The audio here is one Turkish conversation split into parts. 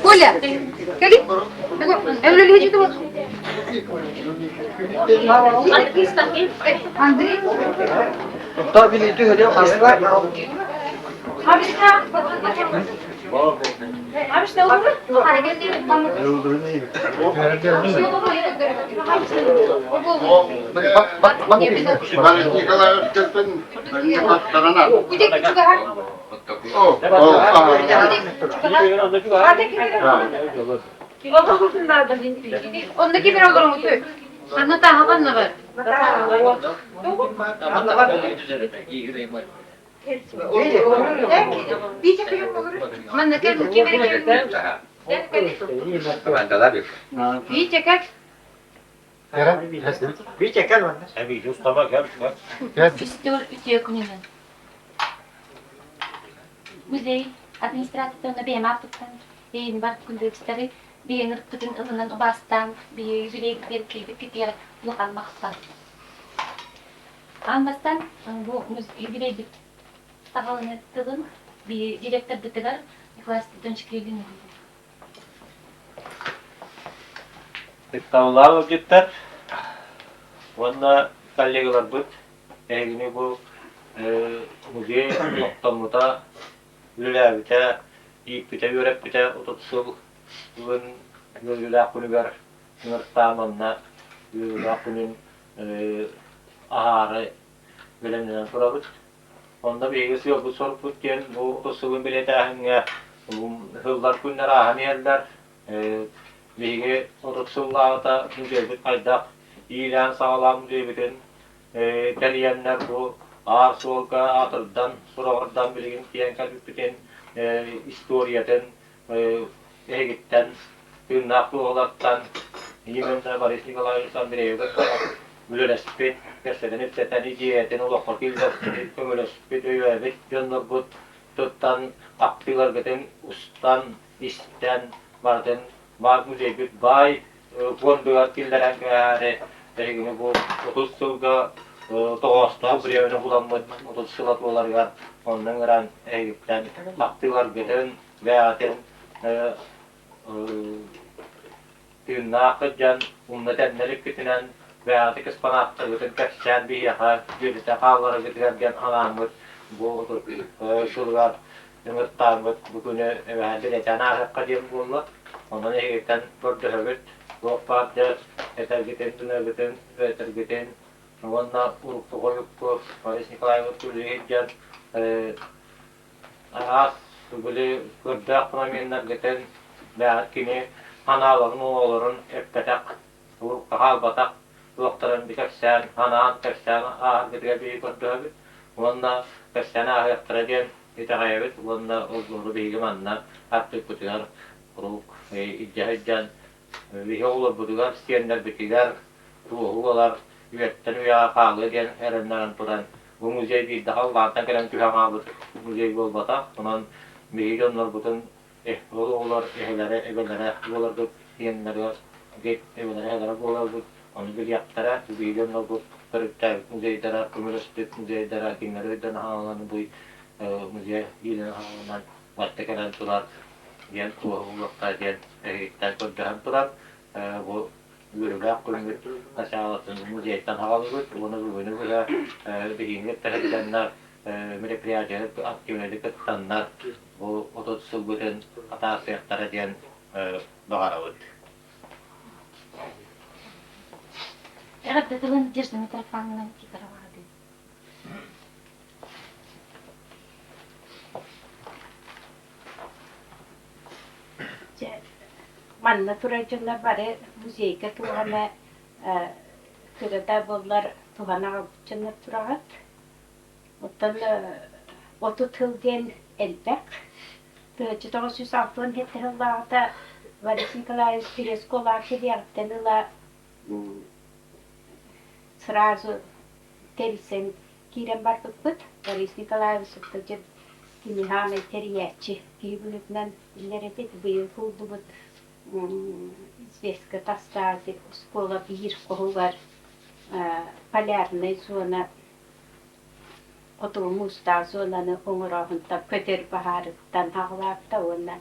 Коля, скажи, Эвлю лечит его. Андрей. Tabii ne diyor ya? Abi işte olur mu? Hareket değil. Ondaki bir olur mu? Anne daha var mı var? Man ne kadar kim verir? İyi çeker. Bir çeker var. Abi yüz tabak yap. Üstür ütüye kunuyla. Muzey administrasyonda benim artıktan yayın var kundukları bir ırkıtın ılının bastan bir yüzeylik bir gidiyor lokal maksat. Anlastan bu yüzeylik sağlanır tılın bir direktör dıtılar üniversiteden çıkıyordun. Tavlar objektler. Vanda kallegalar bu. Egini bu muzey noktamda lülabite ipite yörepite ototsul bugün lülakunu ver nırtamanna lülakunun aharı bilemden sorabıt. Onda bir egesi yok bu sorup bütken bu ototsulun biletahinga hıllar günler ahani yerler Ligi ototsullağıda müzebit aydak ilan sağlam müzebitin deriyenler bu ağır soğuka atırdan soravardan bilgin diyen kalbipiten istoriyaten egitten ünlaklı olattan yemenler Baris Nikolay'dan bir evde Mülelespet keseden hepseten idiyeten ulaklar kildersini kömülespet öyevit yönlürbut tuttan aktilar geten ustan isten varden Bak müzebit bay kondular kilderen kâre tegini bu 30 yılda doğasta bir evine bulanmadı 30 yıllık olarlar ondan gören Egipten aktilar geten veyaten Tünnaqıcan ummetenlerik kitinen veyatı kıspanaqtır geten kaçan bir yaka birite qallara getiren alamıt bu şurlar ümürttanmıt bugünü evveldir etana kadim bulmak Ondan egiten gördüğümüz Gopparca eter giten, tüne giten, veter giten Ondan uruktu koyuktu, Baris Nikolay'ın tülüyken Ağaz, böyle gördüğük pınamenler giten Beğetkini, hanaların, oğulların eppetek Urukta halbatak, doktorun birkaç sen, hanağın kaçsan ağır getiren bir gördüğümüz Ondan kaçsan ağır getiren İtağayabet, ondan uzunlu bilgim anla Artık kutular Kuruk, icahidden Vihi olur budular, siyenler bitiler Ruhular, üyetten üya kağlı eden erenlerin turan Bu müzey bir daha Allah'tan gelen tühen ağabıt Müzey olbata, ondan Vihi onlar bütün Oğullar, ebelere Oğulardı, siyenlere Git, ebelere, ebelere, oğulardı Onu bir yaptara, Vihi onlar bu Kırıktayık müzeydere, Kümülüstük müzeydere Kinleri öden ağalanı bu Müzey, iyilin ağalanı Vatta gelen turar Diyen kuğulukta diyen egitten kördüğüm turar bu yürüyüp kürüngüt aşağılatın müzeyitten havalıgıt bunu bugünü böyle bihinget tehdidenler merepiyacılık aktivitelik ettanlar bu ototsul bütün atasıyaklara diyen doğaravut. Evet, dedin, diyorsun, mikrofonla kitara vardı. manna turacınlar bari muzeyge tuğana kırada bollar tuğana cınlar turagat. Otan otu tılgen elbek. Tığcı 906 hetterlağda Varis Nikolaevich Pireskolar kediyaktanıla сразу терисен кирен барбыт Борис Николаевич тыжы кимиханы териячи кибүнүтнен илеретет быйыл кулдубут известка тастази школа бир когулар полярный зона отумуста зонаны оңорогунта көтөр бахарыттан хаглапта онна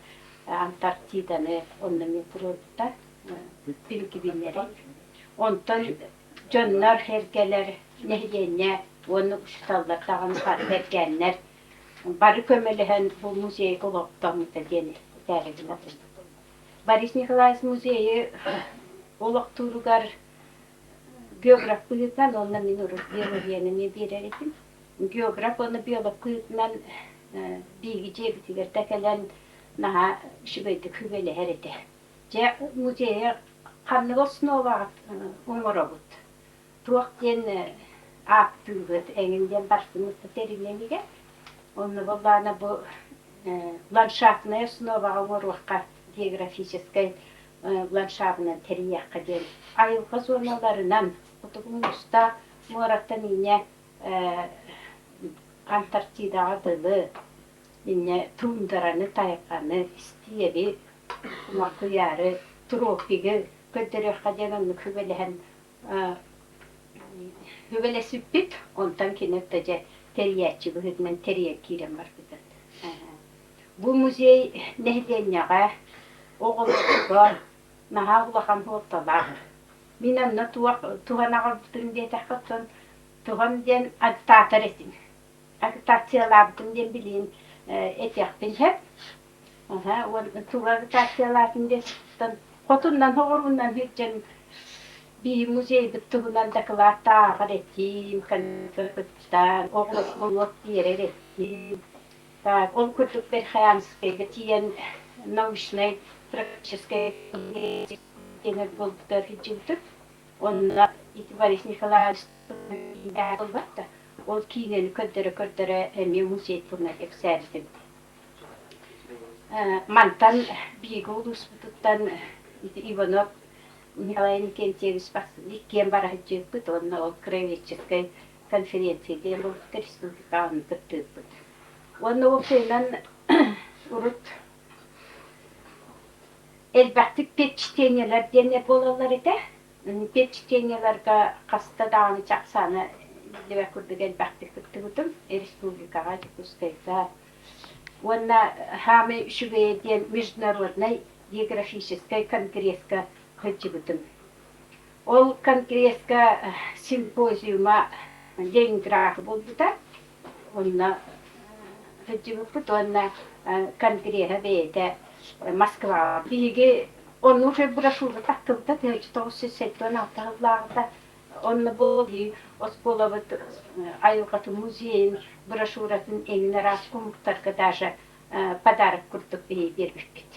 Антарктиданы онна метротта билгибиннери онтон Jönler, herkeler, nehyenler, onu uçtallar, dağın herkenler. Barı kömelihen bu müzeyi oluktamıda deni, dergine. Boris Nikolaevich müzeyi olukturugar geograf kıyıtman, onunla minur biyolojiyanı bireretim. Geograf onu biyolog kıyıtman bilgice bitiger, tekelen naha şübeydi küveli herede. Müzeyi kanlı olsun ovağı umurabut. Tuaqten aktüvet enginden başımızda terilemige. Onu bollana bu landşaftная основа umurvaqqa geografической landşaftına teriyaqqa den. Ayılqa zonalarından Kutubumusta Murat'tan yine Antarktida adılı yine tundraны tayqanı istiyebi makuyarı tropigi kötürüqqa den onu kübelehen Hüvele süppüp, ondan kinektaca teriyatçı bu hüdmen teriyat kirem var bidan. Bu müzey nehdenyağa, oğulluğa, naha ulaqam hortalar. Minanna tuhanağa bütün diye tahkatsan, tuham den agitatar etin. Agitatsiyalar bütün den bilin etiyakpin hep. Tuha agitatsiyalar den kotundan hoğurundan hüccen bir müze bütününden dakılatta ağretim, kanıtlardan, oğluk diyeretim. Он куртук Берхаянской, гатиен научной, практической денег был дорогитут. Он и Борис Николаевич Бахта, он кинен көддөрө эми музей турна эксердим. Мантан бигулус буттан Иванов Николай Никентьевич Басликем барахчыпыт, он ол краеведческой конференции, был республиканный кыттыпыт. Onu okuyulan urut elbette petçitenyeler dene bolalar ete. Petçitenyelerga kasta dağını çaksana deve kurduk elbette kıttıgıdım. Республикаға Жукускайда. Ona hami şubeyden международной географической конгресска хыджыбытым. Ол конгресска симпозиума Ленинград болды да. Ona Hıcıbıpıt ona kongrehe veyde Moskva. Bilgi onu уже broşurda taktıldı. Tevcü 986'larda onu boli ospolavıt ayılgatı muzeyin broşuratın eline raskumuktarka даже подарок kurtuk vermiştik.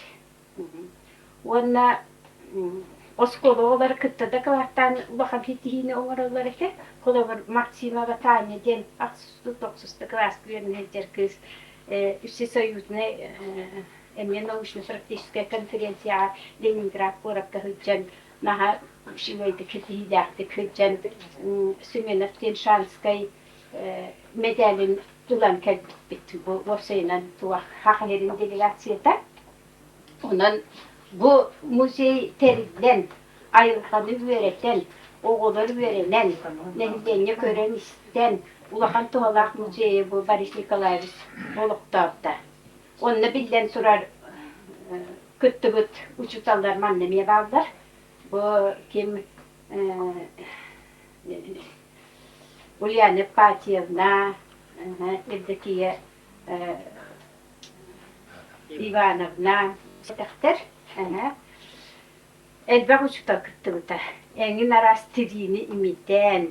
Ona oskolu olarak kıttada kılartan bakam hittiğini oralar eke. Kolavar Максима Ватанеден 900 класс güvenliğince kız Всесоюзная научно-практическая конференция Ленинград Боровка hıccan naha şiveydi kitihidakti hıccan Sümenov Tenşanskay medalin tulan bitti bu Voseynan tuğ haklerin delegasyada. Onun bu müze terinden ayrılanı vereten oğulları verenen, nehdenye gören isten, ulaqan tuğalaq müzeyi bu Boris Nikolaevich oluqtavda. Onunla bilden surar küttübüt uçutallar mannemeye bağlar. Bu kim Ulyana Patievna, Evdokiya Ivanovna, Sedakhtar. Elbaq uçutal küttübüta. Engin arastirini imiten.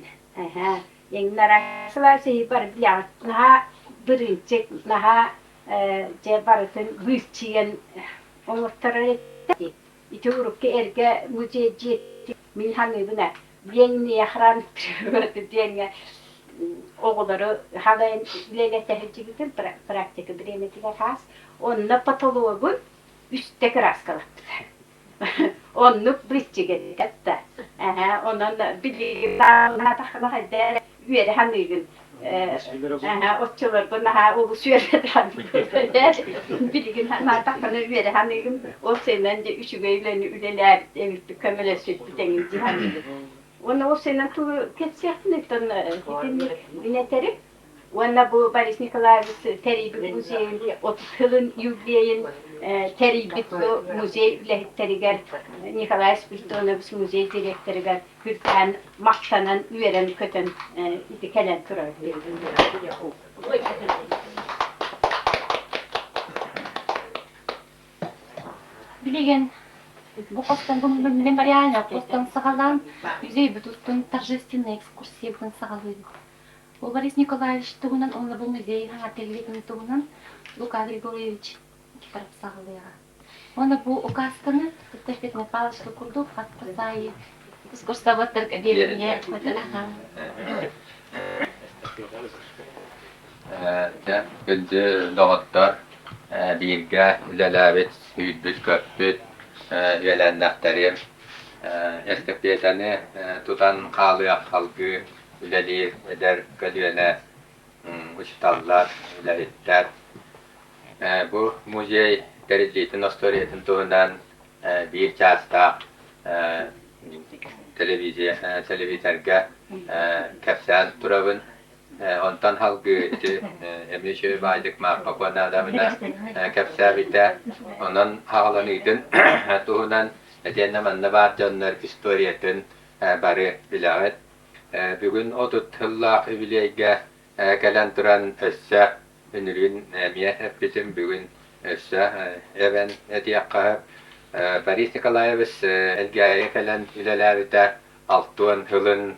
Engin arasılar şeyi var bilen. Naha birinci, naha barıtın büyükçiyen omurtarar etti. ити урукка эрге музей min hanıbına yeni yahran diyenge oğulları halen lele tehcigidin praktika biremetiler has onunla patologun üstteki raskalıktı. Onu britçige hatta. Ondan bilgi daha takla üyeri hanıbın otçular bana o süredir bilgin takla üyeri hanıbın o senden de üçü beylerini üleler evlilik kömele sütlü denizci hanıbın. Onu o senden tu geçecektin bineteri. Ona bu Boris Nikolaevich Teribik Müzeyin, o tılın yüzleyin Teribik Müzey Lehteriger, Nikolay Spirtonovich Müzey Direkteriger, Hürten, Maktanan, Üveren Kötün, İdikelen Turar. Билеген bu kostan bunun memorialna kostan sağalan yüzey bütüstün торжественная экскурсия bunun sağalıyor. Bu Boris Nikolaevich tuğunan onunla bu müzeyi hanatelliğinin tuğunan Luka Grigorьевич kitarıp sağalıyor. Ona bu ukazkanı tütteşletme palaşlı kurdu hatta sayı ekskursavatlar kabirliğe koydular. Güldü doğutlar birge ülelavit hüydüt köpüt üyelennekterim estekiyetini tutan kalıyak halkı ülelir eder gölüyene uçtallar ülevitler bu muzey dericiyetin ostoriyetin tuğundan bir çasta televizörge kefsen turabın ondan halkı emni şöyle baydık mağkabana adamına kefsabite onun hağlanıydın tuğunan etennemanna var canlar historiyetin bari bilavet bugün o tutullaq übileyge gelen duran össe ünürün emiye hep bizim bugün össe even etiyakka Boris Nikolaevich elgaya gelen ülelavite altın hılın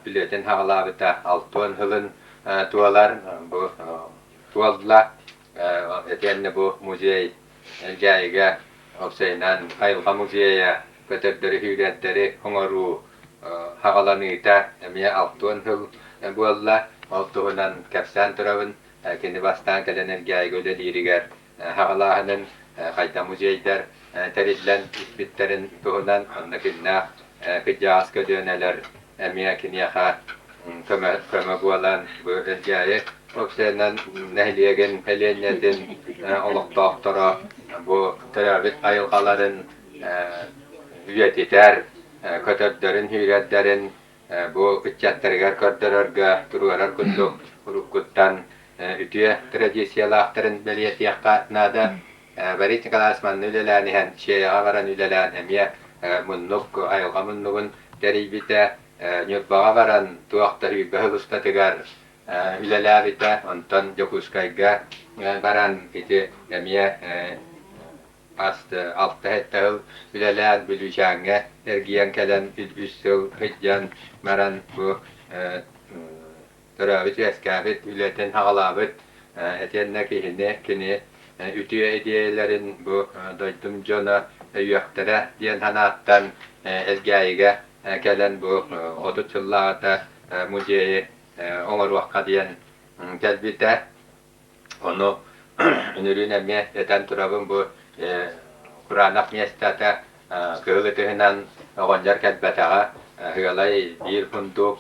biletin hağlavita altın hılın tuvalar bu tuvallar etenne bu muzey elgaya oksaynan ayılga muzeye götürdürü hüyretleri hongoru hağalanıyta emiye altın hıl bualla altından kefsen turabın kendi bastan gelen elgaya göle liriger hağalahanın kayda muzeyler teridlen isbitlerin tuğunan ondakinna kıcağız ködöneler emiye kinyaha köme bualan bu elgaya oksaynan nehliyegen helenyetin oluk doktora bu terabit ayılgaların üyetiler kötördörün hüyretlerin bu ücretlerger kördörörge duruarar kulluk urukuttan ütüye tradisiyalarların beliyeti yakatnada Boris Nikolaevich ülelenihen şeye avaran ülelen emiye munnuk ayılga munnugun deribite nyurbağa varan tuakta hüybe hılısta tegar ülelevite ondan yokuskayga varan iti emiye astı altta hette ülelen bülüşange ergiyen kelen üssül hıccan maran bu törabit eskabit ületen hağlabit etenne kihine kini ütüye hediyelerin bu doydum jona üyektere diyen hanattan elgayiga kelen bu 30 yıllarda muzeyi oңor vakka diyen kelbite onu ünürün emme eten turabın bu Kur'anak miyestata kığıtıhınan oğoncar kelbetağa hıyalay bir hunduk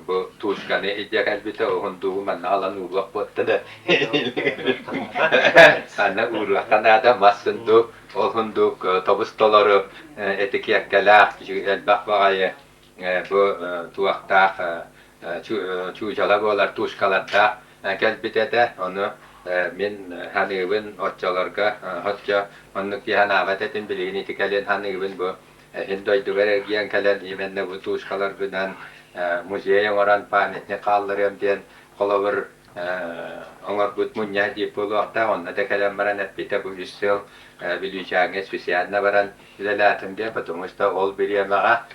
bu tuşkanı idya kelbite o hunduğu manna alan uğrak botta da anna uğraktan da masunduk o hunduk tobus doları etiki ekkala elbak bağayı bu tuakta çuğcala bolar tuşkalatta kelbite de onu min hanıbın otçalarga hotça onluk ki hanavat etin bilini tikalen hanıbın bu hindoydugar ergiyen kalen imenne bu tuşkalar günden muzeye oran panetne kaldırım diyen kolabır oңor gut munya di puluakta onna da kalen baran et bite bu yüssel bilüçange spesialna baran ilelatım diye patumusta ol biliyemağa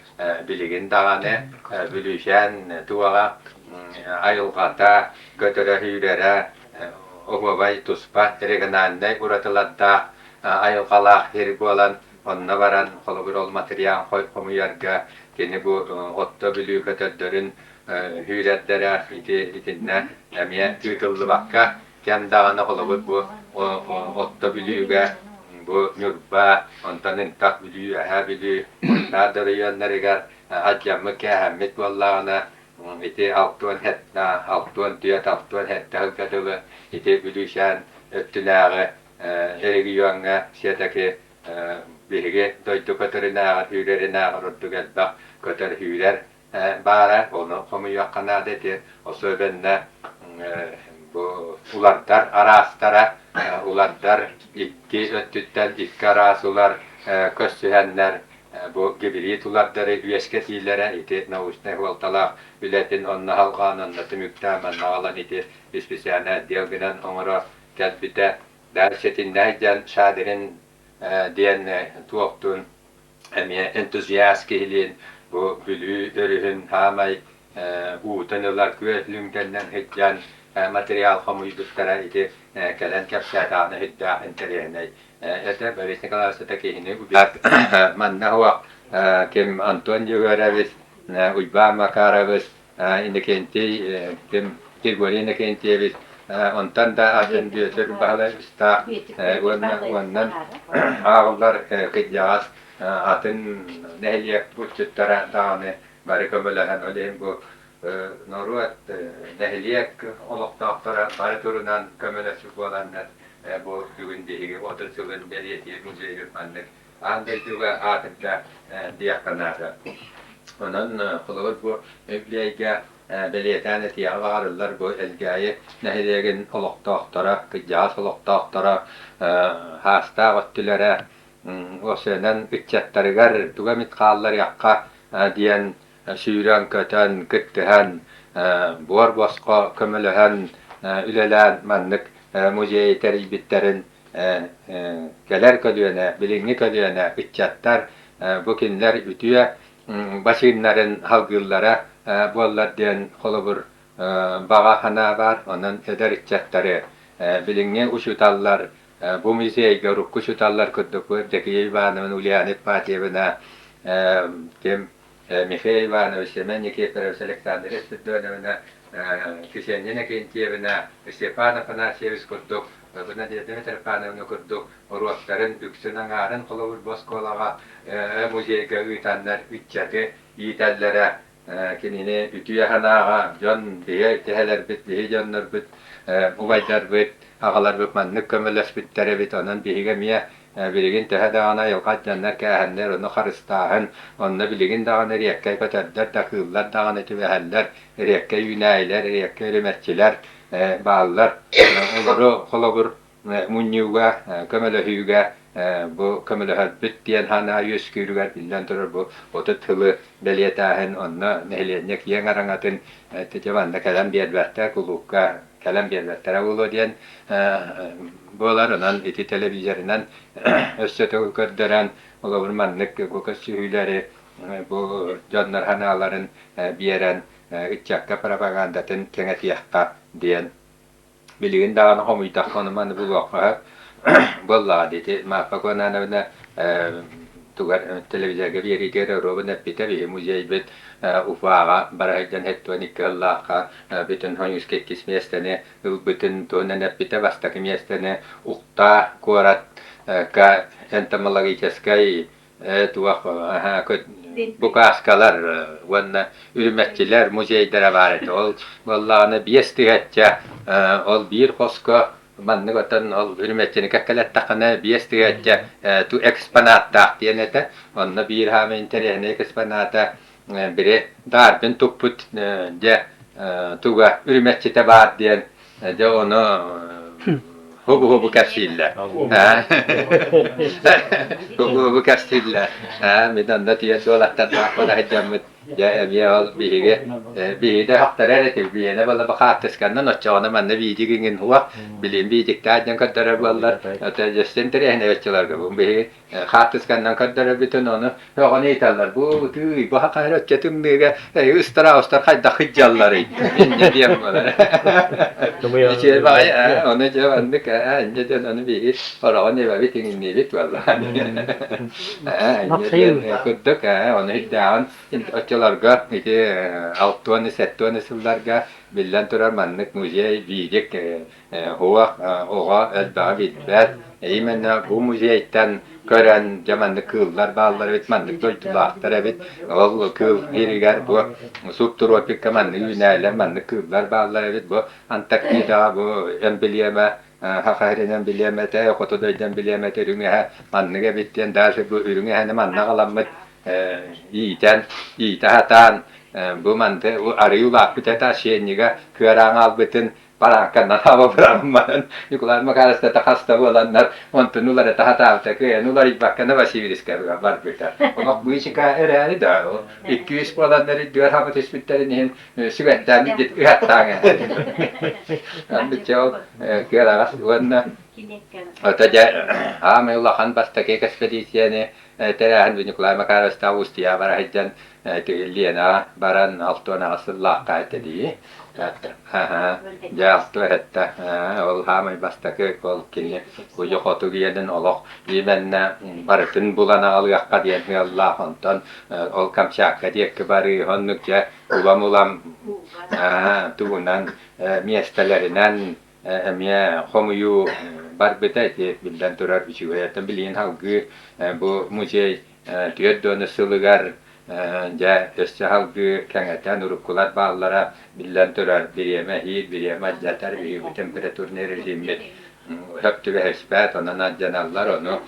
biligin dağane bilüçen tuağa ayılgata götüre hüylere Oğubay tuspa teregananday uratıladda ayılqalaq herib olan onna baran holobur ol material komuyarga kini bu otta bilü kötörlerin hüyretlere itinne emiye tüykıllı bakka kendağına holobur bu otta bilüge bu nurba ontanın tak bilü ha bilü onlardır yönleriger acamı kehammet vallağına iti altın hetta altın tüyet altın hetta hılkatılı iti bilüşen öttülağı erigiyoğuna siyataki birge doydu kötörünağı hüylerinağı ruddu gelbak kötör hüyler bara onu komuyakana dedi o söbenle bu ulardar arastara ulardar iki öttütten iki arasular kössühenler bu gibirit ulardары üyesketillere iti nausne huoltala biletin onna halqanan tümüktämän nağalan iti bispisiana dioginen onora kelbite dersetindäjän şadirin diyen tuoktun emiye entusiaskihilin bu bülü örühün hamay uutanılar küötlünkenden hidjan material komuyduttara iti kelen kapsatağını hidda entereeney ete berisne kalarsa tekihini manna huwa kim Anton Jugarevis Ujba Makarevis indikenti kim Kirgolina kentievis ontan da aten diyor bahalavista wannan ağlar kıyas atın nehliyek buçuttara dağını bari kömürlenen ödeyim bu Noruat nehliyek oluqtaqtara bari turunan kömürleşik olanlar bu bugün dihigi otursulun belediye müzeyi anlık andır juga atında diyakanada onun kılığı bu evliyege belediye'ne tiyavarlar bu elgayı nehliyegin oluqtaqtara kıyas oluqtaqtara hasta vattülere o senen ütçetteriger tugamit qallar yakka diyen suyran köten kıttıhan buar basqa kömülühen ülelen manlık muzeyi teribitlerin geler ködüyene, bilingi ködüyene ütçetler bu kinler ütüye başınların halgıllara bollar diyen kolubur bağa hana var onun eder ütçetleri bilingi uşutallar bu müzeyi görüp kuşutallar kıddık bu Zekiye Ivanov'un Ulyanit Patiyevina kim Mikhail Ivanov'u Semennikov Aleksandr Dönemine Kişenine Kentiyevina Stepan Afanasyeviç kurduk buna Dmitri Panov'unu kurduk Ruhtarın üksünen ağrın kolubur Boskolağa müzeyge üytanlar ütçeti yitellere kinini ütüye hanağa jon diye teheler bit diye jonlar bit uvaydar bit ağalar bit manlık kömürleş bittere bit onun bihige miye biligin tehe dağına yılkat canlar kähenler onu karıstağın onu biligin dağına riyekkay köterler takıllar dağına tüveheller riyekkay yünaylar riyekkay rimetçiler bağlılar onları kolabur munyuga kömülehüge bu kömülehü bit diyen hana yüskürüger bilden durur bu otu tılı beliyetahen onu nehliyenek yen arangatın tecavanda kalem biyelbetler kulukka kalem biyelbetler ulu diyen Bolarından iti televizyondan össete gördüren olurmanlık bu kösühüleri bu canlar hanaların biyeren içakka propagandatın kenetiyakka diyen bilgin dağını homuydak konumanı bu vakfa bolla dedi mafakona tugar televizyonga biri gere robun epite bir müzey bit ufağa baraydan hettonik Allah'a bütün hangi kismiyestene bütün tonen epite vastak miyestene ukta kurat ka entomologической tuaq bu kaskalar vanna ürmetçiler müzeylere var et ol vallahi biestigetçe ol bir koska manne gotan ol ürmetçini kakkalat taqana biestigetçe tu eksponatta diyenete onna bir hame interene eksponata biri darbin tuput de tuga ürmetçi tabar diyen de onu Hubu Castilla. Hubu Castilla. Midan da tiya dola tanpa pada hajamut Ya bir ol bir de haklara da bir ne bala bakatız kandan açağına men ne bir digin huwa bilim bir diktatın kadar ballar ata jestentere ne veçler bu bir hatız kandan kadar bütün onu ne iterler bu tüy bu hakaret çetin diye ustar hayda hicalları ne diyeyim bana şey var ya onu cevandık önce de onu bir para ne var bitin ne bit vallahi kuduk onu hiddan açılarga işte alttuanı settuanı sıllarga billen turar manlık müziği biyecek huwa oğa elba bitber eymenna bu müziğten gören zamanlı kıllar bağlar bit manlık doytular bit ol kıl hiriger bu subtropik kamanlı yünele manlık kıllar bağlar bit bu Antarktida bu embleme hakikaten bilemete kotodan bilemete ürüne manlığa bitten derse bu ürüne hani manlığa kalanmış iyiten hatan bu mantı o arayula biteta şeyniga kıran al bütün parankandan hava bırakmadan yukarı makarasta takasta olanlar ontunulara tahta kıya nuları bakkana vasiviris var biter. Ama bu işin erani da o 200 olanları diğer hava tespitlerini süvetten git yattağın. Andı çok kıragas ona Otaja ameullahan basta ke ekspedisyoni terahan binukla makarasta ustia barahjan liena baran altona asilla kaitedi. Ja tuhetta ol hamai basta ke kolkin kujo kotugieden oloq limenna baratun bulana algaqqa diyen Allah onton ol kamşakka diye bari honnukja uvamulam tugunan miestelerinden Emya homuyu barbetayte bilden turar biçiwayatan bilin halgı bu müze tüyet dönü sılıgar ja össe halgı kengeten urukkulat bağlara bilden turar bir yeme hir bir yeme jatar bir temperatur ne rejimmet hepti ve hesbat ondan canallar onu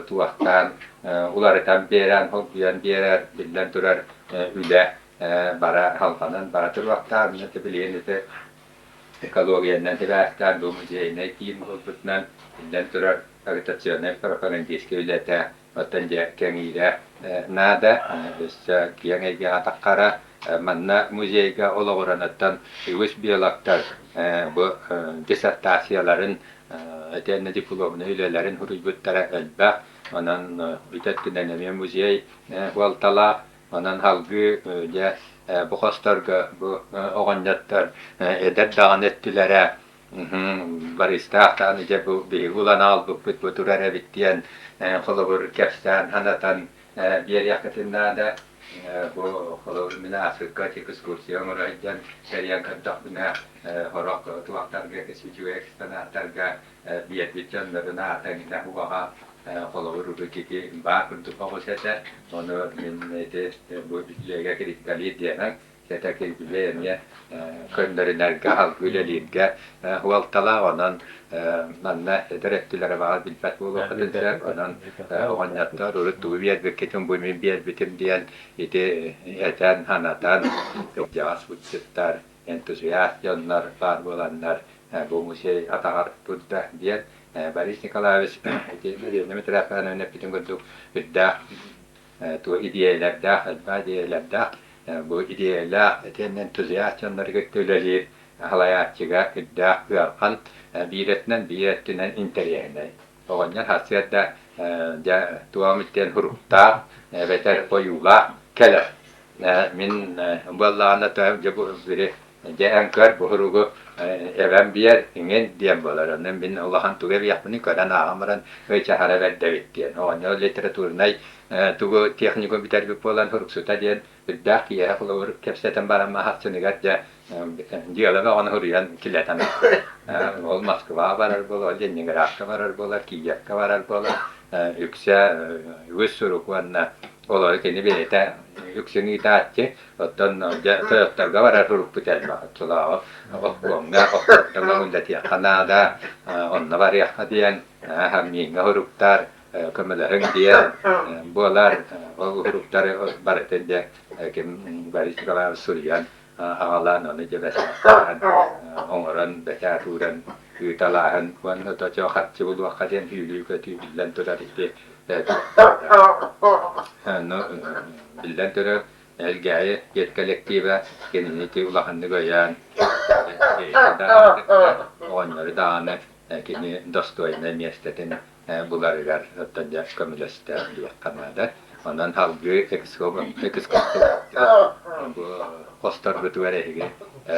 tuaktan ularatan beren halgıyan birer bilden turar üle bara halkanan bara turvaktan ne bilin ekologiannan hivähtään luomiseen kiin kultutnan dan turar agitationen preferensiske yleta otan ja kengida nada bessa kiangega takara manna museiga ologoranatan üs biolaktar bu disertasiyaların etenne diplomunu ülelerin hurujbuttara elba onan bitettinnen musei waltala onan halgı ja bu hostarga bu oğanjattar eder dağın ettilere baristahtan ije bu bir ulan al bu turare bittiyen kolobur kefsan hanatan bir yakıtında da bu kolobur münafıkka ekskursiyon oraydan seriyan kadakına horak tuaktarga kesücü ekspanatlarga biyet bitcanlarına atangina huaha kolobur rukiki bakın tupakusete onu minete bu lega kritikali diyenek Kita kira könderlerge halküleliğe hualtala onan manna direktörlere var bilpet bulu kadınsa onan oğanyatta rutu bir beketim bu bir bitim diyen ite eten hanatan jas butsettar entuziastionlar var olanlar bu musey atar tutta diyen Baris Nikolaevich ite ne metrapan ne pitung untuk beda tu idealerde idealerde bu idealer eten entuziastionlar götürülir halayatçıga iddia kılan birettinden interiyene. Oğanlar hasrette ja tuamitten hurukta beter koyula keler. Min vallahına da bu biri ja ankar bu hurugu even bir yer ingen diyen bolar. Min Allah'ın tuğevi yapını karan ağamran ve çahara verdevet diyen. Oğanlar literaturnay tuğu teknikum biter bir polan huruksuta diyen iddia ki ya kulur kepseten barama hatsını gatja diyorlar ona hurriyan killetan. Ol Moskva varar bolar, Leningrad varar bolar, Kiev varar bolar. Yükse üsürük vanna olar kendi bilete yükseni itaatçı otan Toyota'ga varar huruk biter baktula. Onga otan milleti Kanada onna var ya diyen hamminga huruktar kömelerin diyen bolar o huruktar baretende kim baris kalan Suriyan ağalan onu cebesan onların bekaturan ütalahan kuan to cho khat chibul wakaden hili kati billan to dari te no billan to elgäye get kolektiva geneti ulahandı goyan onları dağını kini Dostoyev'ne miestetin bularıgar ötünce komünistler diye kanada. Ondan halgı ekskop bu kostar götürerek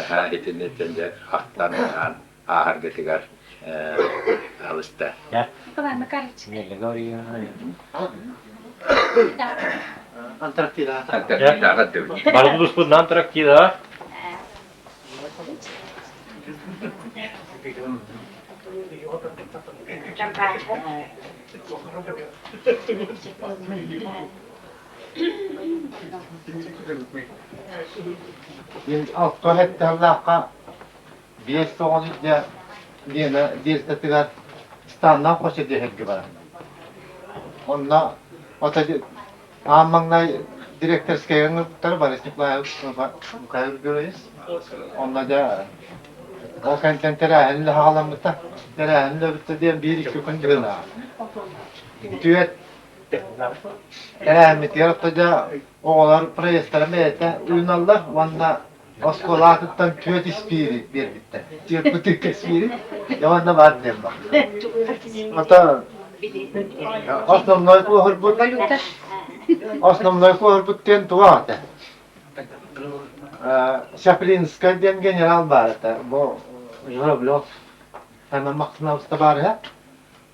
ha hitinde hattan ahar götürer alışta. Kadar mı kardeşim? Nelle goriya. Antarktida. Balık buluşpundan Antarktida. Biz altta hep Allah'a bir soğanıca diyene dirtetiler standdan hoş ediyor hep gibi. Onunla otacı ammanla direktörskeyini tutar var istiklayı kayır görüyoruz. Onunla da o kentten terahinde hağlamlıkta terahinde bitti diye bir iki gün girdi. Düet terahinde yarattıca oğlar preyeslerine uyunallar. Onunla Oskolattan tüet ispiri bir bitti. Tüet butik ispiri. Yamanla var diyeyim bak. Hatta основной корпус тен туата. Шаплинская ден генерал барата. Бо Журавлев. Hemen maksimumda var ya.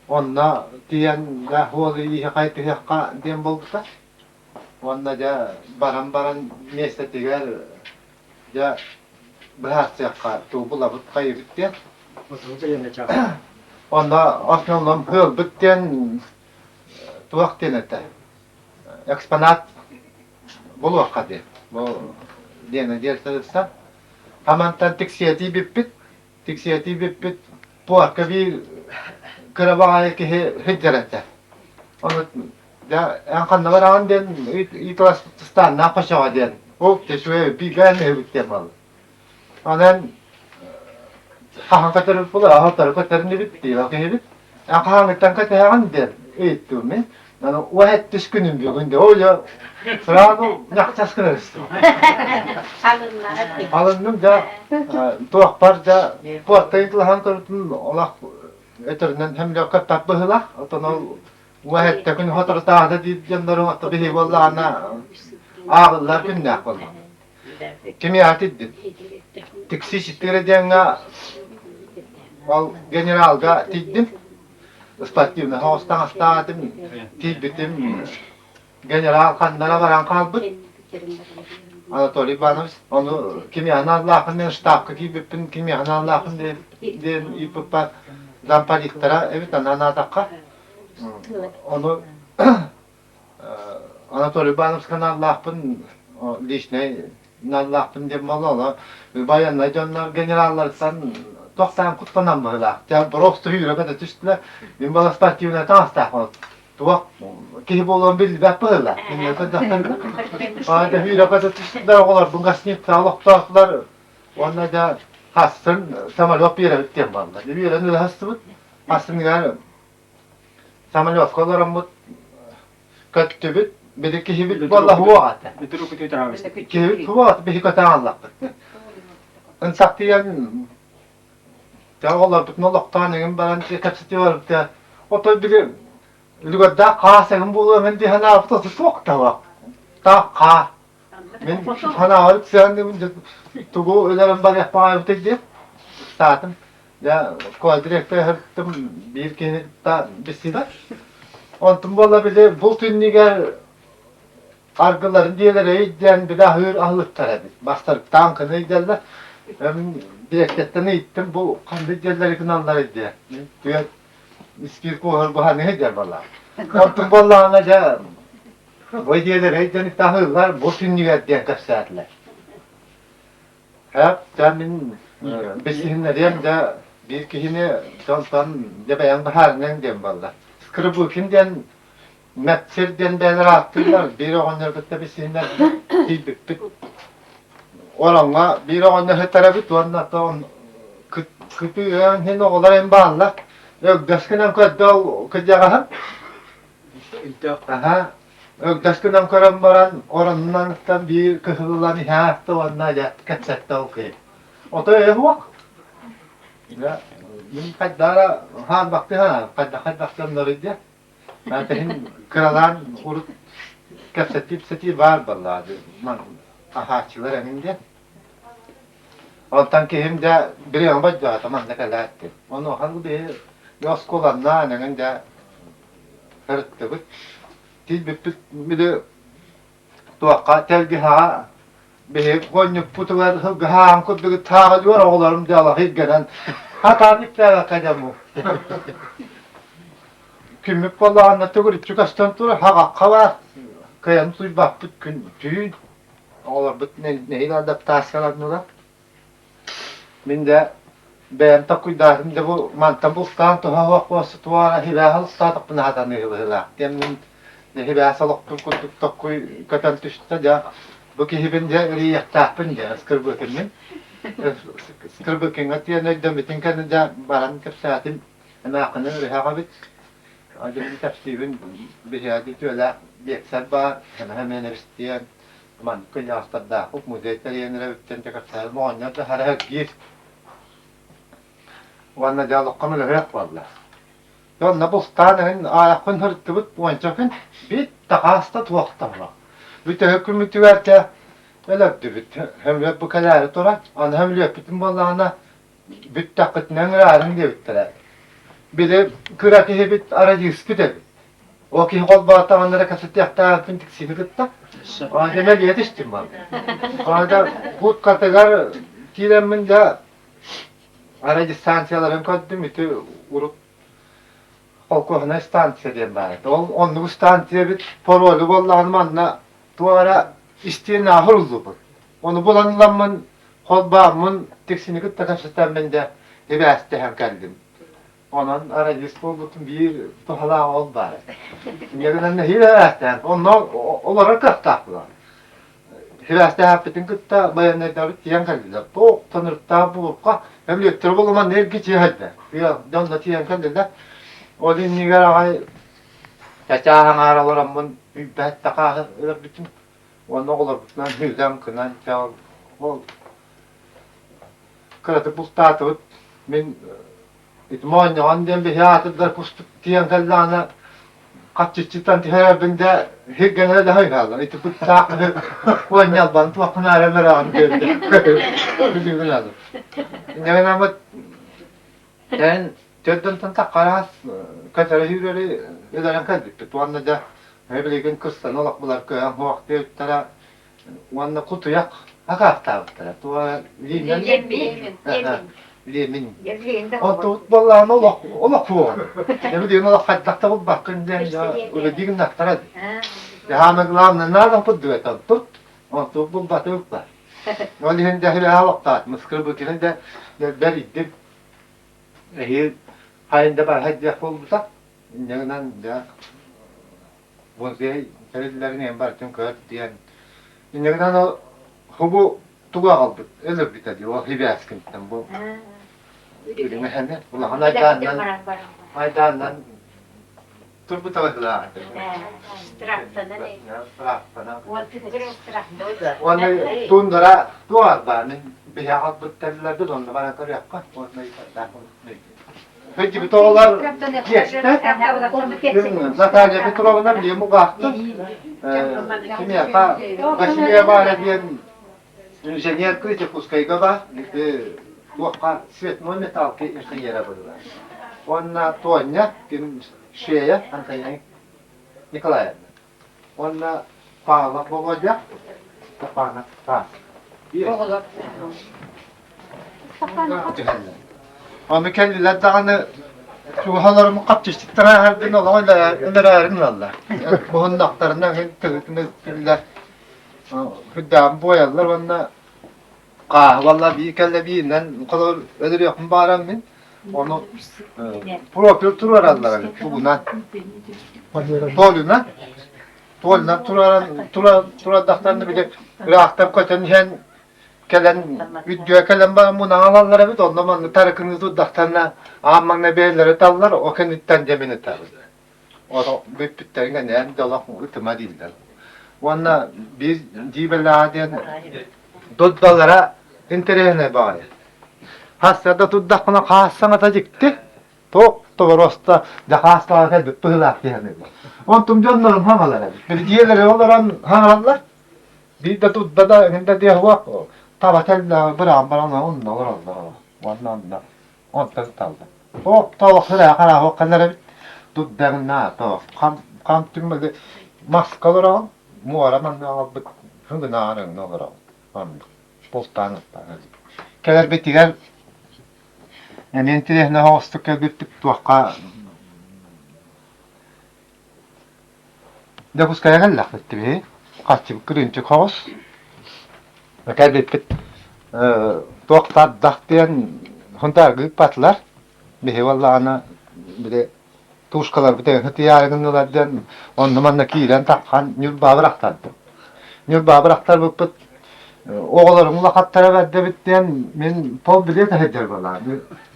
Onna diyen da holu iyi kayıtı yakka diyen buldular. Onna da baran mesletiler ya biraz yakka tuğbula bit kayıbıttı. Onda основном hıl bitten tuğak denete. Eksponat buluğa kadı. Bu diyene derse hamantan tiksiyeti bipit bu arka bir kırabağaya ki hicrete. Onu da en kanlı var anden İtlasistan ne koşağı diyen. O teşveye bir gane bitti mal. Anan hangi buluğa hatar katarını bitti. Bakın bit. Hangi tanka anden eğitti mi? Yani o hep düşkünüm bir günde. Öyle sıranı yakacağız kırarız. Alındım da tuğaklar da bu hattayıkla hantarıtın olak ötüründen hem de kapat bıhıla. Otan o hep de gün hatırı dağda deyip canlarım hatta bihi vallağına ağırlar günlük valla. Kimi atiddim. Tiksi şitleri diyene generalga tiddim. Ispatiyumda hostan hastadım, tibbitim, general kanlara varan kalbı. Anatoly Ivanovich, onu kimyanın Allah'ın ştabkı gibbipin kimyanın Allah'ın den ipupa zampaliktara, evet anadakka. Onu Anatoly Ivanovich kan Allah'ın lişne Allah'ın dem malala. Bayanlar canlar generallardan tohtan kutlanamıyorlar. Ya prosto hüyre de düştüler. Ben balas partiyona tanıştık. Tuğak ki bolon bildi yapıyorlar. Ne kadar da hüyre kadar düştüler olar. Bunga sinip sağlıklar. Onlar da hastın samalop yere bittim vallahi. Bir yere ne hastı? Hastın yani samalop kolaram bu kattübüt bedeki hibit vallahi huata. Ki huata bir hikata anlattı. Insaktiyan ya olar bütün olaktan ben kapsiti var da oto bir lügada qasagın bulu men de hana hafta çok da var. Ta qa men hana alıp sen de tugu ölerim var yapayım dedi. Saatim ya ko direktör hırttım bir kere da bir sida. Ontum valla bile bu tünniger argıların diyeleri den bir daha hür ahlık taradı. Bastırıp tankını giderler. Ben direktetten gittim bu kandı yerleri kınanları diye. Diyor iskir kohar bu ne der valla. Ontum valla anaca bu diyeleri den tahırlar bu tünniger diye kapsatlar. Hep demin besihinler hem de bir kişini çantan debeyen baharından dem valla. Skribukinden Metserden beler attılar. Bir onlar bitti besihinler bit. Oranga bir onlar hetara bit onlar da on kütüyen hen oğlar en bağlar. Yok deskinen kadar kıcağa. Aha. Ögdaşkıdan kören baran oranından bir kıhılan ihastı vanna yat katsetta okey. O da yok. Ya, min kaddara han vakti ha, kaddan noride. Ben tehin kralan urut kapsetip seti var vallahi. Man ahaçılar önünde. Ondan ki hem de bir yan bacda tamam ne kadar. Onu hangi bir yos kolanna önünde hırttı bu. Dil bir de tuakka telgiha bir gonyuk putular hıghan kudu tağı diyor oğlarım diye Allah higgen hata bitler kademu kimlik vallahi anlatıyor çıkastan tur haga kava kayan suy bak bütün tüy oğlar bütün neyle adaptasyalanıyorlar min de ben takuydarım da bu mantam bu kan to hava kosu tuara hilahal statak pınahatan hilah demin hilah salok kutuk takuy katan tüşte de bu ki hibince riyah tahpince skırbıkının skırbıkın atiye nedem bitinken de baran kapsatin anaqını rihabit acaba tefsirin bihadi töle yeksel ba hemen isteyen man kınya astada huk muzeytlerin revitten tekrar muanna da her gir wanna jalok kamil hek valla yon nabustanın ayakın hırtıbıt wançakın bit takasta tuakta var bütün hükümeti verke elbette bit hem bu kadar torak an hem bütün vallahi bit takıt nengararin diye bittiler bir de kıraki hebit aracı ispide o ki kol bağıtanlara kasıt yakta pintik sini gıtta ahemel yetiştim var orada bu kategar kilemin de aracı stansiyaların koydum iti urup kolkohuna stansiya diyen bari onu stansiya bit porolu vallahi manna tuara isteyen ahır oldu bu onu bulanılanmın kol bağımın tiksini gıtta kasıttan ben de hebeste hem geldim onun aracısı bütün bir tuhala ol bari. Yerden de hilesten onlar olarak kastaklar. Hileste hapetin kıtta bayanlar davit tiyan kaldılar. Bu tanırta bu ka emliyettir bulman ne geçi halde. Ya donda tiyan kaldılar. O din nigar ay taçahan aralarımın bir taka bütün onu olur bütün hüzem kınan çal o kıratı bu statut min İtman andem bir hayatı da kustuk tiyan kallana kaççıçtan tiharabında higgenere daha kaldı. İti kutsak wanyal bantu aknara meran geldi. Bilgin lazım. Ne ama ben tedden tanta qaras katara hüreri edaran kaldı. Tuanna da hebilgin kıssan olak bular ki vakti tara wanna kutuyak hakafta tara. Tuwa Yemin. limin Yerliğinde o tut vallahi ola ku ne bileyim ola hatta bu bakın den ya öyle digin naktara ya hamaglam na da put duet tut o tut bu batı var o lihin de hala vaktat mıskır bu kirin de beri dip hi hayında var hadi yapıl bu tak yandan da bu şey serilerin en başın kör diyen yandan o bu tuğa aldı öyle bir tadı o hibe askinten bu Ürünü hende, ulan haydandan turbu tavakla. Straktana ne? Straktana. Straktana. Onu tundura duvar bani bir hayat bitterlerde donda bana kar yapma. Onu peki bir toğlar geçti. Zaten bir turabından bile mu kalktı. Kimi yapa başıya bari diyen inženjer kritikus var. Tuakka svet metalki inženjera budula. Onna Tonya kim Şeya Antaya Nikolaevna. Onna Pavla Volodya Tapana ta. Ama kendiler dağını şu halarımı kapçıştıktan her gün olayla önererim valla. Bu hundaklarından hüntüğütünü biller. Hüddam boyalar onna vallahi bir kelle birinden o kadar ödür yapın bağıran ben onu profil tur aradılar çubuğundan tolundan tur adaklarını bir de bıraktım kötü nişan kelen videoya kelen bana bunu alanlara bir de ondan tarıkınızı udaklarına ağamanla beyleri tallar o kenditten cebini tarır o bittiklerine ne dalak ıtıma değiller. Onunla biz cibellerden duddalara interene bağlı. Hastada duddakına kahsana da çıktı. Tok tovarosta da hasta geldi pıhlak yani. On tumcanların hanaları. Bir diğerleri olaran hanalar. Bir de dudda da önünde diye vak. Tabatella bıram bıram onunla oralar. Ondan da. Ondan taldı. Tok tok sıra kara o kanara duddan na tok. Kam tümde maskalara muaraman da hıngınarın nogara. Postan. Keler bitiler. Yani entire ne hostuk ya bittik tuakka. Da kuskaya gallak bitti be. Kaçıp kırınçı kos. Bakar bittik. Tuakta dahtiyen huntar gıp patlar. Bihe valla ana bile tuşkalar bite hıtiyarınlardan on zamanla kiilen takkan nül babıraktardı. Nül babıraktar bıpıt oğullarım lakattara verdi bittiyen men pol bile tehdit var.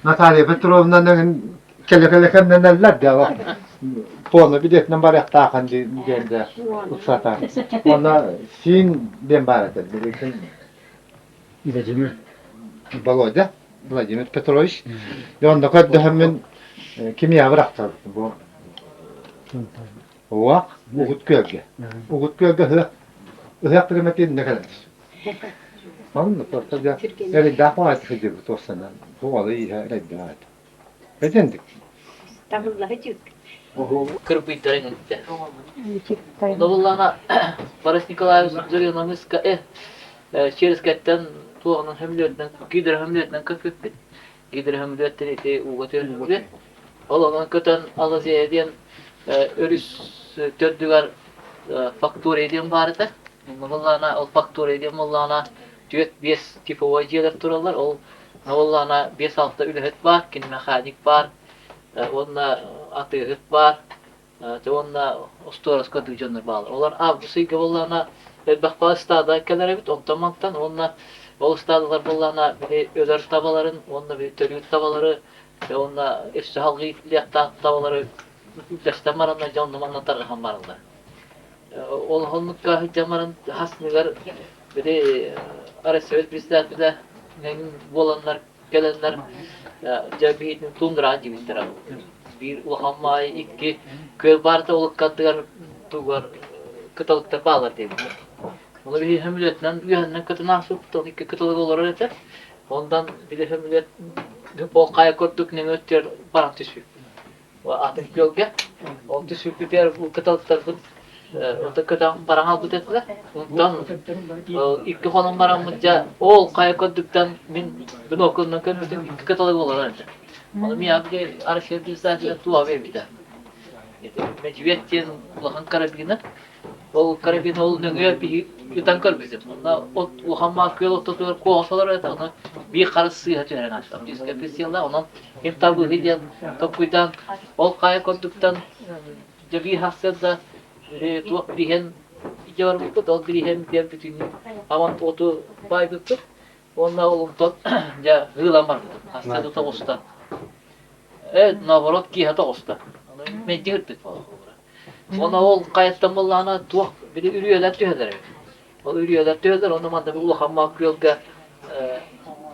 Natalya Petrovna'nın kelekemden eller de polu biletden barak takan diyende uçsatan. Ona sin ben barak dedi. Vladimir. Volodya Vladimir Petrovich. Yonda kadar hemen kimya bıraktı bu. O Ugut Gölge. Ugut Gölge hıyak kıymetini ne kadar? Anladın mı? Tostada öyle daha fazla gidiyor bu tostadan. Bu olayı öyle bir hayat. Bedendik. Tavullahi çık. Кырпыйттарын үтті. Новоллана Борис Николаевич Зурьяновыска через каттан туғанын хөмлөтінен, гидр хөмлөтінен көппеппет. Гидр хөмлөттен ете уға төрінбе. Ол оған көтен Алазияден өріс төрдігер фактура еден барыды. Новоллана ол фактура еден моллана 4-5 типовой жерлер туралар. Ол Новоллана 5-6 үліхет бар, кен механик бар. Onunla atıgıt var. Onunla ustoras kadıcınlar bağlı. Onlar avcısı gavullarına bakpa stada kenara bit ontamaktan onunla o stadalar bullarına öder tabaların onunla bir törgüt tabaları ve onunla işte halkı itliyakta tabaları destemarında canlı anlatar hamarında. Ol honlukka jamarın hasnigar bir de Arasövet bizler bir de bolanlar gelenler Cebihinin tundra cibitler bir uhamay iki köy barda olup kattıgar tugar kıtalıkta bağlar diye. Onu bir hemületten üyenden katı nasıl tutan iki kıtalık olur öyle. Ondan bir de hemület bol kaya koyduk ne ötüyor param tüsük. O atık yok ya. O tüsük bir diğer bu kıtalıklar bu. O da kıtan param al bu dediler. Ondan iki falan paramınca ol kaya koyduktan ben okulundan kötü kıtalık olur öyle. Onu mi yaptı? Arşiv bizler tuva verdi. Mecburiyetten ulan karabine. O karabine olduğunu bir yutan kar bizim. Onda o hamma köylü tutuyor kovasalar öyle ona bir karısı yatıyor açtım. Biz kapısıyla onun hem tabu hediye topuydan ol kaya koyduktan bir hastada tuva birihen icar bu da birihen diğer bütün aman otu bay bitti. Onda oğlum tot ya hılamar hastada tosta. Evet, navarot ki hata osta. Men dirttik falan. Ona ol kayıttan bollana tuğ bir de ürüyorlar tüyler. O ürüyorlar tüyler onu manda bir ulama kıyılga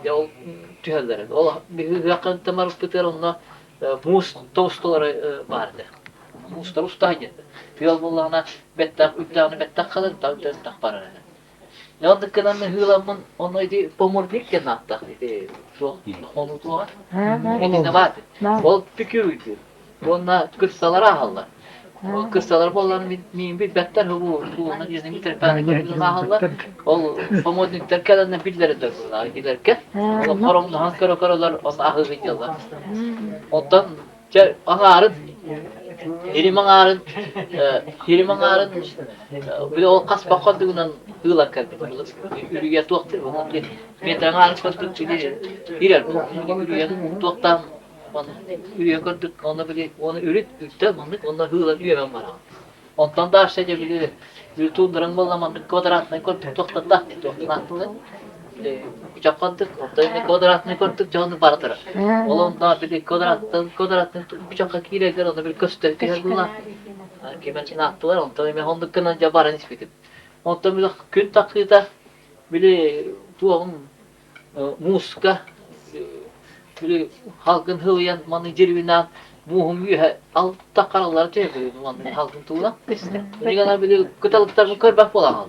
ya ol tüyler. O bir yakın temar biter ona mus tostoları vardı. Mus tost taydı. Yol bollana bettak üttanı bettak kalır tak para. Yandık kalan hılamın onu idi pomurdik ya natta idi. Onu tuğa. Elinde vardı. Ol pikürüydü. Onunla kırsalara hallar. O kırsalar bolların bir betler bu ona izin bir tarafa geldiğinde hallar. O pomurnikler kalanına birileri dördüler giderken. O koromda hankara karalar onu ahı gidiyorlar. Ondan ağarın Hiriman ağarın bir de o kas bakaldığından hılar kaldı. Ürüye tuğaktır. Metren ağarın koyduk çünkü hirer. Ürüye tuğaktan ürüye koyduk. Onu ürüt üstten ondan hılar üyemem var. Ondan da aşağıya bir tunduran bollamandık. Kvadratını koyduk. Tuğaktan da tuğaktan bıçaklandık. Ondan kvadratını koyduk. Canını baratıra. Ondan bir de kvadratını bıçakla girer. Onu bir gösterdi. Kemen attılar ondan ben honda kınanca baran ispetim. Ondan bir gün takıyda bile tuğum muska bile halkın hıyan manı cirvinden muhum yühe al takaralar tebe manı halkın tuğla. Bile bile kıtalıklar mı körbek bolan.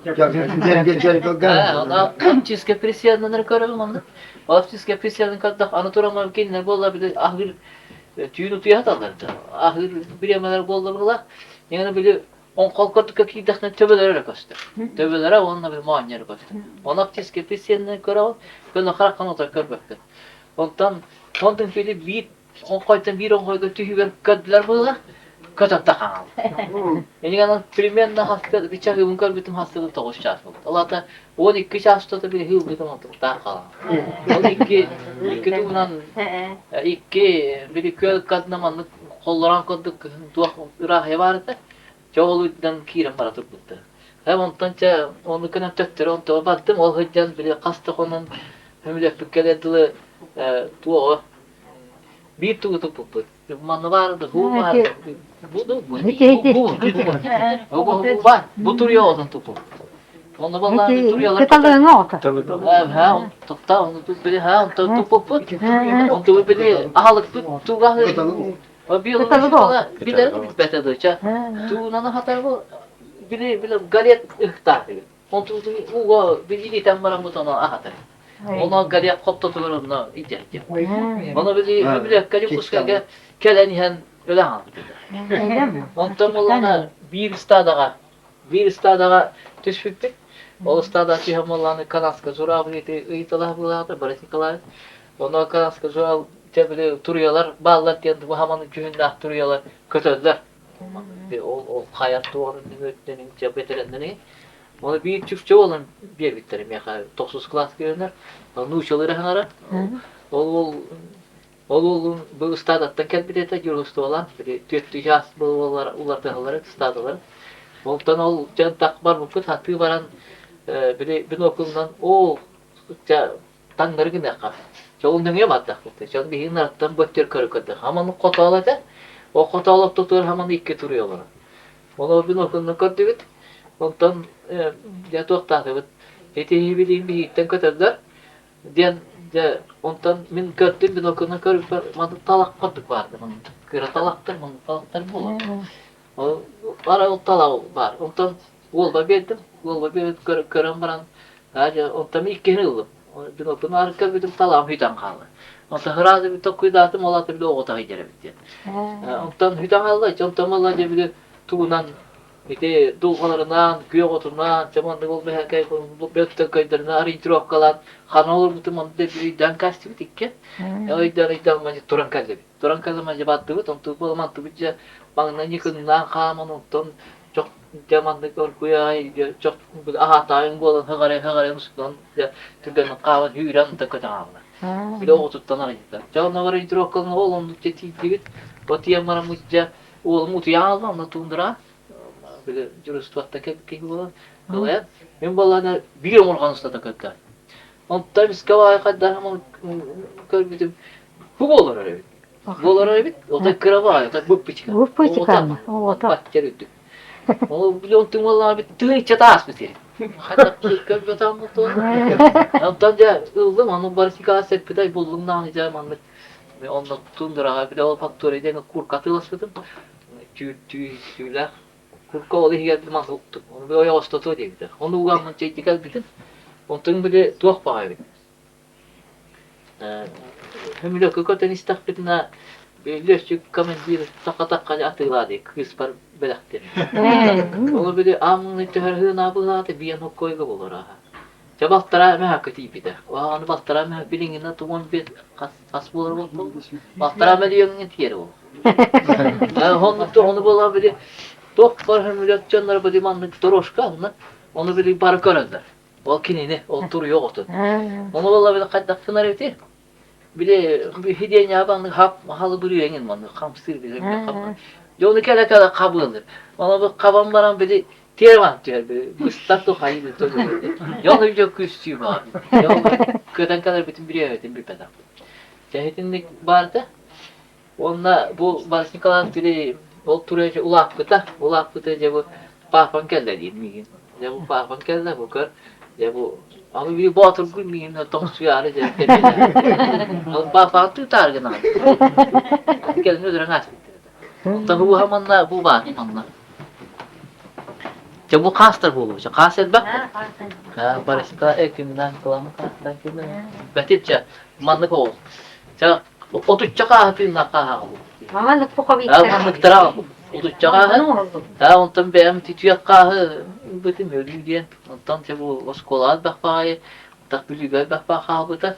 Ona çizgi presiyonları körüm onu. O çizgi presiyonun kadar anatoram kinler bolla bile ahir tüyünü tuyat alırdı. Ahir bir yemeler bolla bula. Yani bile on kalkattık ki dahne tebelere koştu. Tebelere onunla bir manyer koştu. Ona çizgi presiyonları körüm. Böyle karakan otar körbekti. Ondan bile bir on koydan bir on koydan tüyü ver kadlar bolla. Kaçak takan. Yani kanal primerinde hasta bir çakı bunlar bütün hastalığı toğuşacağız. Allah da 12 yaşta bir hıl bir zaman takan. 12 tuğunan bir köy kadnamanlık kolloran koyduk tuğ rahiye vardı. Çoğuldan kirim var tuttu. Hem ondanca onu kana töttür on to baktım o hıccan bir kastı onun hümlek fikirleri tuğ bir tuğ tuttu. Man vardı, hu vardı. Bu var. Bu duruyor onun topu. Onu vallahi duruyorlar. Kıtalığını oku. Ha, totta onu böyle ha, topu. Onu böyle ahalık tuğla. O bir yıl bir de beter döçe. Tuğla hatar bu bile galiyet ihtar. Onu o bir item var ama ona ahatar. Ona galiyet koptu tuğla iyice. Ona bile galiyet kuskaga kelenihen öyle aldı. Öyle mi? Ondan olana bir istadaga düşüktük. O istada tühem olanı kanaska zora bileti ıytalah buladı, barışıkalar. Ona kanaska zora tebele turuyorlar, bağlar diye bu hamanın cühünde turuyorlar, kötüdüler. O hayat doğru dinletlenin cebetelenleri. Onu bir çiftçi olan bir biterim ya, 9 klas görünür. Onu uçaları hanara. Ol bu istadattan kelbidete yürüstü olan bir tüyüttü jas bu ular tahaları istadalar. Ondan ol can takbar bu kız hatı varan bir okuldan o tanları gine ka. Çoğun dünya batta. Çoğun bir hinarttan bötter körükürdü. Hamanı kotaladı. O kotalap tutur hamanı iki turuyorlar. Onu bir okuldan gördük. Ondan ya tohtadı. Eti bildiğin bir hitten kötüdür. Diyen de ondan min gördüm bir okuldan körüp manı talak koyduk vardı. Kıra talaktır manı talaktır bu. O ara o talak var. Ondan golba verdim. Golba bir körüm varan. Hadi ondan iki yılım. Bir okuldan arka bir talağım hüdan kaldı. Ondan hırazı bir tokuydadım ola da bir o da giderim diye. Ondan hüdan kaldı. Ondan vallahi bir tuğunan İşte doğalarından, köy oturuna, zamanında olmaya kayıp büyükten kayıtlarına arayıntırıp kalan kana olur bütün manada bir dan kastı bitik ki. O yüzden manca turan kaldı. Turan kaldı manca battı bit, ondan bu mantığı bitçe bana yıkından kaman ondan çok zamanında korkuya çok aha tayın bolan hagare musklan türden kavan hüran da kadar. Bir de o tuttan arayıntı. Canına arayıntırıp kalan oğlum çetik o tiyamara mucca oğlum utuyalma anlatundura. Böyle jurist vakta gibi olan. Dolayı ben vallahi bir yıl kanısta da kadar. Ondan biz kavaya kadar ama körbidim. Bu olur öyle. Bu olur öyle. O da krava, o da bu piçka. Bu piçka mı? O da. Çerüdü. O biliyorum tüm vallahi bir tüy çatas mısır. Hatta körbi tam mutlu. Ondan da ıldım ama barışık aset piday bulduğumdan hicam anlık. Ve ondan tundura bir de o faktöriden kur katılasıdım. Tüyler. Kurka olayı geldi mahvuktu. Onu bir oya ostotu diyordu. Onu uğramın çekti geldi. Ondan bile tuğ bağırdı. Hem de kökten istakbirine löşçük kamen bir takka atıladı. Kız par belaktı. Onu bile amın ittiharhına buladı. Bir yanı koyga bulur ha. Çabaktara mehakati bir de. Onu baktara meh bilingine tuğun bir kas bulur oldu. Baktara meliyonun tiyeri o. Onu bulabilir. Doktor hemiyet canları bu dimanlık doroşkanlı, onu bir barı köründür. O kinini oturuyor otu. Onu vallahi bir kadar pınar etti. Bir hediye yapanlık hap halı duruyor engin manlık, hamsır bir kapı. Yolu kele kabul edilir. Ona bu kabamların bir tervan diyor bir kıstak da hayır diyor. Yolu bir küstüğü var. Yolu köden kadar bütün bir yemedim bir pedal. Cehitinlik vardı. Onunla bu Barışnikalar biri ol turece ulap kıta je bu pafan kelle diyin migin. Je bu pafan kelle bu kör. Je bu abi bir batır gül migin tom suyarı je. Al pafan tutar gına. Kelin ödüren as. Tabi bu hamanla bu var hamanla. Je bu kastar bu. Je kaset bak. Ha barışta ekimden kılamı kastan kimden. Betipçe manlık ol. Je otuçça kahtin naka. Mamanlık bu kabi. Manlık tara otuçça kahtin. Ha ondan benim titiyat kahı bütün öyle diyen. Ondan je bu oskolat bakpayı. Takbili bakpayı bu da.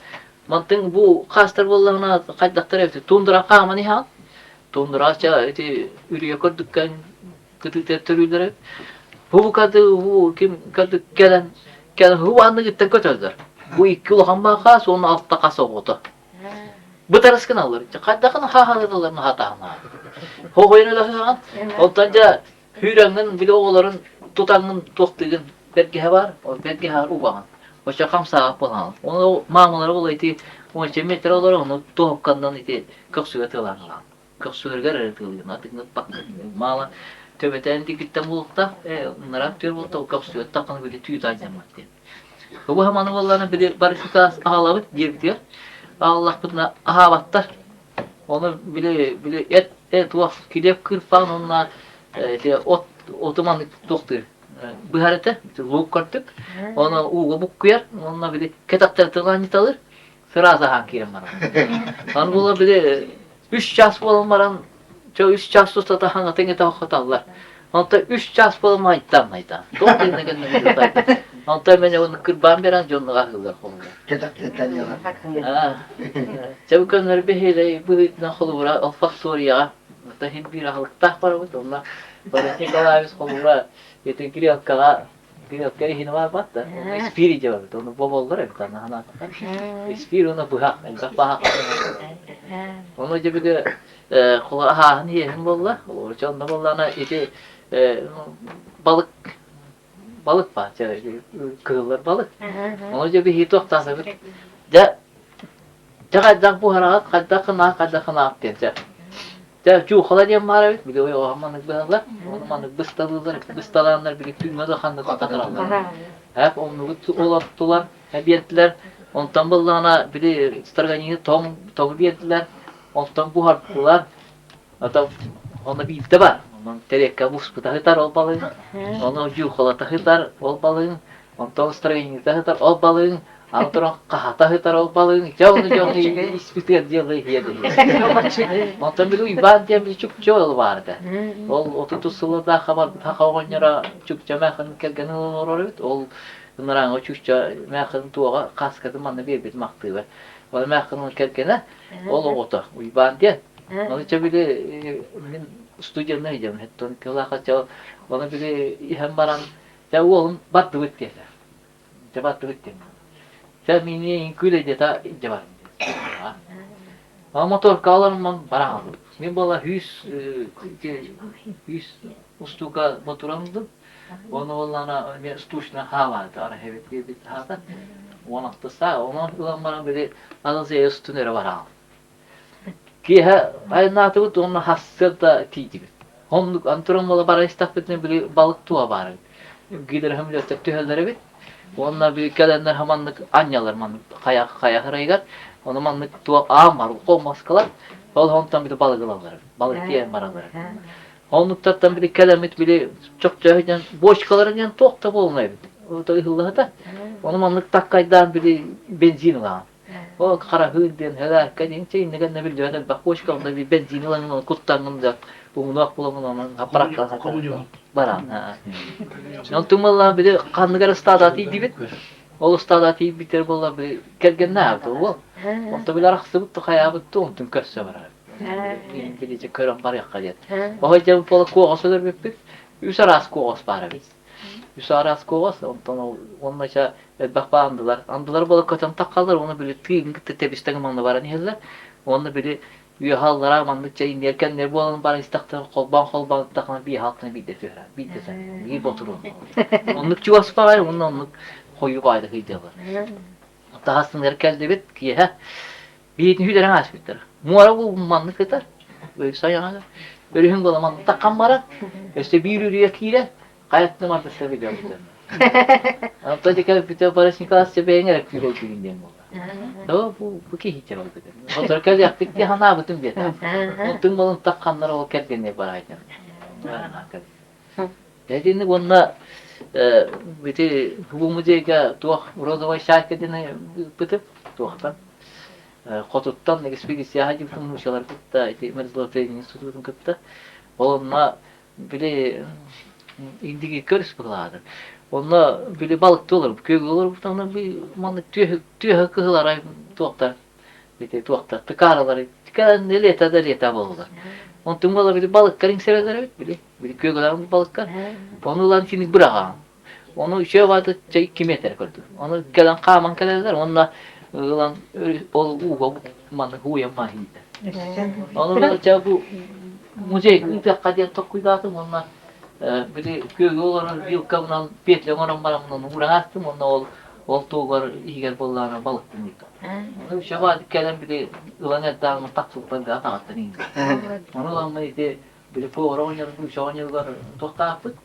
Mantın bu kastar bollana kaydaktar evde tundura kahmani ha. Tundura ça eti ürüye kordukkan kıtı terülere. Bu kadı bu kim kadı gelen bu anı gitten kötüdür. Bu 2 kilo hamba kas onun altta kasa otu. Bu tarasken alır. Kaydakın ha hatağına. Hoyunu da han. Ondanca hürengen bile oğların tutanın toktuğun belki var. O belki har uban. O şakam sağ falan. Onu mamaları olaydı. O metre olur onu tohkandan iti köksüye tılan. Köksüye gerertiliyor. Artık bak mala töbeten dikitten bulukta onlara aktör bulukta o köksüye takını böyle tüy taycamak diye. Bu hamanı vallahi bir barışıkas ağlavıt diye diyor. Allah buna ahavattar. Onu bile et vaf kidep kırpan onunla otomatik doktor. Bu harita lok kartık. Ona uğu buk koyar. Onunla bile ketaptar tılanit alır. Sıraza hankirim var. Onu bula bile 3 ças bolmaran çoğu 3 ças tuta hanga tenge tavxatallar. Onta 3 ças bolma ayttanmayda. Doktor ne geldi. Onta mene onu kırban beren jonluğa akıllar qo'ygan. Çabuk önleri behele bu nahulura o faktoriya da hin bir ahlıkta var bu onlar. Böyle Nikolaevs qo'lura yeten kiriyakka hin var batta. Spiri cevap onu bobollar hep tane hana. Spiri ona bu hak elbette hak. Onu cebiga qo'la ha niye hem bolla. O çanda bollana eti balık var. Kığılır balık. Onu cebi hitok tasavvur. Kadang bu harakat kadang kena diye. Ya cuğala diye maravet bile o hamanlık bağlar. Onu manlık bıstalanlar bile tüymede kandı katakırarlar. Hep onu olattılar, hep yettiler. Ondan ballana bile starganiyı tom yettiler. Ondan bu harptılar. Hatta onda bir de var. Onun terekka buz tahıtar ol balığın. Onu cuğala tahıtar ol balığın. Ondan starganiyı tahıtar ol balığın. Antara kahata hitar ol balığın. Jauh ispitiyor diye hiyedi. Ondan bile iban diye bir çok vardı. Ol otutu sılada haber takavanyara çok cemaatın kelgeni olur. Ol bunların o çocukça mekhin tuğa kaskatı manna bir maktığı var. O mekhin kelgene ol otu iban diye. Onu bile min stüdyona gideceğim. Hatta kulağa çal. Onu bile hem baran ya oğlum battı bitti. Battı bitti. Mini külede ta cevap. Ama motor kalanman barang. Min bala 100 ustuka motoramdı. Onu vallana men stuşna havardı. Ara evet bir hata. Ona tsa ona ulanmara böyle azı üstüne var. Ki ha aynatı bu onu hassada tiydi. Honluk antron bala bara istafetne böyle balık tuğa var. Gider hamle teptühelere bit. Onlar bir gelenler hamanlık anyalar manlık kaya hıraygar. Onu manlık tuğa ağam var. O maskalar. Ol hontan bir de balık alanlar. Balık diye maralar. Honluktan bir de kelemet bile çok cahiden boş kaların yani tok da olmayı. O da hıllığı da. Onu manlık takkaydan bir benzin var. O kara hılden helal kadın şeyin ne kadar bir de bak boş kalında bir benzin alanın kuttanında. Bunu bulanın hapraklar baran. Ondan mallar bir de kanlıgar stadatı dibit. O stadatı biter bollar bir kelgen ne yaptı o? Ondan bir arası bu kaya bu ondan köse var. İngilizce körüm var ya kalıyor. O hocam pola koğasıdır bir üsaras koğas var biz. Üsaras koğas ondan aşağı bakpa andılar bola kötüm takallar onu böyle tığın gitti tebisten manlı var niyeler. Onu böyle bir hallara mandıkça inerken ne bu alanın bana istaktan kolban takana bir halkına bir defa bir defa bir boturun. Onluk çuvası var onluk koyu baydı hıydılar. Daha sınır geldi bit ki ha bir hüderen asbitler. Muara bu manlık eder. Böyle sayana Örühün bolaman takkan bara. İşte bir yürüye kire kayattım artık seviyorum. Ama tabii ki bir de Barış Nikolas'ça beğenerek yürüye girdiğim oldu. Doğru bu ki hiç oldu. Motor kez yaptık diye hana bütün bir tane. Tüm balın takkanları o kendine baraydı. Dediğinde onunla bir de bu müzeye tuğ Rozova şarkıdığını bıtıp tuğdan. Kotuttan ekspedisya hacı bütün muşalar kutta, Merzlo Training Institute'un kutta. Onunla bile indiki körüs buladır. Onunla bile balık da olur, köy olur. Onunla bir manlı tüy kıhılar ay tuğlar. Bir de tuğlar, tıkaraları, tıkaran ne leta bulurlar. Onun tüm balığı bir de balıkların severler bile. Bir de köylerin balıklar. Onunla şimdi bırakalım. Onu şey vardı, kim yeter gördü. Onu gelen kaman kaderler, onunla ulan ol uğu manlı huya mahiydi. Onu da bu müze ülke diye tokuydatım onunla bir de köy olarak yılkamdan petle oran baramdan uğraştım onunla ol tuğlar iyiger bollarına balık dinliydi. Onu şey vardı gelen bir de ulan eddağımın taksukları da atattın indi. Onu ulan bir de poğra oynarım, bu şey oynarlar tohtapıt.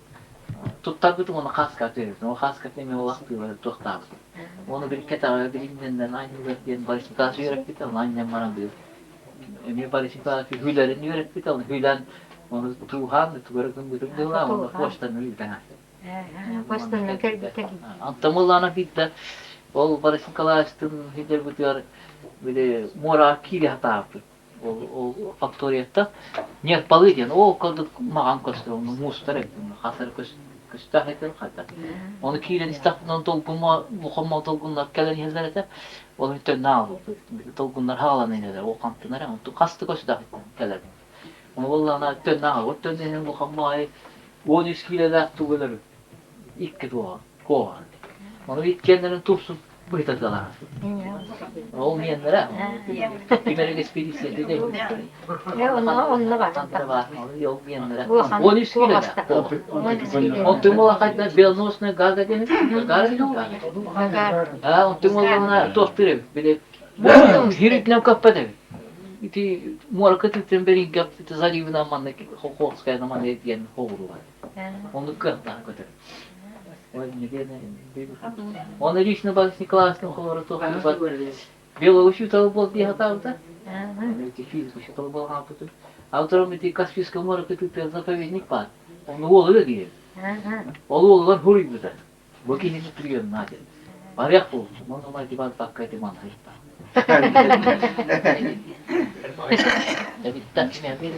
Tuttabıt onu kaskat verirsin. O kaskat neme o vakti var tohtapıt. Onu bir ketara bilimden aynı öğretmenin Barış Nikolasu öğretmedi onu annem bana diyor. Emir Barış Nikolasu hülerini öğretmedi onu hülen onu tuğhan tuğarıkın diyorlar onu boştan hülen açtı. Baştan öker Antamullana bitti. O Barış Nikolasu'nun hüler bu diyor bir de mora kili hata yaptı. O faktoriyette niyet balığı diyen o kadar mağan kostu onu mustar etti hasar kostah etti hatta onu kiren istafından dolgunma muhammed dolgunlar gelen yerler ete onu tönne aldı dolgunlar halan iner o kantınlar ama kastı kostah gelir onu vallahi tönne aldı tönne muhammed 13 kilo da tuğlar ilk doğa kova onu bitkenlerin tupsun bıhtadalar. Olmayanlara biberek ekspedisya dedi. Onunla var. Tantra var, olmayanlara. Bu 13 kilo da. O tüm vakitler Belnos'una garda deniz. Garda yok. Ha, o tüm vakitler tohtur bir de. Hiriknem kapadı. İti muhakkak temberin kaptı zalivna manlık hokoskaya naman ediyen hoğuru var. Onu kırktan götür. Он лично Барис Николаевским говорит, что белого считал был где готовится. Физику считал был готовится. А втором эти Каспийское море, который заповедник пад. Он волы где? Он волы хури беда. Боки не прием надо. Парях был, он на диван так как диван христа. Tabii takmaya bir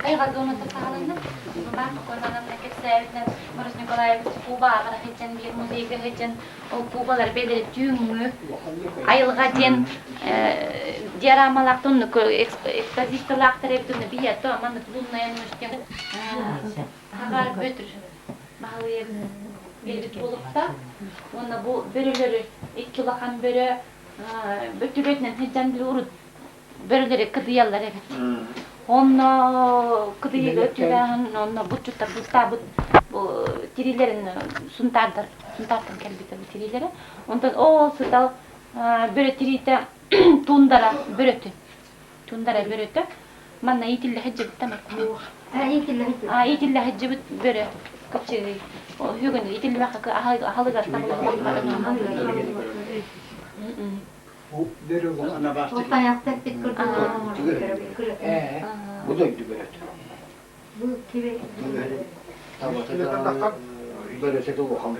Ayga onu tasarlandı. Ben oradan memleket seyahatine Barış Nikolaevich Kuba'ya gideceğim bir müzeye gideceğim. O Kubalar belirli tümü ayılga den diaramalaktan ekspozitolaktar evdini bir yato ama bununla yanmışken haber götür. Bağlıya bir bulup da onda bu bölüleri iki lakan bölü bütünlüğünden hecen bir urut bölüleri kıdıyallar evet. Onda kıdıyı ötüren onda buçukta bu tirilerin suntardan kelbite bu tirileri. Ondan o sıdal böyle tirite tundara börötü. Tundara börötü. Manna itille hecce bittemek. İtille hecce bit börö. Kapçı o hügün itille bak halıga tabu. Ana bastı. Orta yaptık bir kurdu. Bu da gidiyor böyle. Bu kivi. Böyle sete bakalım.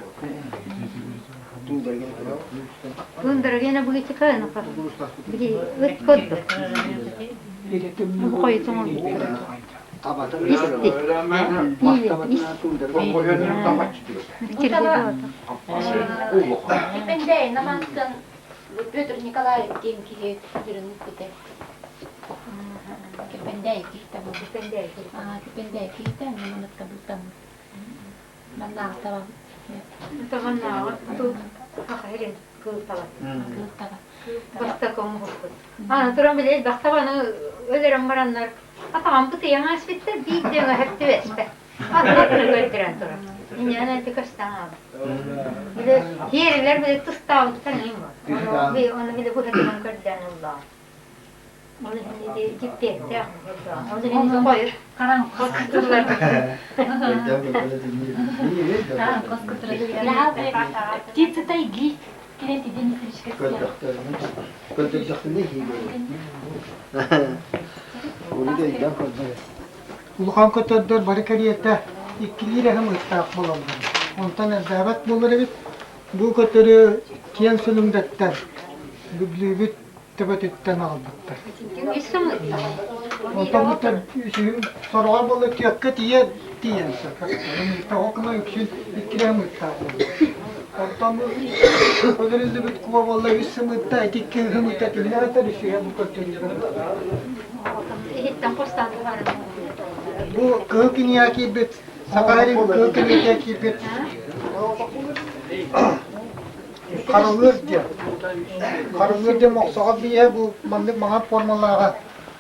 Bunları gene bu iki kayın yapar. Bir ırt koddu. Bu koyutum onu. Depende, namazdan Петр Николаевич деньги ürünü kutu. Depende kita bu. Depende kita namanat kabutan. Mana tahu. Tamam tu hakikaten kıltalar. Basta komu. Ana duran bile basta bana ölerim varanlar. Atam bu tiyan asbitte bir de hep de vespe. Anlatını götüren duran. İnana tıkıştan abi. Bir de yerler bile tustavuktan iyi var. Onu bir de bu hediyen götüren Allah. Onu şimdi gitti. Onu şimdi koyup koskutturlar. Птицы тайги. Келен тиден исеришке. Улхан көтөрдөр барыкарията иккилире хам ыттаак болом. Онтан эзабат болор бит. Бу көтөрү киен сүлүмдөттер. Бүблүбүт төбөтүттен албыттар. Исем Онтан бутар үсүн сорган болду тиякка тие тиенсе. Таокма үчүн иккиле хам ыттаак. Онтан көтөрүлдү бит куба болду үсүм ытта итикке хам ытта тилерата düşüyor bu көтөрүлдү. Hitten postan var. Bu kıhkiniya kibet, sakarin kıhkiniya kibet. Karılır diye. Karılır diye moksağa diye bu bana formalara.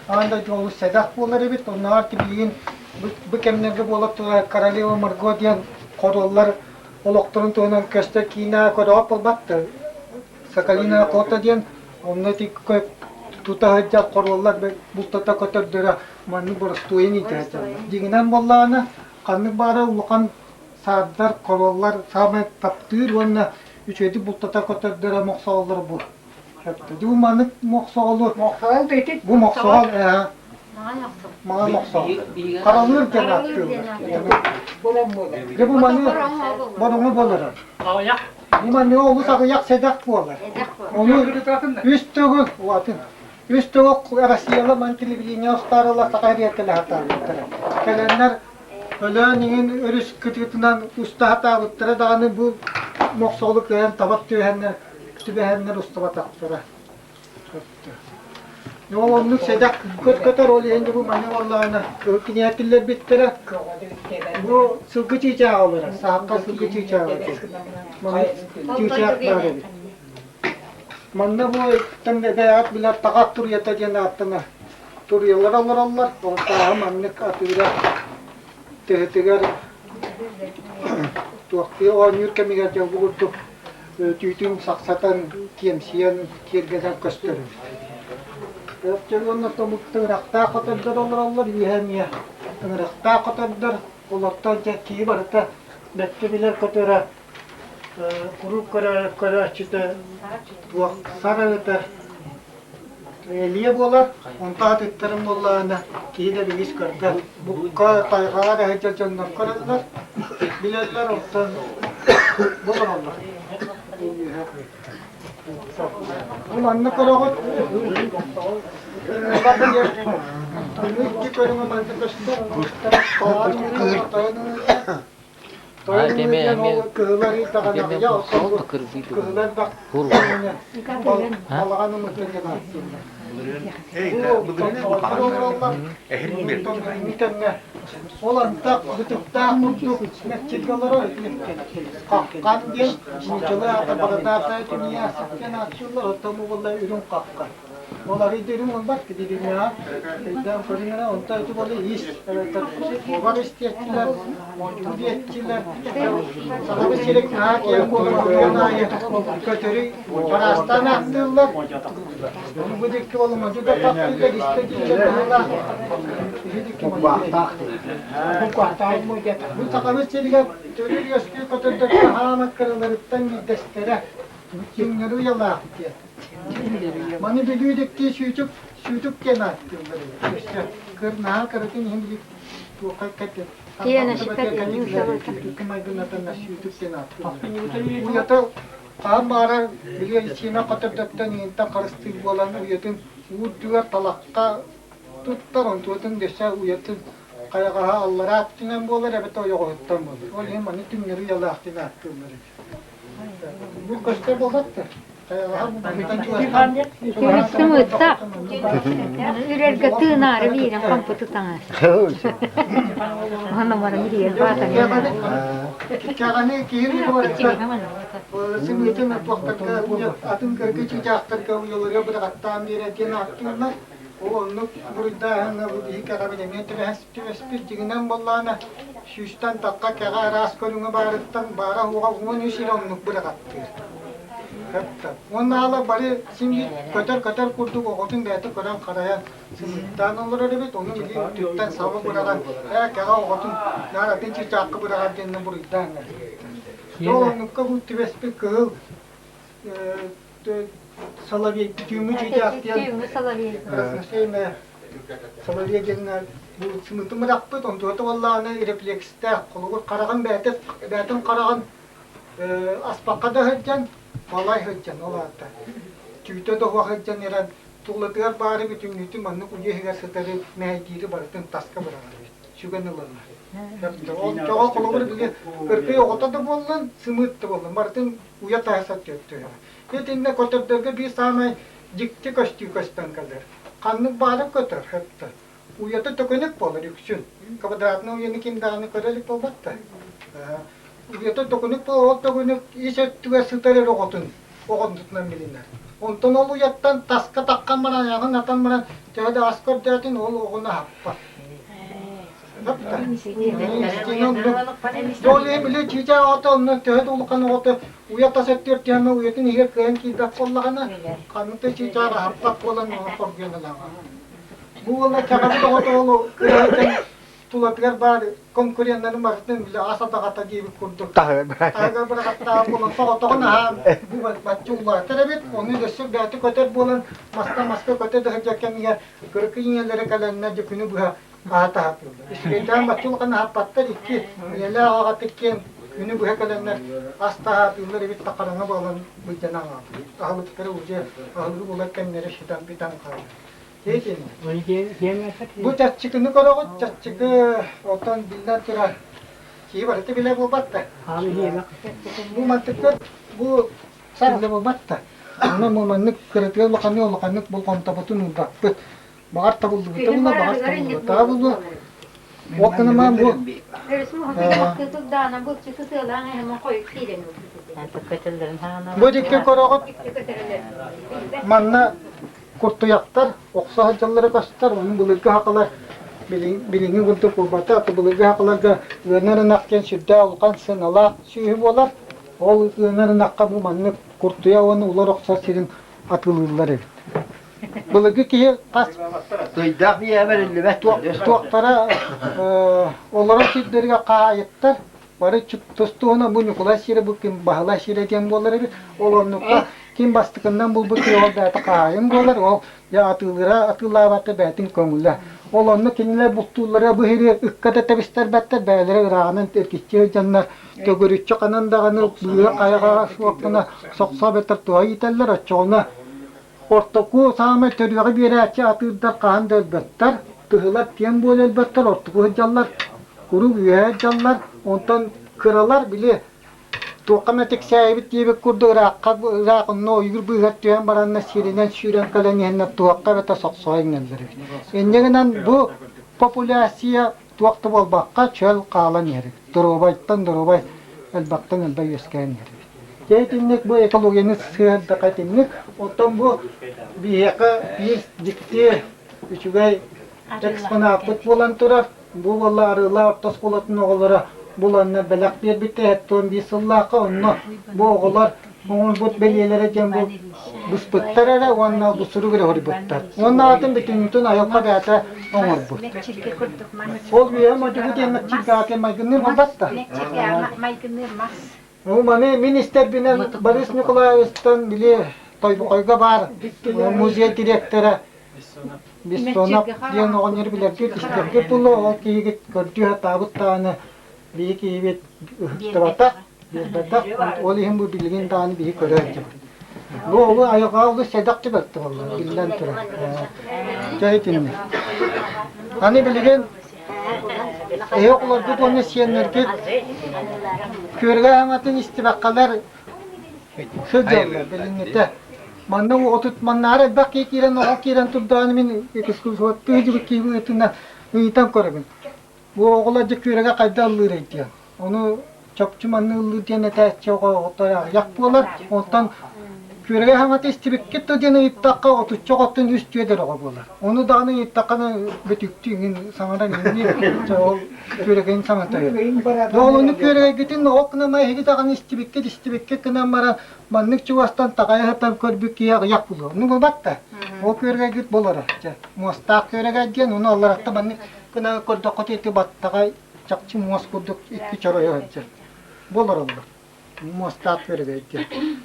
Anda yolu sedak bunları bit. Onlar tibiyin bu kemnerde bolup da Karaleva Margot diyen korollar olukturun tuğunan köste kina korop olbattı. Sakalina kota diyen onunla tik tuta hajja korollar bultata kötürdüre manı borstuyen itaca. Diginen bollana kanı bara ulukan sardar korollar samet taptır onna üçedi bultata kötürdüre moksaollar bu. Bu manı moksaolu. Moksal dedi. Bu moksaol Mana yapsın. mana moksaol. Karalır genatıyor. Bulan bulan. Bu manı bonumu bolur. Bu manı oğlu sakıyak sedak bolar. Onu üstügü vatın. Üstügü arasıyla mantili bilini ustaralar sakariyetli hata. Gelenler öleğinin örüş kıtıkından usta hata bıttıra dağını bu moksoluk veren tabak tüyenler tübehenler usta bataktıra. Ne olumluk sedak kötü rol yendi bu mani vallahi niyetliler bittire. Bu sılgı çiçeği olur. Sahakka sılgı çiçeği olur. Çiçeği var. Manna bu tende beyat biler takat tur yatacağını attığına. Tur yıllar alır. Ortağı manlık atıyla tehtigar tuakti o nyur kemigar jauh bukutuk tüytüm saksatan kiyemsiyan kirgedan köstürü. Yapçılığında tomuktu rakta kataddır olur yihemiye. Rakta kataddır olakta ki barata bekte biler katıra kuru kara çıta tuak sarayta liye bolar onta tetterim bollana ki de bilgis karda bukka tayga da hecel candan kararlar biletler ortadan bolar Allah. Bu anne karagot bakın ya iki körüme mantık kaçtı kığıları takana ya kığılar bak Allah'ın mutlaka olan tak gıtıkta kutuk mescitleri kalkan diye mucala tabakata dünya sakyan açıyorlar otomu vallahi ürün kalkan olar idirim olmak ki dedim ya ben fırına onta itu boleh iş var istiyetçiler mevcudiyetçiler sana çelik ha ki koluna ya kötürü parastan attılar bunu bu dikki oğlum mevcuda takdirde istediğiyle bunlar bu kuatay mı ya bu takımı çelik törür yaskı kötürdü hamak kırılırıptan bir destere Kimleri yalak diye. Mani biliyorduk ki şucuk kenat diyorlar. İşte kırnağa kırıkın hindi bu kakatı. Tiyana şikayet ediyor. Kemaydınatan şucuk kenat. Bu yata kamara biliyor içine katırdıktan inta karıştı bolanı uyatın. Bu duvar talakka tuttar on tuatın desa uyatın. Kayağa Allah'a attığından bolar evet o yok ottan bolar. O hem mani kimleri yalak kenat diyorlar. Bu köşte bozattı. Turistım ıtta. Ürerge tığınarı bilen kampı tutanız. Ona numara bir bazen. Kâgane kihir var. Simitten atwakta atın kırgı çiçaktır ka uyuları bıraktan bir etken attığında o onu burada hangi bu diye kâgane metre haspi jignan bollana şuştan takka kâga ras körünge barıttan bara huwa huwa nüşir onu bırakattı. Hatta. Onlarla bari şimdi köter kurduk okutun beyte koran karayan. Sınıftan olur öyle bit onu bileyim tütten sabah buradan. Kaya okutun naratın çiçakı buradan kendine buradan. Yoğunlukka bu tibespi kıl. Salaviye tümü çiçak diye. Tüyümü salaviye. Şey mi? Salaviye gelinler. Bu sınıfı mı yaptı? Ondan da vallahi refleksite kolu karagan beyten karagan. Aspakka da hıccan, vallahi hıccan olatta. Tüyte de o hıccan yaran tuğlatıgar bari bütün nütü manlı kuyuhigar sıtarı mehdiri barıtın taska bırakır. Şugan ılırlar. O çoğu kolu bile kırkı okota da bolan, sımıt da bolan. Barıtın uya tahsat kötü. Yetinle koturdurga bir samay jikti koştu koştan kalır. Kanlık bağırıp kötür hatta. Uyata tökönük bolur yüksün. Kabadratna uyanı kim dağını körelip olmatta. Uyata tökönük bol, tökönük işe tüve sıtarır okotun. Okotun tutman bilinler. Ondan ol uyattan taska takkan bana yakın atan bana tehde askor dertin ol okuna happa. Hapta. Jolye bile çiçeği ota ondan tehde ulukan ota uyata settir tiyama uyatın ihe kıyan ki da kollağına kanıtı çiçeği happa kolan ona korkuyanılağa. Bu ola çakabı da ota olu kırayken tulatlar var konkuryanların martın bile asata kata gibi kurduk. Aga bırakta bulan soğutağına ha bu batçular. Terebit onu da sür dağıtı köter bulan maska köter de hıcakken ya kırkı inyelere kalanlar cükünü bu hata yapıyorlar. İşte batçul kana hapattar iki yela ağatıkken günü bu kalanlar asta yapıyorlar evet takarına bağlan bu canına. Ahlıkları uca ahlık bularken nere şidan bidan kalır. Bu çatçıkını koruğu, çatçıkı otan bilden tura. Ki var eti bile bu batta. Bu mantıklı, bu sarılı bu batta. Ama bu mantık kırıtıyor, bakanlık bu kontabutun udaktı. Bağır tabuldu, bağır tabuldu. Tabuldu. Okkanıma bu. Bu dikkat koruğu. Manna kurtu yaktar, oksa hacalları kaçtar, onun bulurga hakalar bilini kurtu kurbata, atı bulurga hakalarga gönlerin akken südde olkan sınala süyü bolar, ol gönlerin akka bu manını kurtuya onu ular oksa sirin atılırlar evet. Bulurga ki kas Duydak bir hemen lübet tuaktara onların südlerine kayettar, bari tustuğuna bu Nikolay şire bu kim bahala şire diyen bolar evet, olanlıkta kim bastıkından bulbuk yol bäti kayın bolar o ya atıllara batı bätin köngülle olanны kinle butullara bu heri ıkkada tabistar batta bäleri ıranın terkitçi jannar tögürüççü kanandağını buya kayaga waqtına soqsa beter tuğa yiteller açoğuna ortaku sağma törüğü bir atıdar kan dölbettar tıhılar tiyan bol elbettar ortaku jallar kuru üye jallar ondan kıralar bile Tuqamatik saybit gibi kurdu raqno yur bu hatyan baranna sirinen süren kalan yanna tuqqa beta soqsoyun elleri. Enjegenen bu popülasya tuqta bolbaqqa çöl qalan yeri. Durobay elbaqtan elbay yesken yeri. Jeytinlik bu ekologiyani sığır daqatinlik otom bu bir dikti üçügay eksponatlık bolan turar. Bu valla arılar ortas bolatın oğullara bulanna belak bir bitti etton bir sıllaka onno bu oğullar onun but beliyelere cem bu busputtar ara onna bu suru göre hori buttar onna atın bütün ayokka bata onur bu ol bir ama bu diye çikate maygınır batta o mane minister binen Boris Nikolaev'tan bile toybuqayga bar muzey direktörü biz sonra diyen oğun yeri bilir ki işte pulu o ki gördüğü tabuttanı bir ki evet tabata bir bata olihim bu bilgin tane bir körücü bu ayağa oldu sedakçı baktı vallahi bilden tura cahitini hani bilgin ayaklar bu onu siyenler ki körge amatın istibakalar sözler bilinmete Manna otut manara bak kiran o kiran tuddan min ekskul hot tücü ki bu etna itam korabın. Bu oğla cekürege kaydallı reytiya. Onu çokçu manna ıllı diyene ta çoğu otaya yak bolar. Ondan Körege hamat istibikket de dene ittaqqa otutçok ottun üst yeder oğa bolar. Onu dağını ittaqana bütüktüğün samadan inni o köregen samatayır. Doğunu körege gitin okna may hegi dağını istibikket kınan mara manlık çuvastan taqaya hatan körbük yak bulu. Nu batta. O körege git bolar. Mostaq körege gen onu Allah'ta manlık kına korda koteti battaga çakçı mos kurduk iki çoroya hacca. Bolar Allah. Mostaq körege gen.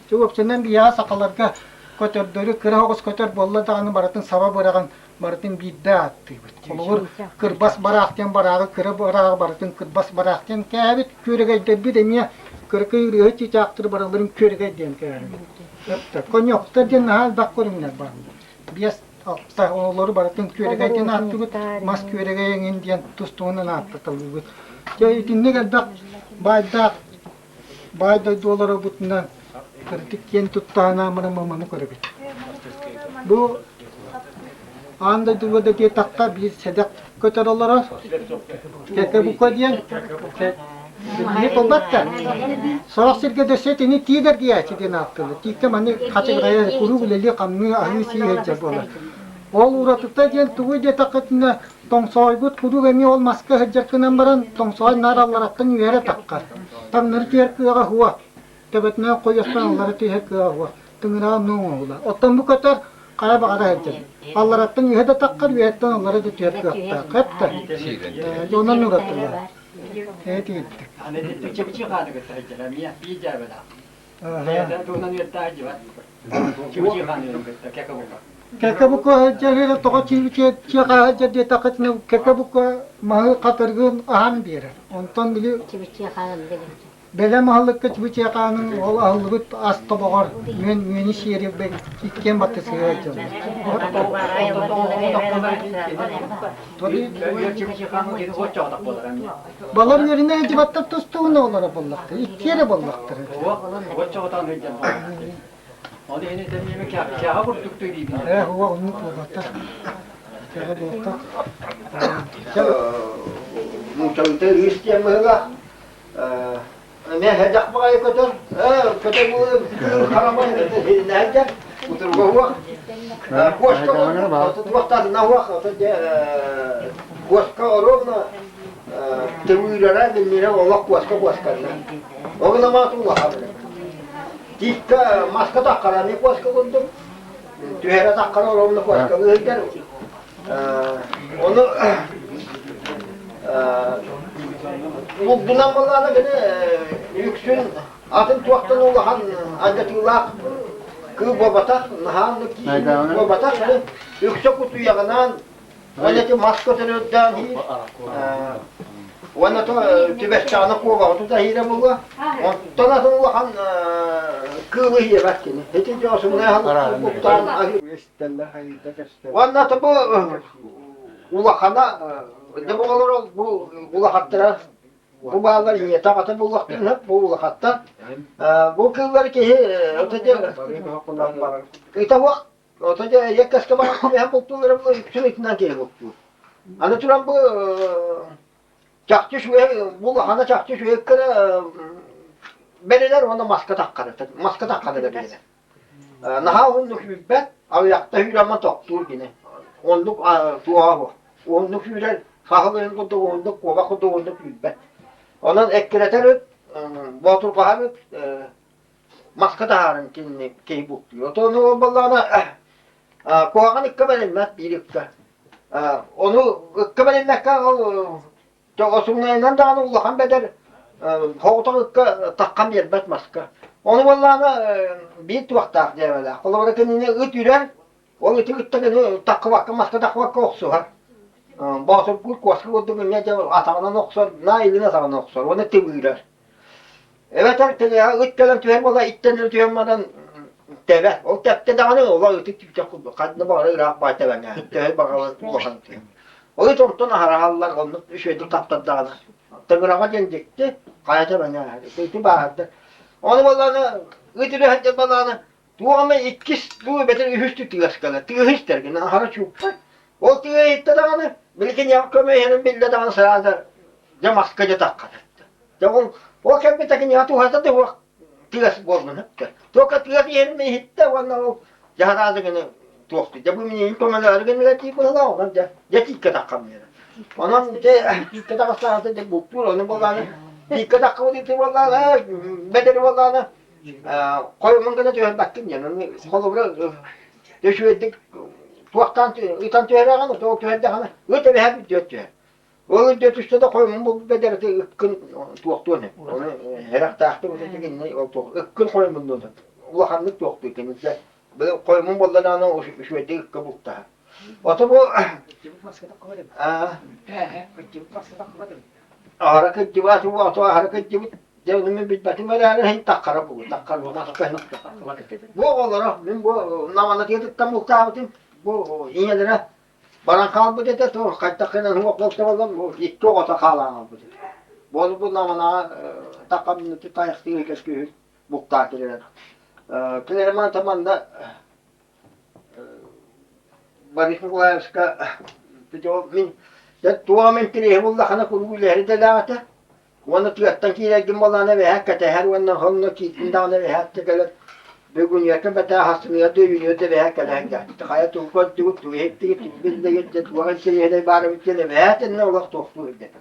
Çok senden bir ya sakalarga köterdörü kıra hoğuz köter bolla dağını baratın sava bırakan baratın bidde attı. Olur kırbas barakten barağı kıra barağı baratın kırbas barakten kâbit körege de bir demiye kırkı yürüyor çiçaktır baraların körege den kâbit. Konyokta den hal bak görünler var. Bias altta onları baratın körege den attı. Mas körege yengin diyen tustuğundan attı tabi. Ya dinle gel bak bayda dolara butundan kritik yen tuttağına mamanı körege. Bu anda duvada diye takka bir sedak köter olarak keke bu kodiyen ne kobatta sorak sirke dösetini tider giyaçı diye naktılı tikke mani kaçı gaya kuru bileli kamni ahisi hecce bolar ol uratıkta diyen tuğu diye takkatına tongsoygut kuru gemi olmaz ki hecce kınan baran tongsoy narallaratan yere takkar tam nır tiyer kıyaga huwa tebetine koyastan onları tiyer kıyaga huwa tınıra nuğu olar otan bu köter kaya bakara hecce Allah'tan yuhada takkar yuhadan onları da tiyat yaptı. Kapta. Yonan uğratırlar. Evet ettik. Hani de çebiçi kanı götüreceğim ya. Bir cebe daha. Nereden tuğundan yırtağıcı var. Çebiçi kanı götüreceğim. Keka buka. Keka buka cahil toka çiviçe çiğa jadi takatna keka buka mahal katargın ahan bir. Ondan bile Çiviçi hanım dedim. bele mahallık çiviçe kanın ol ahlık asta bağır. Yeni şehri ben ikken battı seyredeceğim. Çebiçi kanı geri hoşça odak bolar. Balar yerine civatta tustuğunda olara bollaktır. İki yere bollaktır. Hoşça odak hocam. Onu yine demeyeyim ki kâha vurduk dedi. Huwa onu bollaktır. Kâha bollaktır. Muçal terörist ya mıhla. Ne hedef bakayım kötü. Kötü bu karamayın. Ne hedef? Otur bu. Koşka tutuktan navak. Koşka orona. Tevhidara dinlere Allah koşka. O nama tu Allah. Tikka maska takkara ne koşka kundum. Tühere takkara orona koşka. Onu bu dinamalarına gene yüksün atın tuaktan olan adetullah kı babatak nahanlık ki babatak yüksek kutu yağınan öyleki maskotörden hi wana to tibesçana kova to da hire buga ondan atın olan kı hiye bakkini hetin josun ne hal buktan wana to bu ulakana ne bu olur bu ulakattıra bu bağlar yine takatı bu ulaktan hep bu ulakattan bu kıllar ki otaca itavak otaca yakkaska bana hep oktuları bu sürekli ki oktu anlatılan bu çakçı şu bu ulakana çakçı şu ekkere bereler ona maska takkarı da böyle naha onluk mübbet ayakta hüraman toktur yine onluk tuğa bu onluk hürer sahılığın kutu onluk kova kutu onluk mübbet onun ekkereter botur pahabıt maska taharın ki bukluyor onu olmalarına koğanın ikkabelinmez bir ikka onu ikkabelinmez çok osunlayından da Allah'ın beder hoğutan ikka takkan yerbet maska onu vallahi bir tuakta diyemeler olarak kendine ıt yürer o ıtı ıttakını takka vakka maska takka vakka oksu var basur kul koşku olduğu ne cevap atağından oksor na eline atağından oksor onu tebüyler evet artık ya ıt gelen tüher valla itten tühermadan tebe o tepte dağını ola ıtı tüpçak kuldu kadını bağırı ırak bay teben ya tüher bakalım bakalım o ıt ondan harahallar onu üşüdü taptadı dağını tığırağa gelecekti kayata ben ya ıtı bağırdı onu vallahi ıtı rühette vallahi tuğama ikkis tuğu beter ühüstü tığaskala tığıhış derken hara çupar o tığı itti dağını bilkin yapkömeyenin bille dağını sırada ya maskaca takkadı ya o kempetekin ya tuğata da tıras bolman hep. Toka tıras yerine hitte valla o jahrazı gene tostu. Ya bu minin tomaları gene leti bula ona ya tikka takamıyor. Onun de tikka takaslardı de bu tur onu bolana. Tikka takamadı de bolana bedeli bolana. Koymun gene diyor baktım ya. Kolu bura döşüyorduk. Tuaktan itan tüyere kanı, tuak tüyerde kanı. Öte bir hep diyor. O dötüşte de koymun bu bedeli ıkkın tuaktuğunu. Onu herak tahtı o dedi ki o tuak. Ikkın koymun diyor. Ulakanlık tuaktuğu kendisi. Böyle koymun bollarına o şöyle ıkkı bulta. Oto bu hareket civası bu oto hareket civit. Devlemin bitmesi böyle hin takkara bu. Takkara bu. Bu olarak ben bu namana diyettem muhtabetim. Bu iğnelere bana kaldı dedi. To kaç takıyla hukukta oldum. Bu iki ota kalan bu. Bu namana takkamını tayak değil keşke muhtabeler. Kilerman tamanda Barış Mikulayevska video min ya tuwa min kiri bulla kana kullu lehri dalata wana tuyattan ki yagim bolana ve hakata her wana honno ki indana ve hatta galat bugün yakın bata hasmıya duyuyor ve hakata hangi hayat ukot tu hepti bizde yetti tuwa kiri hele bara bitene ve hatta ne vakit oktu dedi.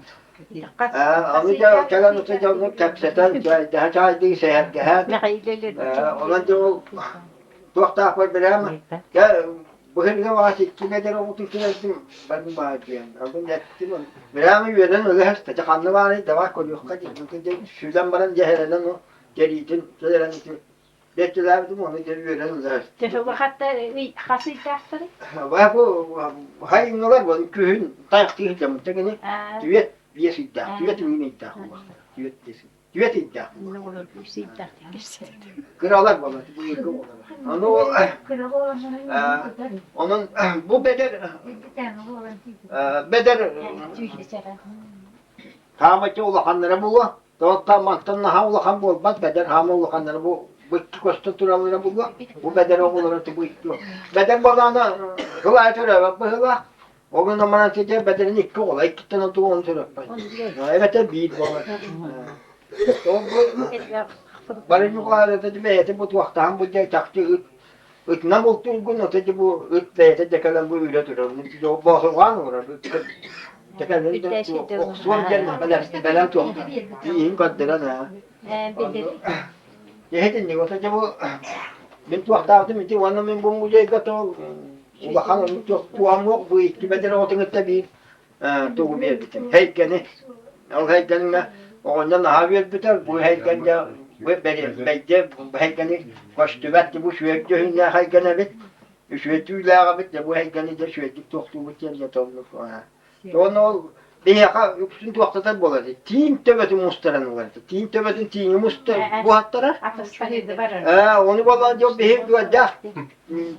Amca kalan uçacağını kapsatan daha çaydı seher gehat. Olan diyor tuakta var berama. Ya bugün vakit kimeden okudu kimden ben bağırıyorum. Aldım yaptım. Berama yönden öyle hasta çıkanlı var deva koyuyor kaç. Çünkü şuradan bana ceheleden o geritin ceheleden dettilerdim onu geri yönden öyle. Teşekkür hatta hası tahtları. Ve bu hayvanlar bu köyün tayaktı hicam. Tekini düet bir sidda. Düet mi iddia. Düet desin. Düet iddia. Ne olur bir şey Kralar vallahi bu ilk olarak. Onun bu beder Hamakı ulakanlara bu. Doğutta mantanla ha ulakan bu olmaz. Beder hama ulakanlara bu. Bu iki kosta turalara bu. Bu beder oğulları bu iki. Beder balağına kılay töre bu hıla. O gün aman tece bederin iki oğla. İki tane tuğ onu töre. Evet bir balık. Barış yukarıda dedi beyeti bu tuaktan bu diye taktı ıtna bulduğu gün öteki bu ıt beyeti dekelen bu öyle durur. O boğulgan olur. Dekelen de oksuan gelme belen tuaktı. İyiyim kadderan ha. Yehetin ne öteki bu ben tuaktan aldım iti vanna ben bu müzeyi gato bakan tuam yok bu iki bedere otuğutta bir tuğu bir bitim. Heykeni o heykenine ondan haber biter bu heykende ve bence heykeni koştuvat bu sürekli hünne heykene bit sürekli lağa bit bu heykeni de sürekli toktu biter ya tomluk onu bir yaka yüksün tuaktadan boladı. Tin töbeti mustaran vardı. Tin töbetin tini mustar bu hattara. Onu boladı o bir duada.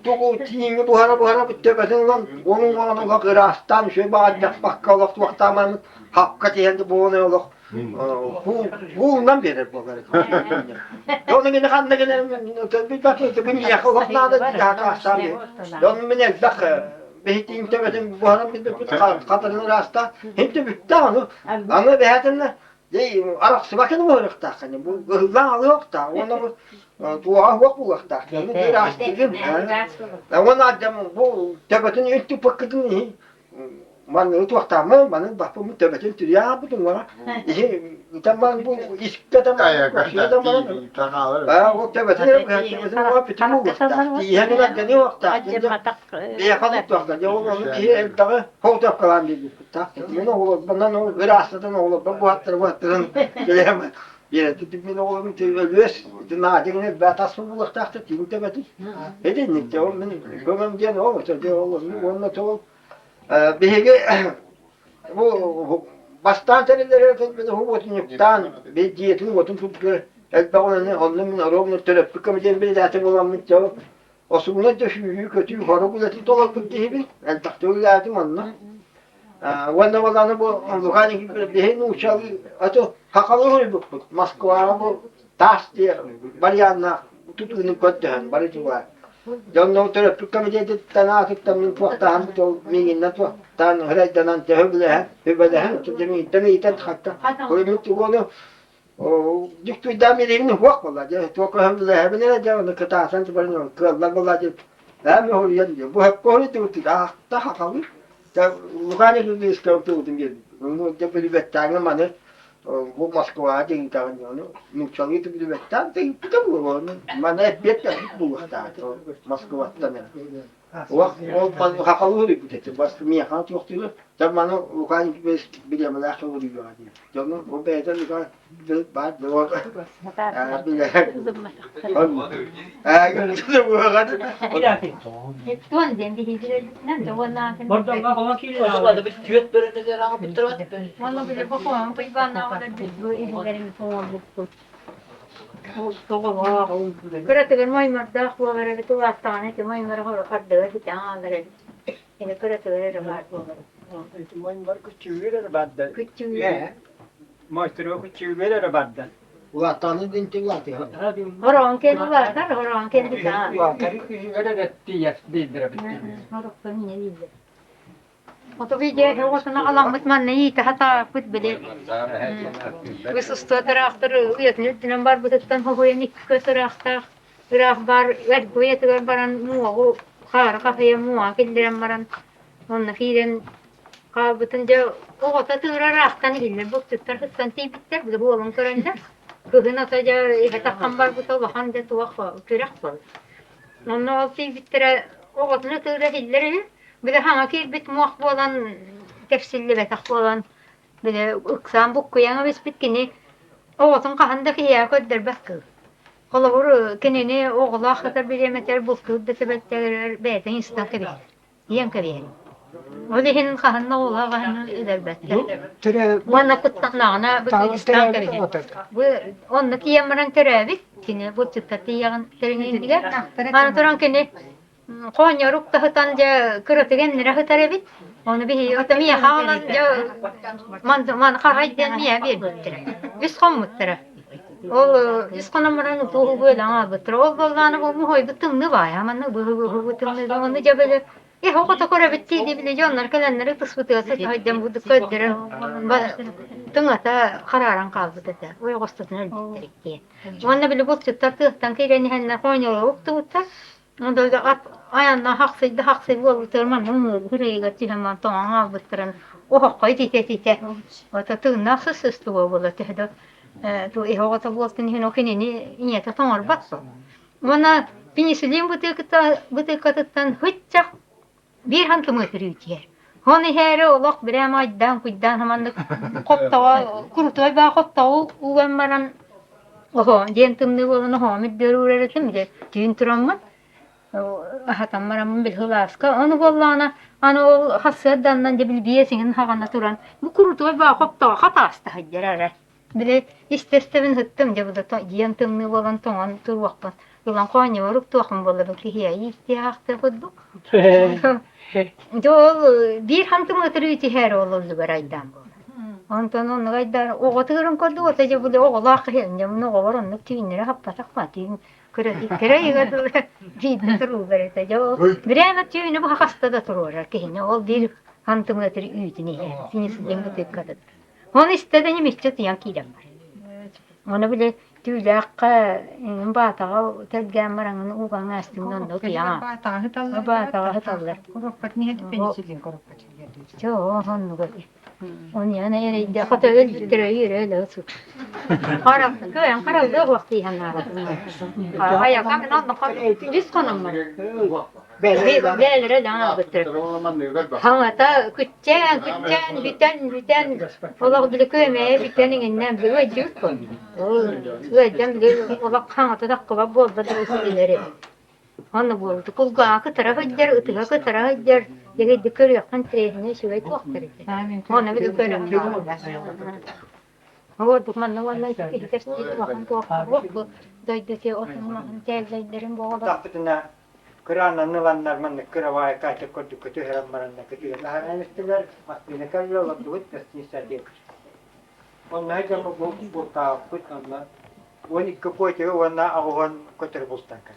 Tuğu tini bu hara bu töbetin lan onun ona kırastan şu bağdak bakkalak tuaktaman hakikati hem de bu ne olur. Bundan beri bu kadar. Onun gibi kanlı gene bir bakıyordu bir yakaladılar da yaklaştı. Onun beni bak Behti imtemedim bu hanım bir kadının rasta hem de bitti onu. Ama behatınla araksı bakın bu hırıkta. Bu hızlan alıyor da onu dua yok bu hırıkta. Bir rastırdım. Ama adam bu tebetin üstü paketini man itu pertama mana bapak mu tebetin tüya bu var. Tamam bu iskte tamam. O tebetin yok tebetin o pitu bu. Yani ben de yok da. Ya kalıp da ya onu ki evde fotoğraf kalan bir tak. Bunu olur bana o verasadan olur. Bu hattırın geleme. Yine tutup beni oğlum tüyülüyoruz. Nadine batasın bulak taktı. Tebetin. Edin ne o benim. Gömem diye ne olur? Oğlum onunla tol. Bihege bu bastan teneleri de hubotun yoktan bir diyetin hubotun tuttu. Elbette onun min arabın terapi kamiden bir zaten olan mı çok. O sunna da şu kötü yukarı bulati dolap gibi. El taktı lazım anla. Vanda valla bu lokani gibi bir henu uçağı ato hakalı bu Moskva bu tas diye baryanna tuttuğunu koyduhan barıcı var. Jangan terus kami jadi tanah kita minta tahan betul mingin natu tahan hari jalan jauh belah tu jadi itu hatta. Kalau itu kono O düktüydem elini hok vallahi. Toku hem ne canı kıtasan tıbarın kıllar vallahi. Hem horiyen diyor. Bu hep hori tutuyor. Daha kalın. Da lugane gibi iskavturdum geldi. Onu da bir bettane manı. Bu Moskova değil tanıyor. Nukçalı itu bir bettan. Değil bir de bu onu. Mana hep betten bu hatta. Moskova'da ne? O hakalı bir dedi. Başka bir yakan yok diyor. Tabii bana lugane gibi bilemem nasıl oluyor diyor. Canım o beyden lugane bir bad doğru. Tuon den bir hizmet nem de ona. Başlarda bir tüyet berene de rahat bir taraf. Vallahi bile bakıyorum. Bu bana ona bu izlerim falan bu. Kıratı maymer da bu böyle tu astane ki maymer hor kadda ki tamam böyle. Yine kıratı böyle var bu. Küçük. Ulattanı dinti ulatı. Horon kendi var da horon kendi daha. Horoktan ne değil. Otobüye hevasına alanmış man neyi tahta kut bile. Biz usta taraftır uyatını dinen bar butettan hoyenik taraftır. Raf bar ver koyet baran mu khar kafeye mu kildiren baran. Onun fiilen kabıtınca o tatıra raftan giller bu tutar hıttan tibitler bu bolun körende. Kızına taca hata bar bu tawa hande tuwa kıraq var. Onun o tibitler o otunu tıra hilleri bir de hangi bit muhak olan tefsilli ve takvalan bir de ıksan bu kuyana biz bitkini oğuzun kahındaki ya kadar bakı. Kola vuru kenini oğula kadar bir yemeter buldu da sebetler beyden istan kebi. Yem kebi. O dihinin kahında oğula kahını elbette. Bana kutlanağına bir istan kebi. Bu ondaki yemren terabit kini bu çıtati yağın terini diler. Bana turan kini Konya rukta hıtanca kırıtıgen nire hıtarabit. Onu bir otamiye havalanca man karayden miye bir bittire. Üskon muttire. O üskonamarın tuğu böyle ama bittire. O bollanı bu muhoy bütümlü var ya. Ama bu bütümlü onu cebeli. Hokota kora bitti diye bile onlar kalanları tıspıtıyorsa hayden bu dikkatlere. Tungata kararan kaldı dedi. O kostutunu öldürttirek diye. Onunla bile bu çıttar tığtan kireni henler Konya'ya uktu utar. Onda da at ayağından haksıydı ol bitirmen onu hıraya geçti hemen tamam al bitiren o hakkı tite o tatı nasıl sıstı o böyle tehdi tu o da bu tini hino kinini niye ta tamar batsa bana penisilin bu tıkattan hıçça bir hantı mütürüyor honi here olak bir amaydan kuydan hemen koptava kurutoy ba koptava uvenmaran oho jentumni bolunu hamid derureletim de tintramman Hatam maramın bir hılaska. Onu bollana ana ol hasaddan da bil biyesinin hagana turan. Bu kurutu ba hopta hata asta hajjara. Bile istestemin hıttım da bu da yantumni bolan toğan tur waqtan. Ulan Konya varıp toğan bolan ki hiya ihtiyaçta kuddu. Jo bir hantım ötürüyti her oldu baraydan. Ondan onu gaydar o oturun kodu o tece bu da o Allah kıyınca bunu ovaran nüktinlere happatak patin. Kırayı ciddi turu verete jo. Bireme tüyünü bu hasta da turur ki o bir hantım ötürü ütini. Sinisi dengi tekkadı. Onu istediğini misçet yankidem var. Onu bile tüylakka batağa tedgen maranın uğan astımdan da ya. Batağa hıtallar. Korokpat niye penisilin korokpat. Jo onu böyle. Onu yani yere de hata öldürüyor öyle olsun. Karak köyen karak da vakti hanara. Aya kamen ondan karak biz konum var. Belre dana bitir. Hamata küçen biten ola bile köme bitenin innen bir vecik kon. Ve dem de ola hamata da kaba bol da usileri. Onu buldu. Kulga ki tarafı gider, ıtıga ki tarafı gider. Yine dikkat yakın trehine şöyle tuhtır. Onu bir dikkat o dumanla vallahi ki tersi bakın tuhtır. Doydu ki oturma teyzelerin boğulu. Taptına Kıran'ın vanlar manne kıravaya kaçta kodu kötü heram maranda kötü. Lahan istiler aslında kalıyor la duvet tesnisa diye. Onlar da bu ta kutlanma. Oni kapoyte wana ahon kotor bulstanka.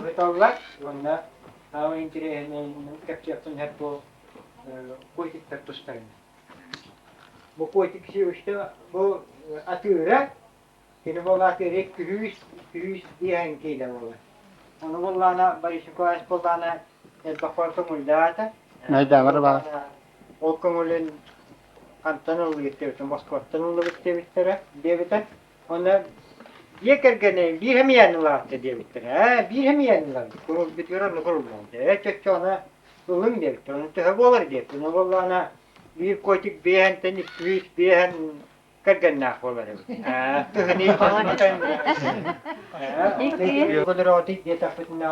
Betallar wana hava intire kapçaptın hep bu koytik tartıştayın. bu koytuk şey işte bu atıra yine bu atıra kürüs diyen kıyla bu. Onu bullana barışın koyas bullana bakar kumulda Neyden var bana? o kumulun kantanı getirsin Moskva'dan onu getirmişler devletten ona yekergene bir hem yanılattı devletler ha bir hem yanılattı kurul bitiyor ne kurul oldu çocuklar Ulun devletler onu tabi olur diye bunu bullana bir koytuk beğenden iki beğen kergennak olur ha tuhni o kadar otik yetapetine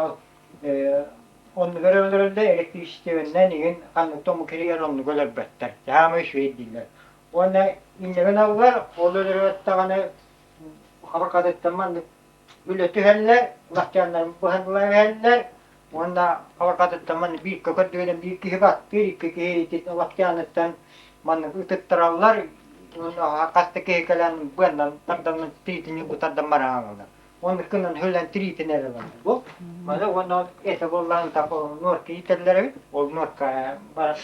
onu görevlerinde elektrik sisteminden igen kanlı tomu kiriyer onu göler better. Yağmur şu ediler. Ona inleyen avlar olur tane haber kadetten böyle tüheller vaktiyanlar bu hanımlar onda haber kadetten bir kökü böyle bir kişi bak bir kişi vaktiyanettan man ıtıttırarlar ona kastaki kalan buendan tardan titini bu tardan marağlar. Onun kınan hülen tritin eralar. Bu mana onu etabullan tapo nur kiterleri ol nur ka barat.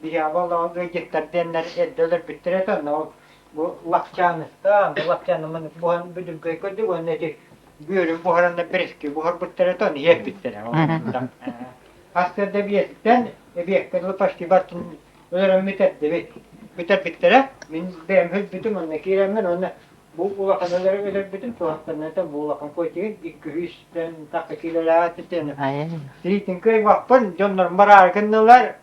Bir ya vallahi gecikler denler eddeler bitireto no bu vakçanısta bu vakçanı bu han bütün köydü bu ne ki görün bu haranda breski bu har bitireto ne hep bitire. Askerde biyetten bir kadar paşti batın öyle biter bitire min benim bütün onu kiremen onu bu ulakanları öyle bütün tuhaflarına da bu ulakan koyduğu 200'den takkiler atın. Tritin köy vakfın jonlar mararkınlar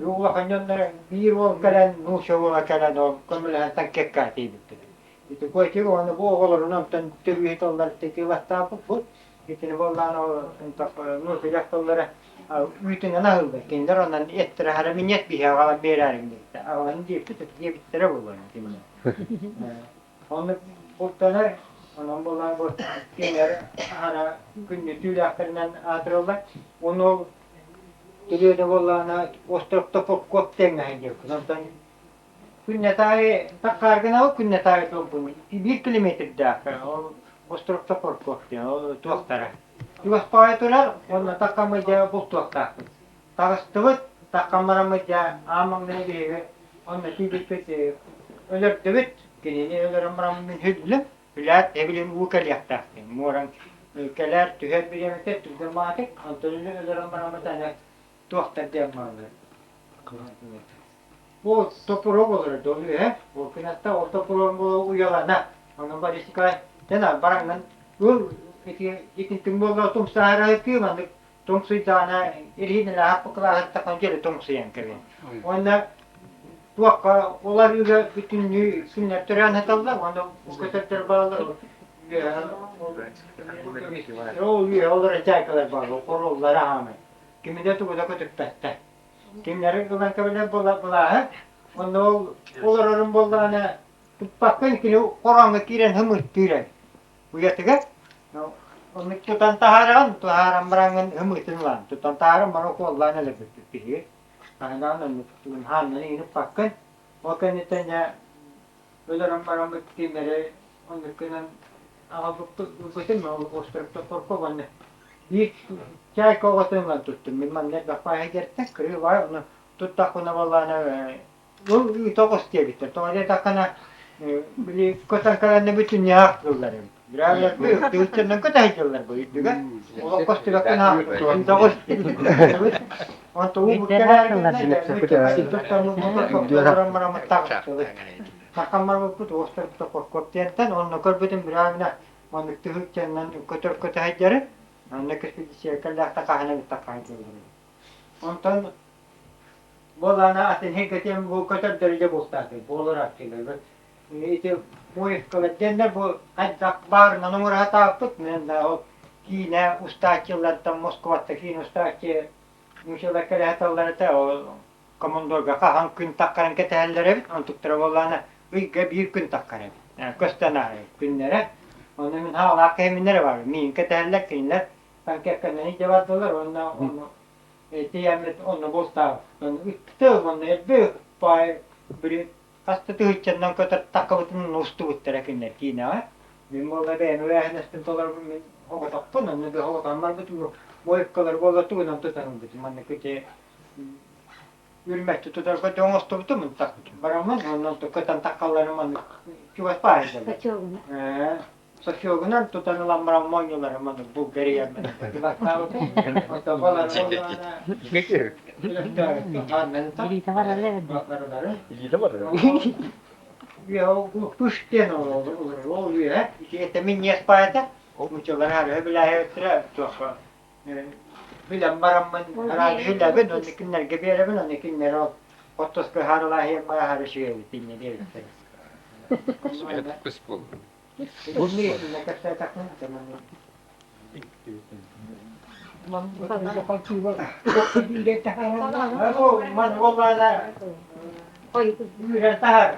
ulakan jonlar bir ol kalan nuşoğula kalan o konular takkek kati bitti. Itu koyduğu onu bu oğullarından tübüyü tollar teki vasta bu. İçine bollan o nuşu yaktalları bütün ana hıldı. Kinder ondan ettir haraminyet bir hava berarim dedi. Avan diye bitire bulur. Onu kurtanar, onun bulan bu genel ana günlü tüylaklarından atırırlar. Onu tülüğünü bulanına ostrukta pok tenge ediyor. Ondan günne tağı takargına o günne tağı topu. 1 kilometre daha. O ostrukta pok diyor. O tuaktara. Tuak payatular, onu takamayca bu tuakta. Takastıvıt takamaramıca amangını bir onu tüylükte ölür düvüt. Kini ölürüm ramın hüdlü, hülat ebilin vukal yakta. Moran ülkeler tüher bir yemekte tüzülmatik, antolünü ölürüm ramın tane tuakta diyemmalı. Bu topuru olur doluyor he. Bu kınatta o topuru bu uyalana. Onun barışı kay. Dena barangın bu ikin tümbolda tum sahara yapıyor tum suytana irhine la hapukla hatta kanceli tum suyan kebe. Onda tuakka olar yüge bütün günler tören hatallar onda bu kadar terbalar o yüge olar çaykalar bağlı korollara rağmen kimide tu da kötü pette kimleri kılan kabile bola ha onda oların bollarına bakın ki koranlık giren hımırt giren bu yatıga onu tutan taharan marangın hımırtın lan tutan taharan bana kollarına lebet bir Kahramanın tuttuğun hanını inip bakın. Bakın itanya ölürüm baram bittiğimleri onlukların bütün mü ostrukta korku vanne. Bir çay kovasından tuttum. Bilmem ne kafaya gerçek kırıyor var onu tuttak ona vallahi bu tokos diye bitir. Tuvalet takana bili kotan kalanı bütün yaktılar. Biraz yapıyor. Tüyünden kadar hicirler bu iddiga. O kostu bakın ha. Tokos. Untuk bukan Takamar bu dostlar koptiyantan onu körbetin biramına manık tühükçenden kötü hajarı onu kespedisiye kalak takahana takahana. Ondan bolana atin hekatem bu kadar derece bostadı. Bolarak geliyor. İşte bu iskaladenler bu hatta bar numara hata tutmuyor da o kine ustaçılardan Moskova'da kine ustaçı Müşavak hataları da o komandorga kahan gün takkaran ketehelleri untuk travolana uyga bir gün takkaran. Yani köstana günlere. Onun hala keminleri var. Min keteheller kinler. Ben kekkanani cevap dolar onu diyemet onu bosta. Onu üttü onu bir pay bir hasta tühçenden kadar takavutun ustu bittere kinler kina. Min molla ben ve nestin dolar min o tapın onu bir hava tamar bütün boyukkalar bolla tuğdan tutanım bütün manne kötü ürmekti tutar kötü oğustu butu mu tak. Baramın ondan da kötü takkallarım onu küvet paylaşıyor. Kaçıyorgun. Sosyoguna tutanılan baramon ama bu geri gelmedi. Bak tamam. O falan Ne ki? Biri de var öyle. İyi de var. Ya bu kuşten oluyor. İşte min yespayda. Muçalar her bilahi tra tofa. Bilen baramın herhalde hilla ben ondakiler gebere ben ondakiler o otos ke harla he ma har şey dinle değil. Kız bul. Bu ne ne kadar takın tamam. Man vallahi Oy. yürü tahar.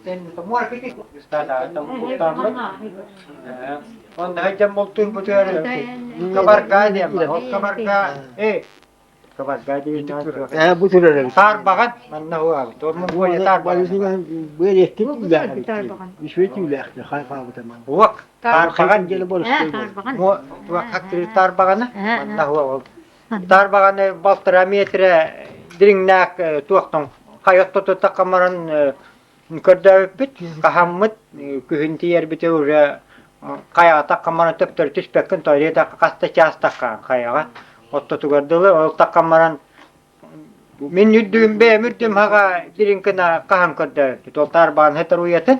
Sen semua fikir istada tamam. Onda hacam boltu bu diyor. Kabarga diye ama o kabarga kabarga diye Bu türlü. tar bagan manna huwa tormun bu ya tar bagan Böyle ettim Bu ya. güzel bir tarbakan. İşte tüyle hayfa bu tamam. Vak tar bagan Gel bol. Tarbakan. mu vak hakkı tar baganı manna huwa tar baganı baltıra metre diringnak tuaqton hayatto to takamaran kördäbit kahammit kühinti yer biteure kaya takamaran töptör tüspekkin toyda kasta çastakka kayaga otto tugardılı ol takamaran min yüddüğüm be mürdüm haga dirinkina kahan kördäbit to tar bagan heter uyatın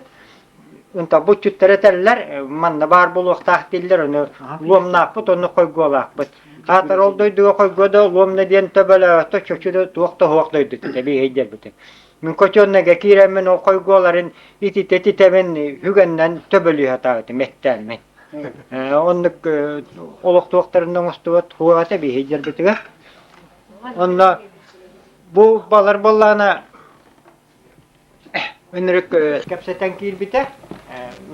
Unta bu tüttereteller manna bar buluq tahtiller onu lomnak bu onu koygolar bu hatar oldoydu koygoda lomna diyen töbele to çöçüde tuqta hoqdoydu tabi heyder bitti min koçonnaga kiremen o koygoların iti teti temen hügenden töbeli hataatı mehtelmen onluk oluq tuqtarından ustuvat huğa tabi heyder bitti onna bu balar ballana Önürük kapseten kirbite,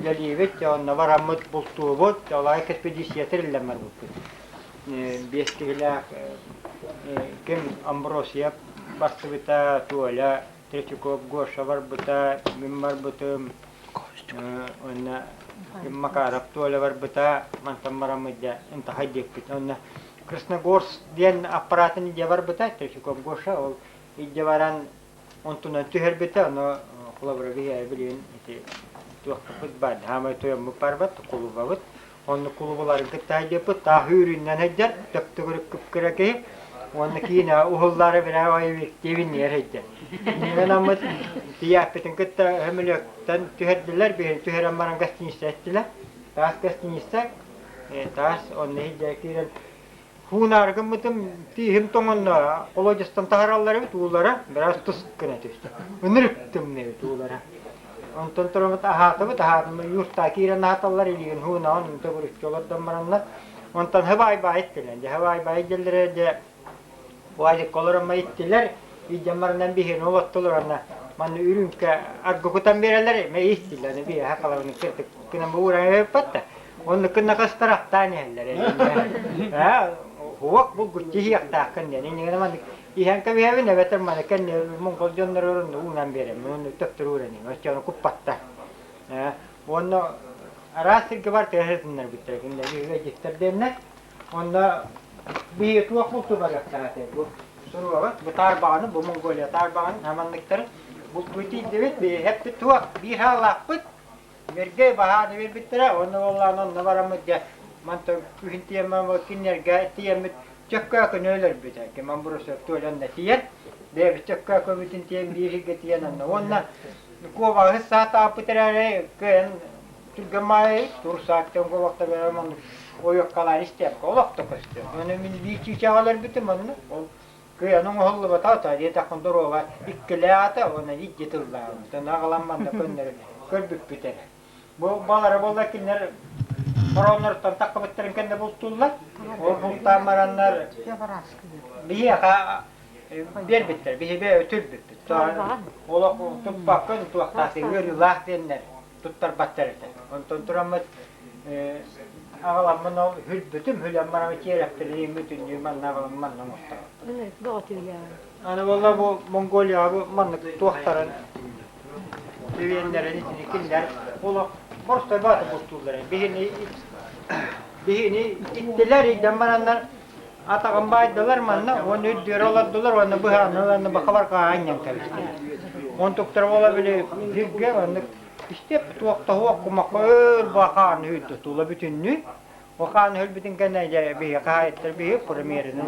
üleliyvet, onna varamut bultuğubut, olay ekspedisiyatır illemar bultu. Bestiğiler, kim Ambrosya, bastı bita, tuğla, Treçukov, Goşa var bita, min var bitim, onna kim Makarov, tuğla var bita, mantam varamudya, inta haydik bita, onna Krasnogorsk diyen aparatın idya var bita, Treçukov, Goşa, o idya varan, ontunan tüher bita, onu Kulabra bihe bilin iti tuaqta futbad hama to yam parbat kulubavat onu kulubalar kitay deput tahurinden hajjar taktugur kıpkırake onu kina uhullara bira ay devin yer hajjar nenamat tiyapetin kitta hemlekten tüherdiler bir tüheramaran gastin istediler tas gastin istek tas onu hajjar kiran Hunar gımıtım tihim tongunna olojistan taharalları tuğlara biraz tıskın etişti. Önürüktüm ne tuğlara. Ondan sonra tahatımı yurtta kiren hatalar iliyin huna onun taburuş yollardan maranlar. Ondan havai bayettiler. Havai bayettiler de bu ayı kolorama ettiler. İcamarından bihin olattılar ana. Man ürünke argokutan birerler me istiler bir hakalarını kırtık. Kına bu uğraya patta. Onu kına kastarak taneler. Ha Huwag mo gusti yaktakan yan. Hindi naman ihan kami habi na better man kan mongkol jon naroon unang bere mo totruran ni. Masya no kupatta. Ono arasig kabar tehes nar bitre kin lagi register demne. Onda bir tuak bultu bagak tahate. Bu suru baba bu tarbaanı bu Mongolia tarbaanı hemen niktar. Bu tuiti devet bir hep tuak bir halakput. Merge bahane bir bitre onu vallahi no navaramıca Manta kuhintiyem ama kinler gayetiyem çakka könöler biter ki man burası tuğlan da tiyer de çakka kovitin tiyem bir higetiyen anna onna kova hissa ta pitrare ken tugamay tursak ko vakta beraman oyok kalan istep ko vakta kostu onu min bir çağalar bitim anna que anong hollu batata diye takon dorova ikkeleata ona higgetilla tanagalamman da könler körbük biter bu balara bollakinler Koronlardan takıbetlerin kendi bultular. O bultamaranlar bihi ka bir bitter, bihi be ötül bitter. Ola tutbakın tuaktası görüyorlar denler. Tuttar batterler. Ondan turamat ağlamın o hülbütüm hülyamara çeyrekleri bütün yılman ağlamman namustar. Evet, doğru ya. Ana valla bu Mongolia bu manlık tuaktarın deviyenlerin içindekiler ola borsta batı bultular. Bihini ittiler idemaranlar Atağın baydalar manna, onu üddüyor oladılar, onu bu hanılarını bakalar kağınyan kalıştı. On tuktar ola bile hügge, onu işte tuakta okumak öl bakan hüddü tula bütünlü. Bakan hül bütün kendileri bir kayıttır, bir premierini,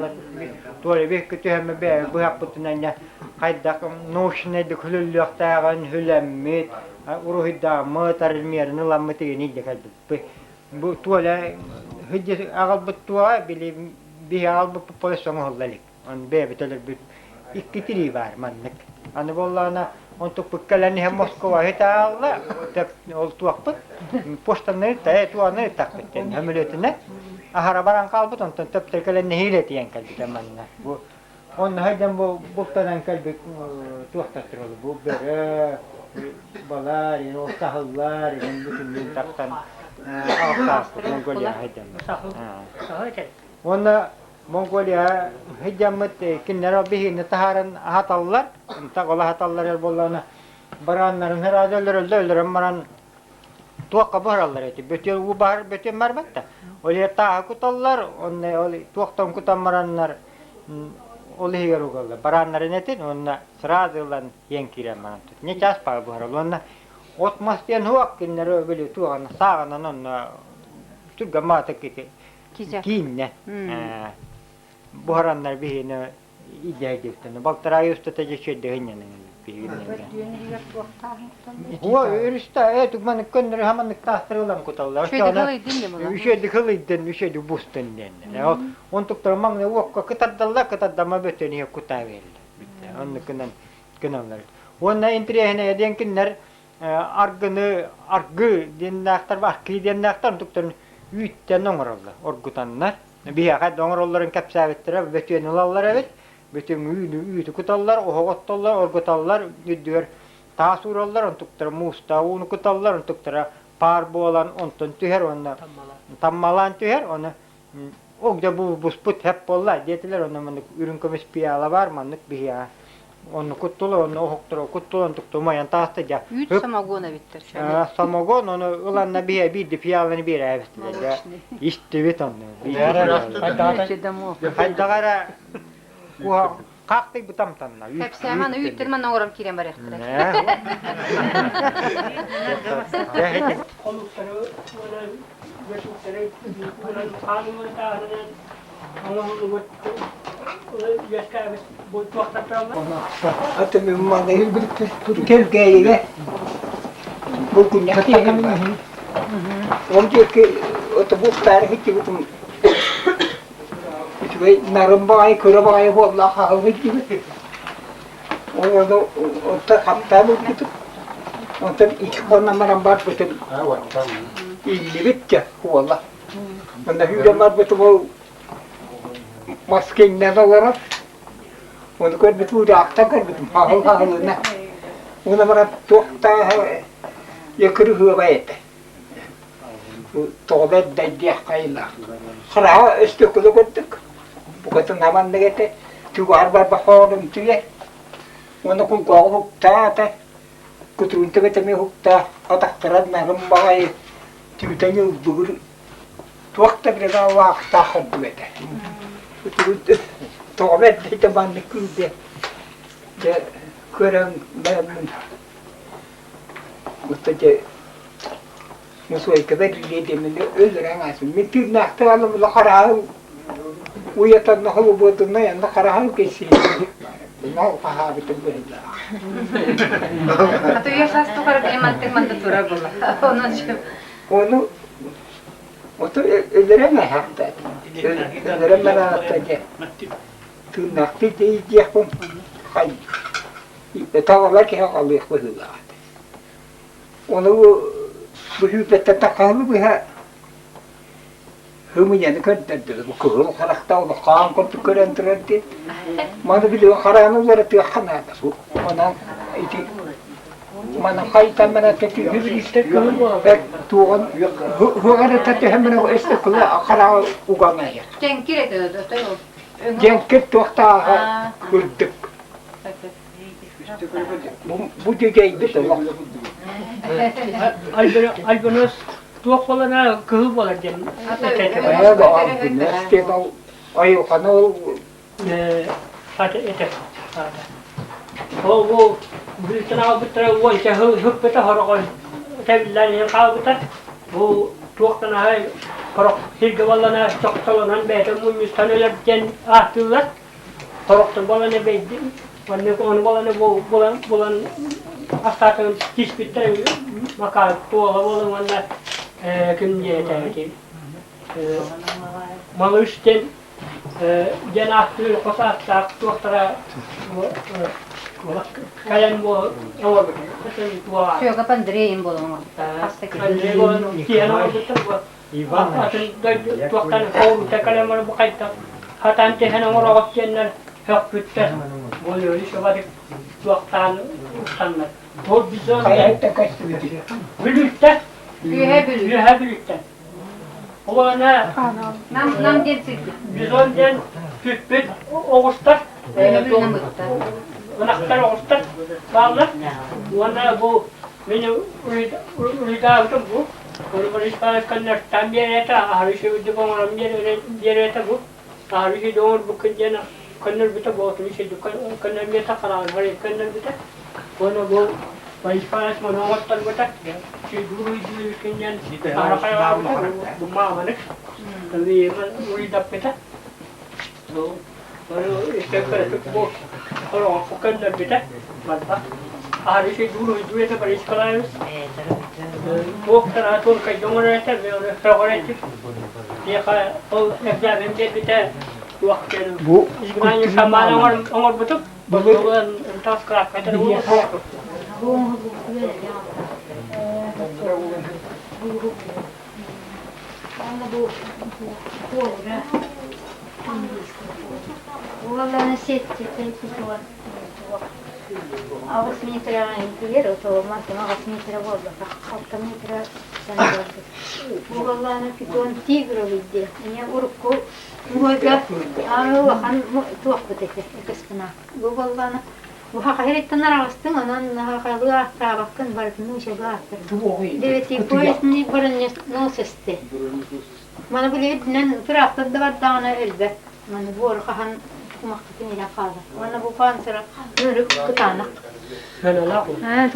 tuğla bir kötü hem bu yapıtından ya kaydak noşnedik hülüllüktağın hülemmit, uruhidamı tarimiyerini lamıtığını de kaldı. Bu tuğla hüddü ağal bu tuğa bile bir ağal bu popülasyon oğulalik. On bebiteler bir iki tiri var manlık. Anı bollana untuk pekkalannya Moskova hitalla tak ol tuakput postanne ta tuanne takpetten hamletine ahara barang kalbut on tep terkalannya hilet yang kalbi manna bu on haydan bu buktanan kalbi tuakta terol bu bere balar ino sahallar ino bütün taktan alkas Mongolia haydan ona Mongolia hijammet kinara bihi netaharan hatallar tagola hatallar el bollana baranların herhalde öldürürüm baran tuakka baharallar eti bütün bu bahar bütün marbatta öyle ta kutallar onne öyle tuaktan kutammaranlar öyle yerugallar baranların etin onna sıradılan yenkirem baran ne ças pa baharal onna otmastiyan huak kinara böyle tuana sağanan onna tügamata kiti kinne buharanlar bihine iddia edildi. Baktara yüzde tecrübe hınyanın bihine. Huwa ürüsta etuk man könner haman tahtırılan kutallar. Üşedi üşedi bustan denne. Untuk termang ne wakka ketadama beteni kutavel. Onu kenanlar. Ona intrihne eden kinner argı dennaktar bakki dennaktar untuk ter ütten ongralla orgutanlar. Biha dongrolların kapsavittere bütün ulallar evet. Bütün üyü kutallar, ohogattallar, orgutallar, üddüyor. Tasurallar ontuklar mustavun kutallar ontuklar parbo olan ontun tüher ona tammalan tüher ona ogda bu busput hep bolla dediler ona manık ürün komis piyala var manık biha. Onu kutulu onu ohoktur kutulu ontuktu mayan tahtaca. Üç samagona bittir. Samagon onu ulanna biha bir de piyalanı bir evestiler. İşte bit onu. Hayda gara kuha kalktı bu tam tanna. Hepsi hemen üyüttirmen oğram kirem var ektir. Olukları, yaşukları, kanunun tarihinin anlamını yaşkabı bu tuaktatlarla. Hatta bir manayı bir Türkiye'ye bu günah diyelim. Oradaki otobüs tarihi gibi ve narambay, kurabay, vallahi havlu gibi. Orada orta hatta bu gibi. Orta iki konu narambar bütün. İyi bitti vallahi. Bunda hücumlar bütün bu maskenin ne var? Onu koy bütün rakta koy bütün havlu ne. Ona mara tuhta yakırı hüvayet. Bu tuvalet daydiye kayla. Kara istikulu koyduk. Bu kadar naman negete tuvar bar bahorum tuye. Onu kun kau hukta ta. Kuturun tuye temi hukta. Atak terat narum bagai. Tuitanya bugur. Tuakta berada wakta khadwete. Kuturun tuvalet di teman nikude. Je kurang namun. Mustahil musuh keber dia mende öldüren asıl. Mitir nakta alam lakara. Uyatan nakhu boduna ya nakara kesi. Bina paha bitul bela. Atau ya sas tu kalau dia mantek tura bola. Onu öldüren hatta. Öldüren mana hatta. Tu nakti dia pun. Hay. Tawalar ki Allah kuhula. Onu bu hübbette takalı bu ha. Hümüyen kadar bu kuru karakta o kan kontu keren trendi. Mana biliyor karanı var diyor hana bu. Ona iti mana kayta mana teti hübbiste kuru. Tuğan hu ara teti hemen o işte kuru akara ugamaya. Cenkire de Cenkir tuhta kurduk. Bu diyeceği bir şey. Albanus tuak bola na kehub bola jem. Ada orang punya setiap Ayuqana ol Hadi etek. Bu bütün ağabeyler vonca hüppete horoğun. Tabilerin ağabeyler bu tuğdan hay horok hirge vallana çok solanan beyde muyuz tanılar gen ahtılar. Horoktan balana beydi. Vanne onu balana bulan astakın dispitler maka tuğa bulan vanna kimye tabii. Malışten gen ahtılar kosa tuğtara kalian mau nomor berapa? Şöyle pandırayım bolama. Hasta ki. Kian nomor berapa? Ivan. Atau tuakan kau kalian mau buka itu. Hatan teh nomor awak channel hak putar. Boleh oli coba di tuakan sana. Bu bizon. Kayak tekas itu. Bilirte. Rehabilite. Ona Nam gelsin. bizon den tüpet oğustar. Anaklar oğustar. Bağlar. Ona bu beni urida itu bu. Kalau berispan kena tambah eta harus itu pengalam dia eta bu. Harus itu orang bukan jana kena kita bawa tu sih bukan kena dia tak kalah hari kena kita. Ona bu berispan mana awak tak kita. Si guru itu kenyan. Harap kaya bu mana. Tapi urida kita. So baru istiqlal itu bu. Kalau aku kena kita, mantap. Hari itu dulu itu berispan. Dokter atau kayak jonger itu, orang itu dia kayak exam kita waktu itu. Sebenarnya sama orang betul, bukan entah kerak kita dulu. Valla nasip itu tuan. Ağız metre yer otomat ağız metre oldu. Altı metre sen gördün. Bu vallahi piton tigre vidde. Ne urku muga ağır han tuak bete kıskına. Bu vallahi bu hakikaten arastın anan hakikaten tabakın barkını şega attı. Deveti poetni barınız nasıstı. Bana böyle dinen tarafta da var dağına elbet. Bana bu orkahan kumaktin ila kaza. Bana bu kansera nuruk kutana.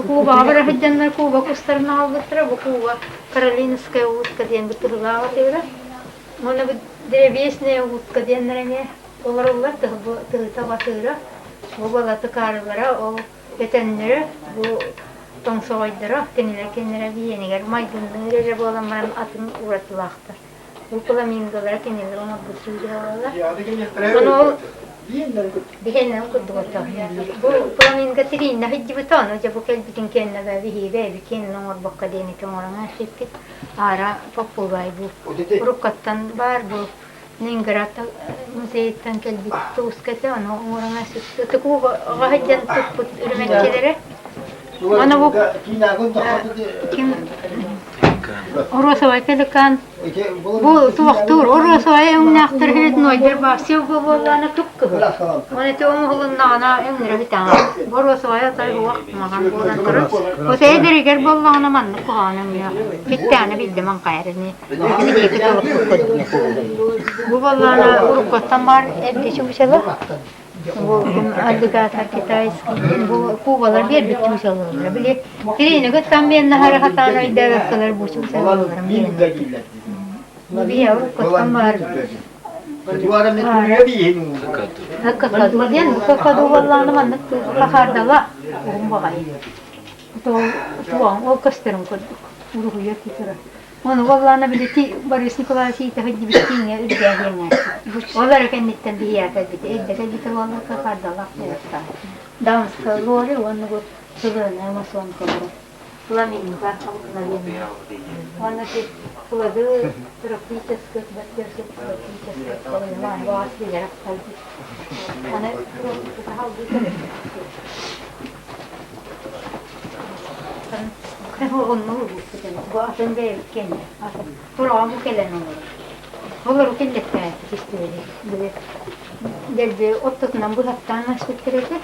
Kuba abra hajjanna Kuba kustarna algıtra bu Kuba Karolinskaya utka diyen bitirgava tevra. Bana bu derebiyesne utka diyenlerine olar tığ tabatıyla. Bu balatı karılara o vetenlere bu tonsoydara kendilerine bir yeniler maydınları rebe olan bana atın uğratılaktır. Bu flamingolar kendileri ona bu sürüyorlar. Onu bihennem kudduğuta. Bu flamingo tirina hicci buton. Oca bu kelbitin kenne ve vihi ve bikin nomor bakka deni kemorana şirket. Ara populay bu. Rukattan var bu. Ningrata müzeyitten kelbit tuskete onu umurana şirket. Tuku gahiccan tukput ürümekçilere. Ana bu kim? Orası var pelikan. Bu tuğtur. Orası var en naktır hilet noydur. Basıyor bu bollana tukku. Ona tuğum hulunna ana emre bitan. Orası var atay bu vakt magan bolan kırın. O seyleri ger bollana manlı kuhanım ya. Bittane bildim an kayrini. Bu bollana urukottan var. Evde çubuşalı. Bu alligator kitayski. Bu kuvalar bir bütün çalıyorlar. Bile treni götürsen ben nahara hatana idare kadar bu çalıyorlar. Bu bir yavru götürsen var. Duvara metruya bir yeni. Kakadu diyen kakadu vallahi manlık kakardala. Oğlum bakayım. Tuğan o kastırım kurduk. Uruhuya kitara. Onu vallahi bile Boris Nikolaevich hadi bittiğine ülkelerine. Onlara kenditten bir yerde bitti. Elde kalbite vallahi kakardala. Dans lori onu bu sılığına mason kalır. Flamingo avuklarına. Ona ki kuladı tropite sıkıt bakıyorsa tropite sıkıt kalır. Var vasılı yarak kaldı. Ona tropite halde. Onu bu atın değil kendi. Atın. Sonra bu kelen olur. Olur kendi kayıt işte böyle. Dedi oturunan bu haftan nasıl kirete?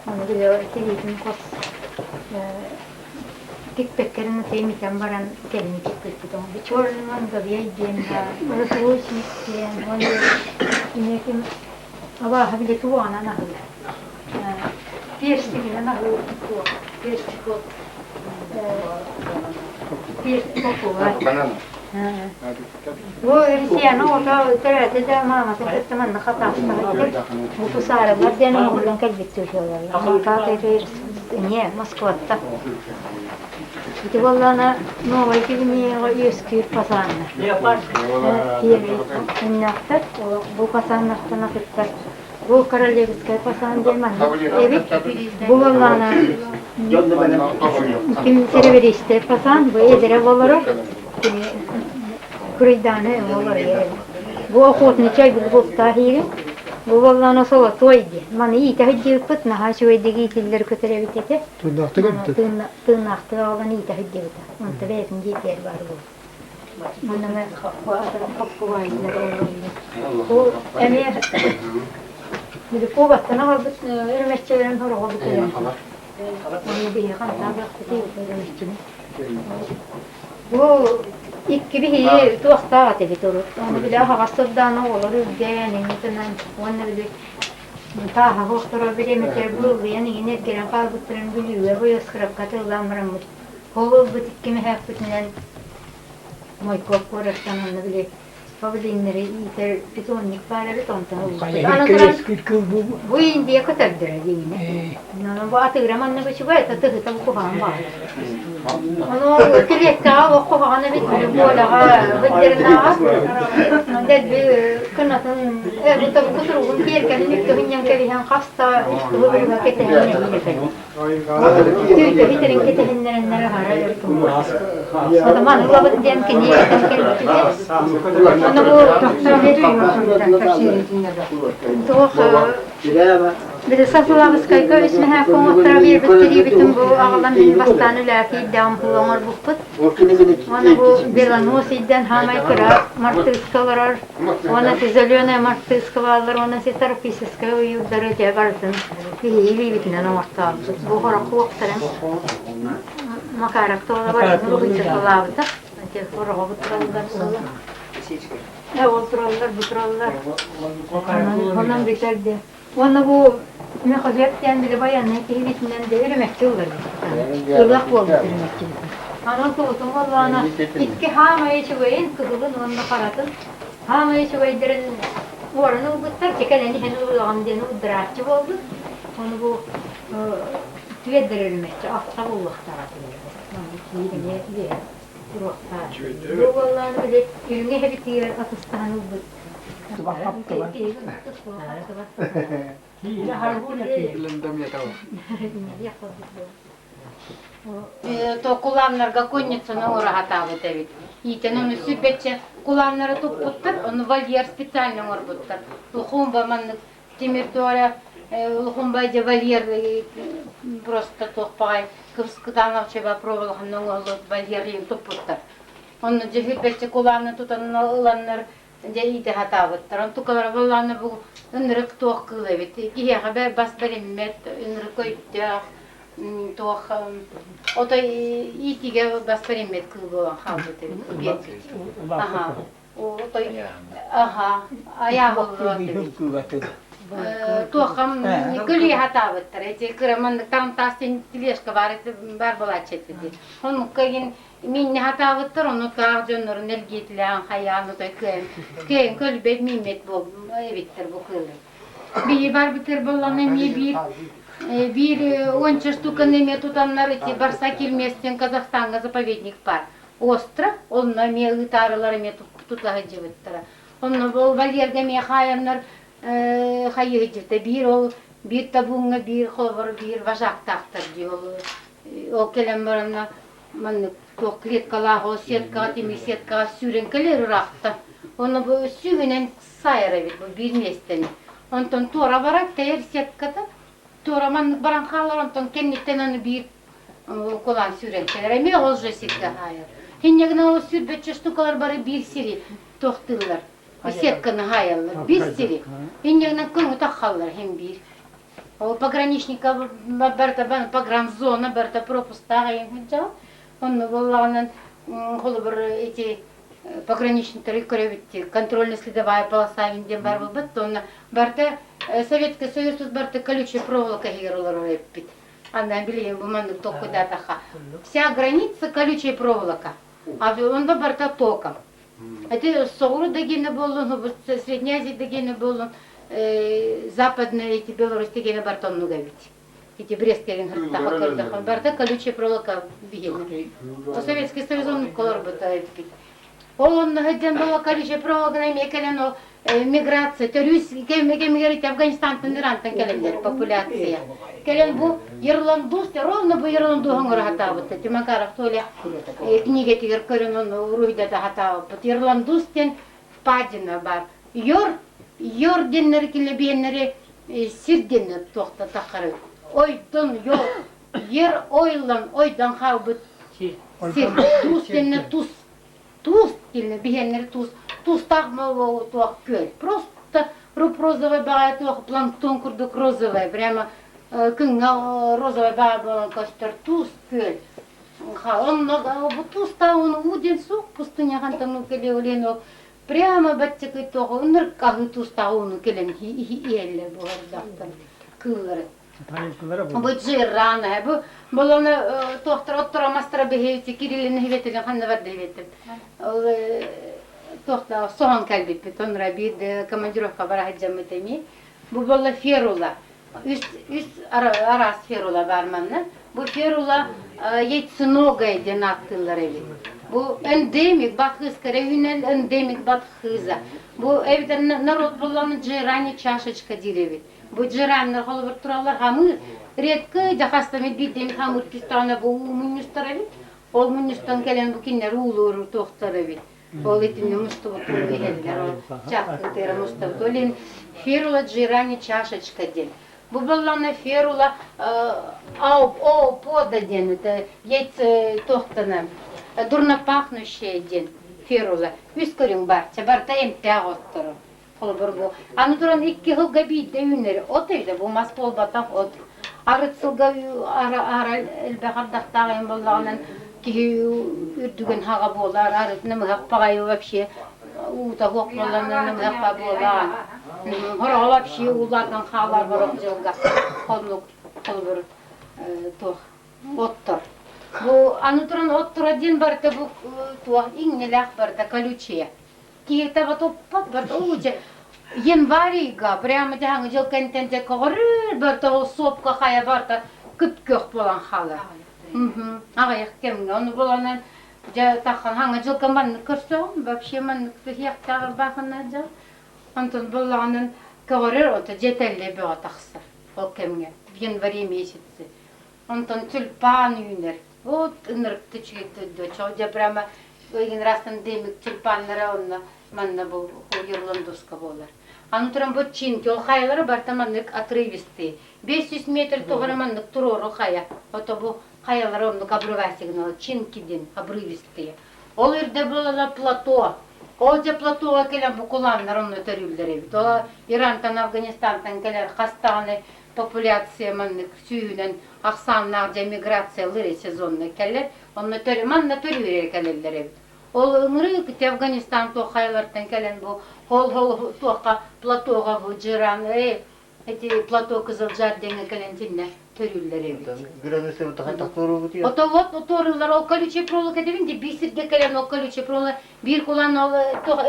Onu biliyor televizyon kos. Tikpeklerin temizden varan kelini tikpekti. Bir çorluğun da bir yediğinde. Orası o şey. İnekim Allah bile tuğana nahıl. Pierstigine nahıl tuğ. Pierstig ol. Pierstig ol. Bu Hristiyanı orada terörde de mamasın kıtmanın hatası. Bu kusarlar denem olan kalbit tutuyorlar. Hatta terör niye Moskova'da. İşte vallahi Novay gibi yüzkür pasanlar. Ne yaparsın? Bu pasanlıkta nakitler. Bu Karalevskaya pasan demem. Evet. Bu vallahi kim serveriste pasan bu edere valoro. Kuridane valoro. Bu охотничай bu tahiri. Bu vallahi nasıl toydu. Mani iyi tahdi putna ha şu edegi tiller kötürebitete. Tırnaktı alan iyi tahdi bita. Onta besin giyer var bu. Bunun kapı vaylar olur. Bu emir bir kuvatına aldı. Örmekçelerin hor oldu. Onu bir yakan tabi kıtı bu iki bir tuhta atı turut. Onu bile havasından olur yani mesela onu bile ta havastora bile mesela bu yani yine gelen kalbutların biliyor bu yaskrap katılanların kolu butik kimi hafiften maykop korastan onu bile Pavlinleri iter bitonik para bitonta. Bu India katardır yine. Bu atıgraman ne biçim var tatı tabu kohan var. Onu kilekka o kohana bitir bola bitirna. Ded bir kanatın bu tabu kuturun kierken nikto hinyan kerihan hasta bu ketehen ne tüyde bitirin ketehen nere harar. O zaman bu abden ki niye Onu bu doktor bir de satılamız kayka ismiha komutra bir bitiri bütün bu ağlan bastanı lafi dam kullanır bu put. Onu bu Belanosid'den hamay kıra martıskalar. Onu tizelyona martıskalar. Onu sitarpisiska yuddarıca garzın. İyi bitinen orta. Bu horak vaktiren makarak tola var. Bu hıcı tolavda. Horak vaktiren ne otururlar, butururlar. Ondan biterdi. Onu bu ne hazretten bile bayan ne kehvetinden de örmekçi olur. Irlak oldu örmekçi. Ana tuğutun vallana itki hamayı çıvayın kızılın onda karatın. Hamayı çıvaydıran oranı bıttar çekeleni henüz uğrağımdeni uğdıraqçı oldu. Onu bu tüveddir örmekçi. Afta bulluk tarafı. Yine bu vallahi bile yürüne hep diğer atıstanı bu. То куланнарга конницаны орагатабы дебит. Итен оны сүпетче куланнары туппуттар, оны вольер специально орбуттар. Лухумба манны темиртора лухумба де вольер просто тохпагай кыскытанав чеба проволоханның олы вольер туппуттар. Оны же сүпетче куланны тутанын ыланнар де ите хатабыттар. Он тукалар валланы бу ынрык тох кылыбит. Кие хабар бас береммет ынрык көйттөх. Тох ото итиге баспаримет кыл болан халбыты бетит. Ага. Ото ага. Аягы болот. Тохам кыли хатабыттар. Эти кыраман тантастын тилешка бар болачети. Он кыйын минни хатабыттар, onu tağ jönörün elgetilen hayanı da kıyın kölbet mimmet bol evittir bu kılı. Bir bar bitir bolan emye bir 10 штука неме tutanlar iti barsa kilmesten Kazakstan'a zapovednik var. Остров, он на ме ытарылар ме тутлагы жибыттыра. Onu bol valyerge me hayanlar hayı jibte bir ol bir tabunga bir hovur bir vajak taktır diyor. O kelembarına man tok kletkala o setka timi setka sürenkeler rakta. Onu bu süvenen sayara bu bir mesten. Ondan tora varak ter setkata Toraman barankalar ondan kenditten onu bir kolan sürenkeler. Eme olca setka hayır. Hinnegna o sürbetçe ştukalar bari bir siri tohtırlar. Setkаны hayallar bir siri. Hinnegna konu takhallar hem bir. O pogranичника berta pogranzona berta propusta hem hıca. Onu vallahi kolu bir eti пограничный көрөбүттү, контрольно-следовая полоса инден бар болбут, онна барта Советский Союз барта колючая проволока хигеролор эппит. Андан билген бу мандык токуда таха. Вся граница колючая проволока. А онда барта током. Это Соуру дегене болун, Средняя Азия дегене болун, Западная эти Беларусь дегене барта много ведь. Эти Брестские Ленградтаха барта колючая проволока бигене. Советский Союз он колор бытает пить. Он гаден была колючая проволока на мекалено миграция, террорист, говорить Афганистан, Танирантан календарь популяция. Келен бу Ирландус, ровно бу Ирланду хангор хатавут. Эти Макаров толя книга тигер көрен он уруйда да хатавут. Ирландустен впадина бар. Йор деннер килебеннери сирденнер тохта тахары. Ой дон йор ер ойлан ойдан хабыт сир тус деннер тус. Туз килне бигеннер туз. Туз тахмал туах көл. Просто руп розовый бага туах планктон курдук розовый. Прямо кынга розовый бага болан костер туз көл. Он много туз та он уден сук пустыня хантану келе олено. Прямо баттекой того ныркагы туз та он келен иелле болардактан кылары. Бу жиррана, бу болона тохтор оттора мастера бехейти Кириллин хеветелен ханна варда хеветел. Тохта сохан калбит бетон рабид командировка бара хаджамытами. Бу болла ферула. Үс арас ферула барманна. Бу ферула яйценогая денаттылар эви. Бу эндемик батхыз каревинел эндемик батхыза. Бу эвден народ болланы жирани чашечка дилеви. Бу жираннар холбор туралар хамы редко жахастамет биддеми хамыр кистана бу мунюстарави. Ол мунюстан келен бу кинер уулууру тохтарави. Ол этимне мустубу турбегелдер. Чакты тера мустубу толин ферула жирани чашечка ден. Бу болланы ферула пода ден, это яйца тохтана. Дурно пахнущая ден ферула. Үскөрүң бар, чабарта эмпяг оттуру. Холборгу. Аны туран икки хылга бийде үнери. От эйде бу мас болбатак от. Арыцылга ара элбегардактагы боллаганан кихи үрдүген хага болар. Арытны мыхакпагай вообще. Ута хокмаланын мыхакпа болар. Хора вообще улардан халар барок жылга. Холнук холбор тох оттор. Бу аны туран оттор один барда бу туа иңнелак барда колючая. Киета батоппат барда улуча. Январьга прямо жаңы жыл кентенде когорыр барда ол сопка хая барда күпкөк болан халы. Ага кемге оны боланан жа тахан хаңа жыл каман көрсөм вообще мен яктагы бахына жа. Антон боланан когорыр ота жетелле бе атаксы. Ол кемге в январе месяце. Антон тюльпан юнер. Вот ныркты чигетти чоja прямо ойген растан демик тюльпаннары онна манна бу Ирландуска болар. Анутран бу чинки ол хайлары бартаманнык отрывистые. 500 метр тограманнык турору хая. Ото бу хаялары онны обрывасигнал чинкиден обрывистые. Ол ирде болала плато. Ол же платоға келен бу куланнар онны төрүлдөрү. То Ирантан Афганистантан келер хастаны популяция маннык сүйүнөн аксаннар же миграциялары сезонны келер. Онны төрү манна төрүлөр келелер. Ол ыңры ките Афганистан то хайлардан келен бу хол тока платоға бу жиран эти плато Кызылжар деңе келен тинне төрүлөр. Граница вот такая туру. Ото вот торылар ол колючий проволока дегенде бисирге келен ол колючий проволока бир кулан ол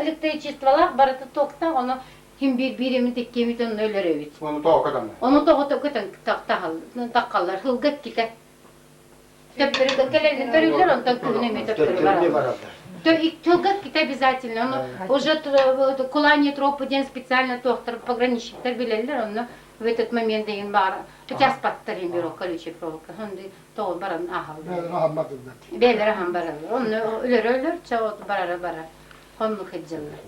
электричестволар барата токта оны ким биремин теккемитен өлөр эбит. Onu tokadan. Onu toqotoqotan taqtaqal taqallar hılgat kite. Тептерге келен төрүлөр онтан күнеме төптөр бар. То и хылгат ките обязательно. Ну уже кулание тропы ден специально доктор пограничниктер билелер, оны в этот момент деген бар. Хотя спаттарин бюро колючий проволока. Онды тоғыл баран ахал. Белер ахам баран. Оны өлөр чаот барара бара. Онны хеджелер.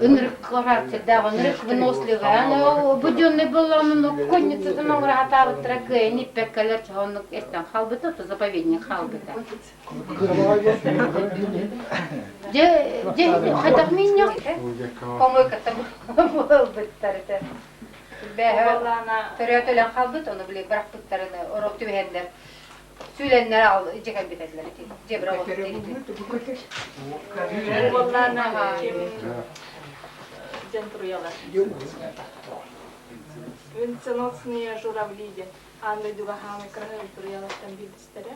Ынрык характерда, ынрык выносливый. Она будённый была, но конница там рогатава тракая, не пекалер, он эстан халбыта, то заповедник халбыта. Где хотя меня? Помойка там был бы тарите. Бе, тарите халбыта, он были брак путарины, урок тюхендер. Söylenler al, ceket bitediler. Cebra oldu dedi. Vallahi Центруяла. Венценосные журавли. Анны дугахамы крахали туруяла там билдистере.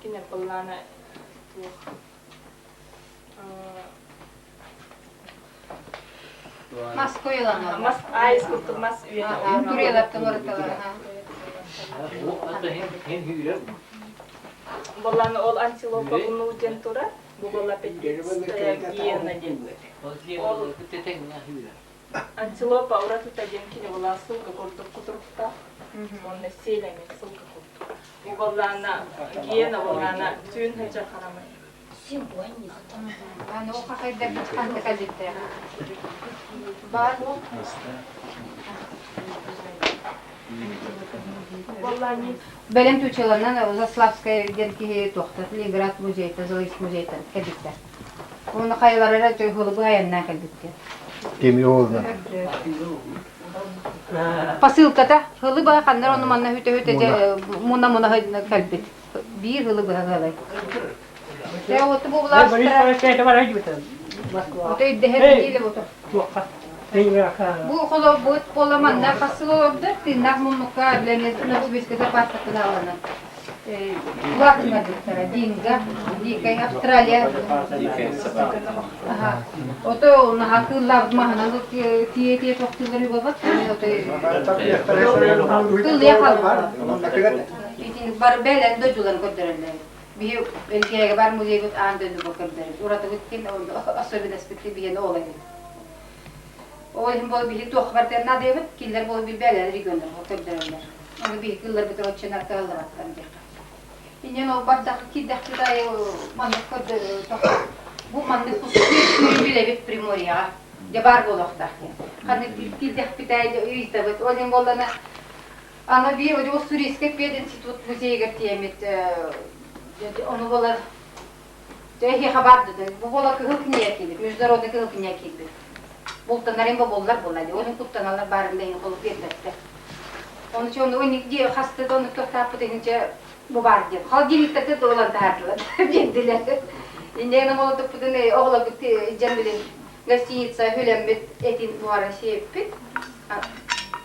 Кине поллана тух. Mas koyulanlar. Мас айс куту мас уя. Turyalardan ortalar. Vallahi ol antilopa bunu centura. Bu bolla pekis giyena den. Антилопа урatu tajem kine вала сылка куртукта. Он не селеме сылка куртук. Bu bollana giyena bollana tün heca karamay. Hani o kakayda çıkan tekalitte. Var mı? Vallahi Belem tüçelerden Zaslavskaya derki toxtat, Leningrad muzeyte, Zalıysk muzeyte keditte. Onu kayalara tüyhulu bu hayandan keditte. Demir oğluna. Посылката хылы баа ханнар onu манна hüte muna kalbit. Bir hılı baa galay. Ya otu bu bular. Otu iddehe değil otu. Bu holo bu polamanlar fasıl oldu. Tinnak mumukka bileniz nasıl biskete pastakına alana. Vakma diktara dinga, dikay Avustralya. Aha. Oto na hakıllar mahana tiye toktuları babat. Oto. Kıl yakal. İtin bar belen dojulan kodderler. Bir ülkeye bar müziği gut andı bakırlar. Orada gitkin asıl despekti bir ne olay. O hem bol bir tuh varter na devet killer bol bir belen rigonlar kodderler. Onu bir killer bir tavçenar kallar atlandı. İnce o bardak ki dahtada manlık kod bu manlık hususi bile bir primorya debar bolakta. Hani ki dahpitaydı üyüstabet o hem bolana ana bir o Suriyeske Ped Institut müzeye gittiyemet onu bolar Tehi haber dedi. Bu bola kılık niye kildi? Международный kılık niye kildi? Bultanların bu bollar bolaydı. Onun kutlananlar barında yine kılık yeterli. Onun için onu diye hasta onu kötü deyince bu var diye. Hal dilikte de olan tartılar. Bildiler. İnce ne oldu bu ne oğla gitti cemilin gastiniца hülemmet etin var şey yapıp.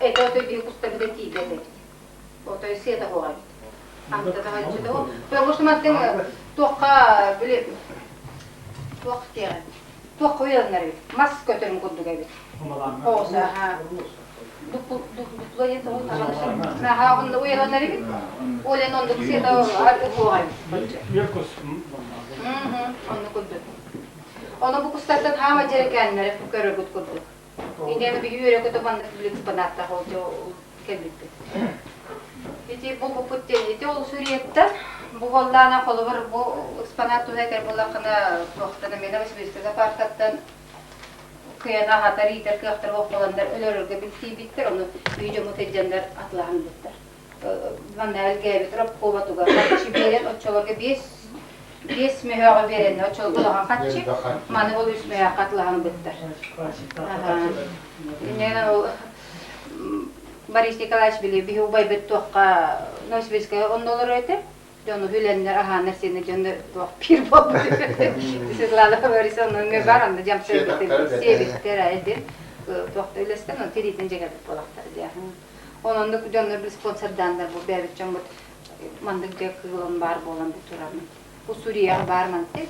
Это bir kusta bir de tiye dedi. O da siyata var. Anta da hacı da o. Ve bu şumatten toqa bile toq diye. Toq koyanlar. Mas kötürüm kundu gibi. Olsa ha. Duplayı da o tanışır. Na ha onda uyanlar gibi. Olen onda siyata artık bu hal. Onu kundu. Onu bu kustardan hava gerekenleri bu körü kundu. İnce bir yürü kutu bandı bilik banatta oldu kebitti. İti bu putte iti ol Suriyette bu vallana kolvar bu eksponatı heker bulakına toxtana mena bisbiste parkattan kıyana hatari ter kıhtır oqlanlar ölürge bitti bitter onu video mutejjanlar atlahan bitter. Van elge bitrap kovatuga kaçı beren oçolarga 5 mehöre beren oçolga kaçı mane ol üsmeye katlahan bitter. Ne o Boris Nikolaevich bile bir ubay bir toqqa Novosibirskaya ondolar öte. Onu hülenler aha nersini canı pir oldu. Sizlerle Boris onun ne var anda jam sevitler edi. Toqta öylesken onu teriten cegadık bolaqtar diye. Onun da canı bir sponsordanlar bu bebek çamur mandık diye kılın bar bolan bir turamı. Bu Suriye bar mantık.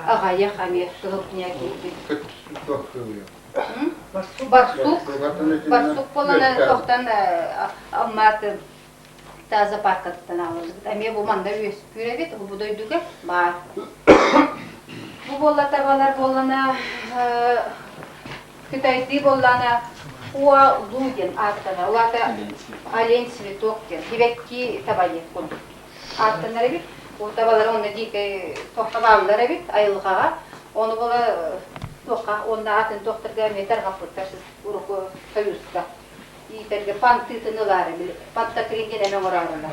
Aha ya xamiye kılıp niye ki. Barsuk bolana toxtan ammatı taza parkattan alırdık. Amiye bu manda üyesip bu doyduga bar. Bu bolla tabalar bolana Kıtaydi bolana uwa lugen artana ulata alen svetokken hivekki tabayet kun. Artana bir o tabalar onda dike toxtaballar bir ayılğa onu bola toqa onda atın doktorga meter kapıtarsız uruku sayuska. İterge pantitınılar bile patta kringene memorarına.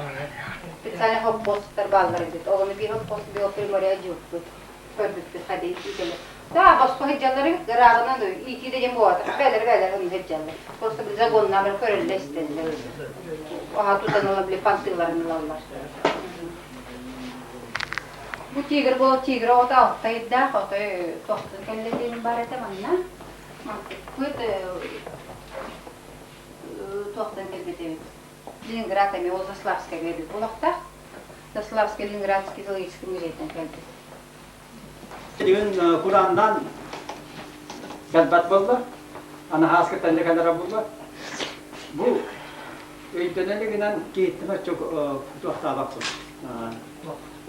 Spesial hoppostar ballar edit. Onu bir hoppos bir oprimorya juktu. Fördük hadi ikile. Daha hasta heccaları garağına da iki de bu var. Beler onun heccaları. Prosta bir zagonlar körelleştiler. O hatudan olabilir pantillarını alırlar. Bu tigir bu tigir ota altta da ota tohtun kellediğim barete manna. Kut tohtun kelledi. Leningrad emi Ozaslavska geldi bulakta. Zaslavska Leningradski Zoyski müzeyden geldi. Bugün Kur'an'dan kelbat buldu. Ana hasketen de kadar buldu. Bu öğütleneliğinden gittiğime çok daha baktım.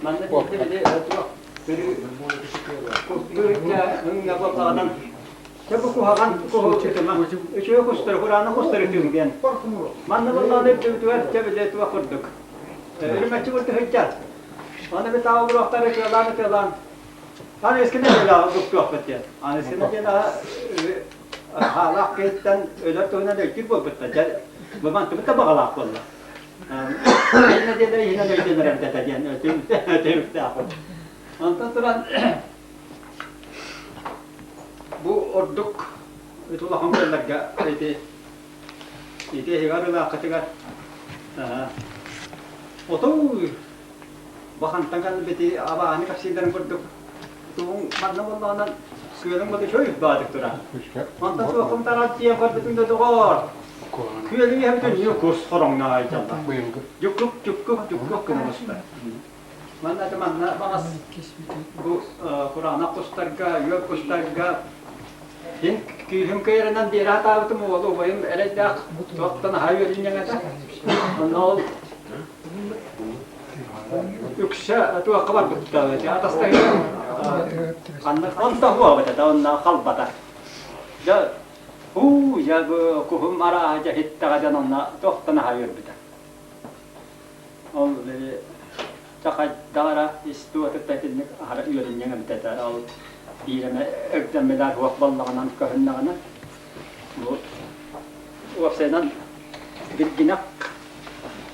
Ben de bir de Tabu kuhagan kuhu çekme. Üçüye kustur Kur'an'ı kustur ettiğim. Manna vallahi ne tuvat cebede tuva kurduk. Ürmetçi buldu hüccar. Bana bir tavır aktarı kıyalan kıyalan. Hani eskiden öyle aldık yok bitti. Hani eskiden de hala kayıttan öyle toyuna da ekip oldu bitti. Baban tuva bağlak oldu. Yine de yine de öyle dedi yani öyle ondan sonra bu orduk itulah hamdallah ite higarla katigar oto bahan tanggal beti aba ani kapsidan orduk tung madna wallanan kuyeleng mati shoy badik tura ondan sonra kontara tiya korbetin de dogor kuyeleng hem de kus horong na ijalla yukluk kena musta mana teman bahas bu Kur'an'a kustarga yok kustarga Kim kayırından bir hata yaptım oğlu bayım elinde toptan hayır ince Ondan yoksa tu akabar bitti ya atasda annak huwa bata ondan halbata ya ya bu kuhum ara hitta gadan ondan toptan hayır bitti oldu Çakay dara istu tetetin ara yörün yana bitata al bireme öktemler vakballağından kahınlağına bu vapsenan bir ginak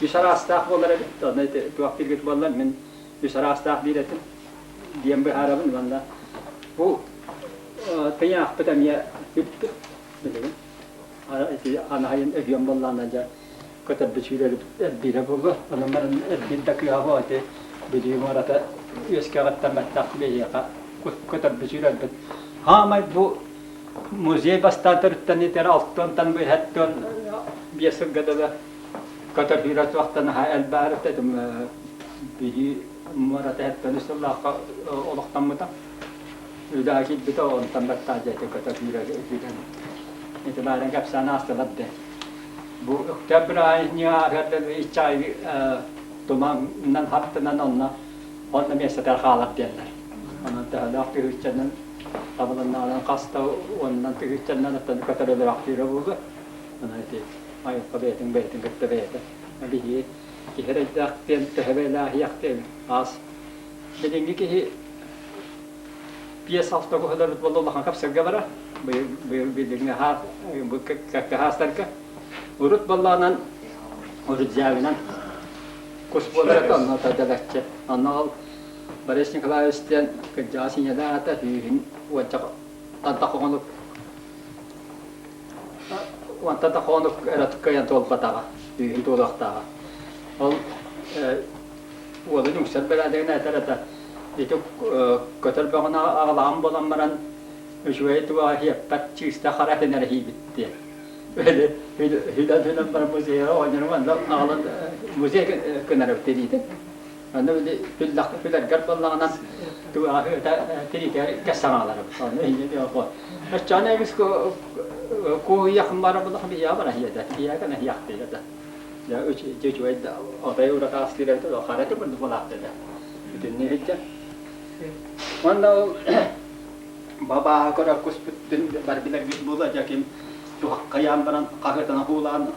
Yusara astaq olarak bitti. Neyse bu vakti gitballar min yusara astaq biletim diyem bir harabın valla bu tanya petamiya bitti bilelim ana hayın ödüyorum ballanca Kata biçiler bire buldu. Onların bir dakika havate bir marata yüzkağıtta mettak beyaka kata biçiler bit. Ha may bu müziğe bastatırtan iter alttan bir hatton bir sıgada da kata birat vaktan ha elbaret dedim bir marata hatton üstüllaka olaktan mı da Üdaki bita ontan mettaca kata birat bidan. İtibarın kapsana astaladde. Bu Oktober'nya ada içay tumandan haftadan onna mesela terhalat diyorlar. Ona da vakti hüccenin tabalanlardan kasta ondan hüccenin da katarlı vakti oldu. Ona eti ay kabetin gitti beyte. Bir kihrejdak diyen tehvela yakte as. Dediğim ki piyas hafta ko hadar vallahi kapsa gabara bir dinle ha bu kahastarka urut ballanan urut javinan kusbolara tanna tadalakça anal baresni kalaisten kejasinya da ata hin wacak tantakonuk wantantakonuk erat kayan tol pataka hin tolakta ol wala nung serbela dena tarata itu kotor bangna alam bolammaran şöyle tuva hiyappat çista kharat enerji bitti böyle hidan para müziğe oynarman da ağlan müziğe kenara teliydi. Anda böyle fillar garballanan tuva da teliydi kasanalar. Sonra yine diyor ko. Açana biz ko yakın bara bulak bir ya bara hiyada. Hiya kana hiyaktı da. Ya üç da odaya uğrak asliler de kharatı bunu bulaktı da. Bütün ne hiç Wanda baba kora kusputun barbilar bir bola jakim tu kayam baran kahatan hulan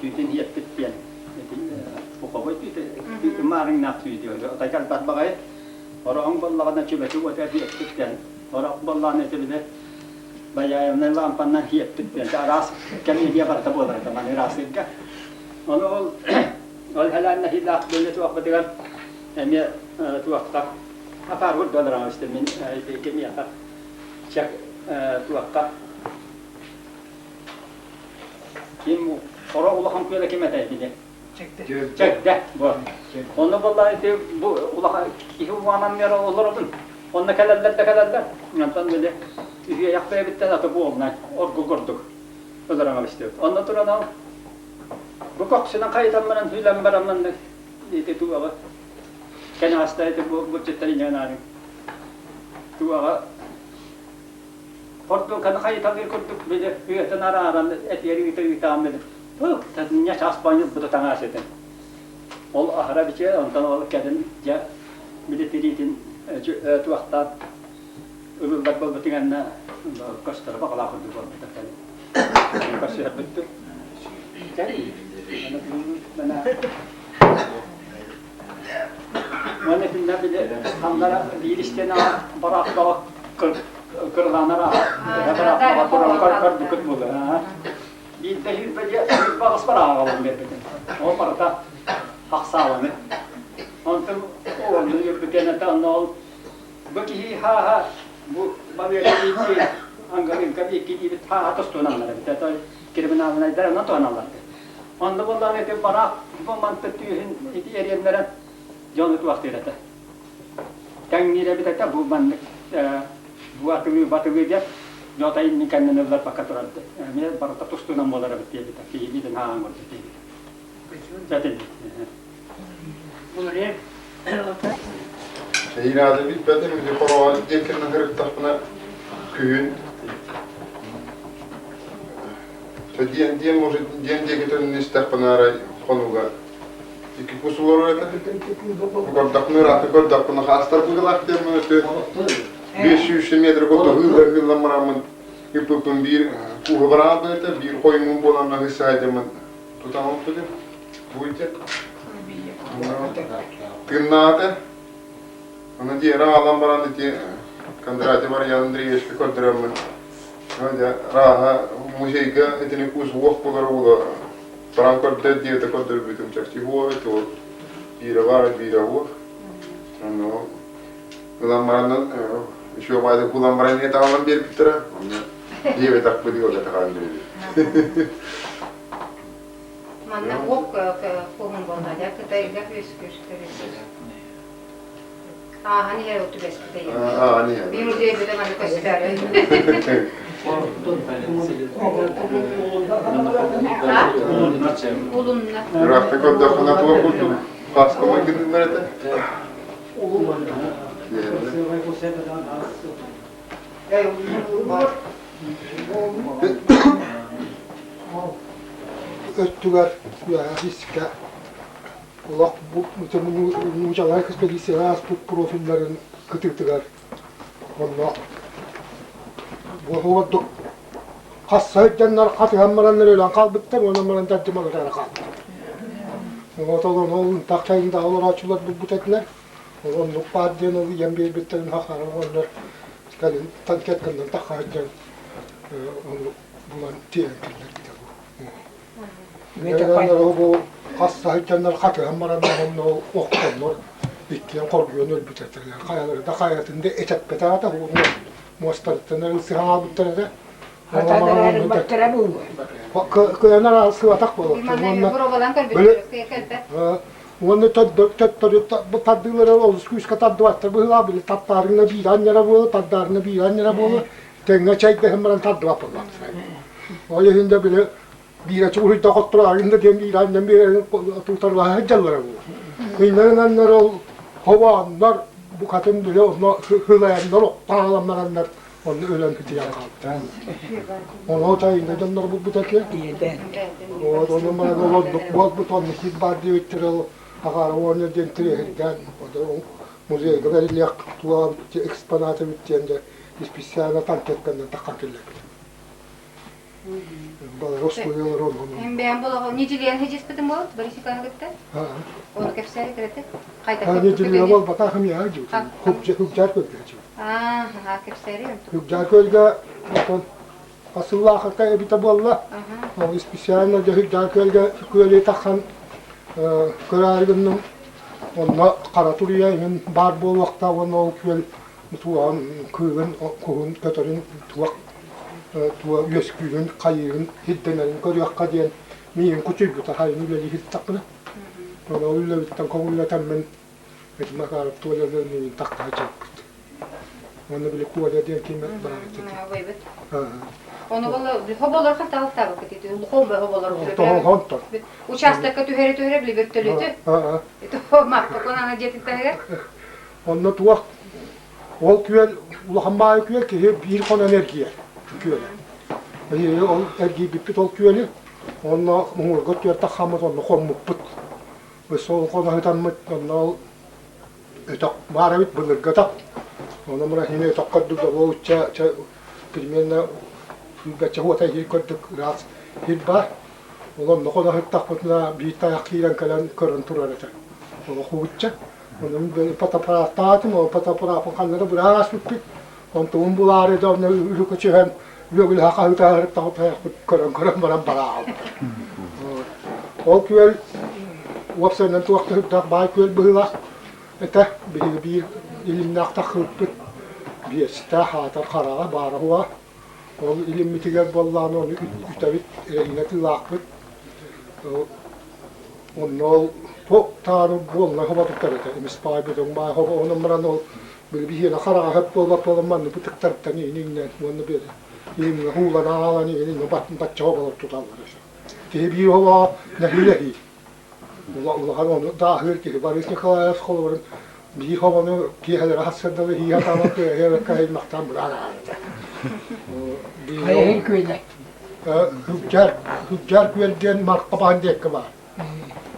tuitin hiat pitpian jadi pokoknya itu kemarin nak video takkan pas bagai orang ballan coba tadi pitpian orang ballan itu benar bayar nelam panan hiat pitpian ras kami dia bar tabol teman rasin ka ol halan hidak dulu tu apa dengan emia tu akta apa rud dolar istimin kemi apa cek tu akta kim orang ulah hampir lagi mata ini Çekti. Bu. Onu vallahi bu ulağa ki bu anam yara olurdun. Onunla kalallar. Ondan böyle üye yapmaya bitti zaten bu olmaz. Orgu kurduk. Öldüren işte. Ondan sonra bu kokusuna kayıtanmadan hülen baramdan da tuğağa. Gene hastaydı bu cetlerin yanarı. Tuğağa. Ordu kan kayıtan bir kurduk böyle hüyetten araran et yeri tamir edip. Bu tadnya çaspanyol bu da tangas eden. Ol ahara biçe ondan ol kadın ya militerin tuaqta öbür bak batinganna kastara bakala kurdu bu takan. Kasih betul. Jadi mana mana pindah bile hamdara dilistena barak barak kırlanara barak kar dukut mulu. Bir tehir bece bagas para alalım berbeden. O parada hak sağlamı. Ondan o onu yürütene de ol. Baki ha bu babaya iki anggarin kabi iki ha atas tonanlar. Kita tahu kiriman ada na tonanlar. Onda bundan ete para bu mantık tüyün iki eriyenlere canlı vakti rete. Kangire bir de bu mantık bu atı dia jotain ni kan nebelar pakat orang. Mila para tatus tu nama orang betul kita kiri dan hang betul. Jadi. Bunları Şeylerde bir bedim bir koran dekirne hırtapına köyün. Diyen może diyen dekirne nistapına aray konuga. İki kusular öyle. Kordak rahat kordak bunu hastar bulak diye 500 metre hızla maramın yapıp bir kuhu beraber bir koyun bolanla hissaydım tutamam tutup bu işte kınnadı ona diye alan baran diye kandrati var Andrei eski kodramın hadi raha muzeyga etini kus vok polarula parankor diye de kodr bitum çakçı bu to bir var bir vok ano kullanmaranın şu bayda kullanmaran ne tamam bir bitire diye ve takip ediyor da takan diyor. Manna ok kohun bolda ya kita ilga küsküskürüsüz. Hani her otu beskide ya. Hani. Bir müziğe bir de bana gösteriyor. Ulunna. Rakta kodda kana tuva kutu. Paskoma gidin nerede? Öttüler ya riske Allah bu mucalar kısmediyse az bu profillerin kıtırtılar Allah bu havada kasayıptanlar katıhammaranlar öyle kalbıktan onamaran tercümalar kaldı. O da onun taktayında olur açılar bu tekler onun nukpadyen o yembeyi bitirin hakları onlar kalın tanketkandan takayıptan onu bulan tiyenkirler gider Nedenler bu kasayıptanlar katıhammaranlar onu okutanlar bitkiyen korkuyor öl biterler kayaları da kayatında etek betara da bu muastalıktanlar ısıhana bittere Hatadaların baktara bu. Kıyanar arası atak bu. Onu bu taddıları oluşku üç kataddı vattır. Bu hıla bile tatlarına bir annera bu, tatlarına bir annera bu. Tenge çayda hemen taddı vapırlar. O yerinde bile bir açı uyda kottura arında dem bir annem bir tutarlar haccalara bu. Bunların anlar ol havaanlar bu kadın bile onu hılayanlar oktalanmaranlar. Onu ölen kıtıya kaldı. Onu çayında canlar bu tekle. Onu bana oldu bu tonlu hizbadi öttürü akar onu dentireyden. O da müzeye kadar yak tuğa eksponatı bittiğinde hiçbir sene tank etkenden takakille. Bana roskuyorlar onu. Hem ben bu niciliyen hiç ispetim oldu. Barışık anıkta. Onu kefseri kredi. Niciliyen ol batakım ya. Hükcar köyleci. Kefseri. Hükcar köyge asıllı akıkaya bir tabi Allah. O ispisiyanla da hükcar köyge takhan körargının onunla karaturuya inin bar bol vakta onu köy tuğan köyün kuhun kötörün tuğak tuğa yüskülün kayığın hiddenerin körüyak kadiyen miyin küçük yutar hayın üleli hid takını. Ona öyle bitten kovulla temmen etme karıp tuvaletlerini takta çekti. Onu bile kuvvet diye kim bıraktı. Ha. Onu valla hobalar hatta altta vakit idi. Ulhom be hobalar Tohon hontor. Участокка түһәре били бер төлөтү. Ha. Это марка конана жетиттәге. Onunla tuğak ol küel ulahanmaya küel ki hep bir kon enerjiye küel. Yani ol enerji bipit ol küeli onunla muğurgot yer takhamız onunla kommuk put. Ve sol kona hitanmıt onunla etak maravit bılırgatak. Ona mına hine etak kadduk da o uçça primena gacha huwa tay hikoduk ras hibba. Onunla kona hitak putna bir tayak hiran kalan körün turarata. Ona huwutça. Onun böyle patapara taatım o patapara pakanları bırakas bittik. On tuğum buları da onu ülke hem yögül haka hüter tahtaya kırın baran para. O küel wapsenen tuak tuak bay küel bıhla. Ete bir ilim nakta hıpıt bir staha tar karağa bara huwa. O ilim mitiger vallahi onu ütabit inet laqıt. Onun Pok tanı bolna hava tutarata imispay bedong ma hava onun marano bil bihi na khara hab bol man bu tutar tani ni onu bir ilim hula na ala ni ni bat çoba tutar ki bir hava nahilehi Allah onu dahil ki baris ni khala kholorun bir havanı ki hala hasada ve hiya tamam ki her kay maktam brana Hayır köyde. Hüccar köyden markaban dek var.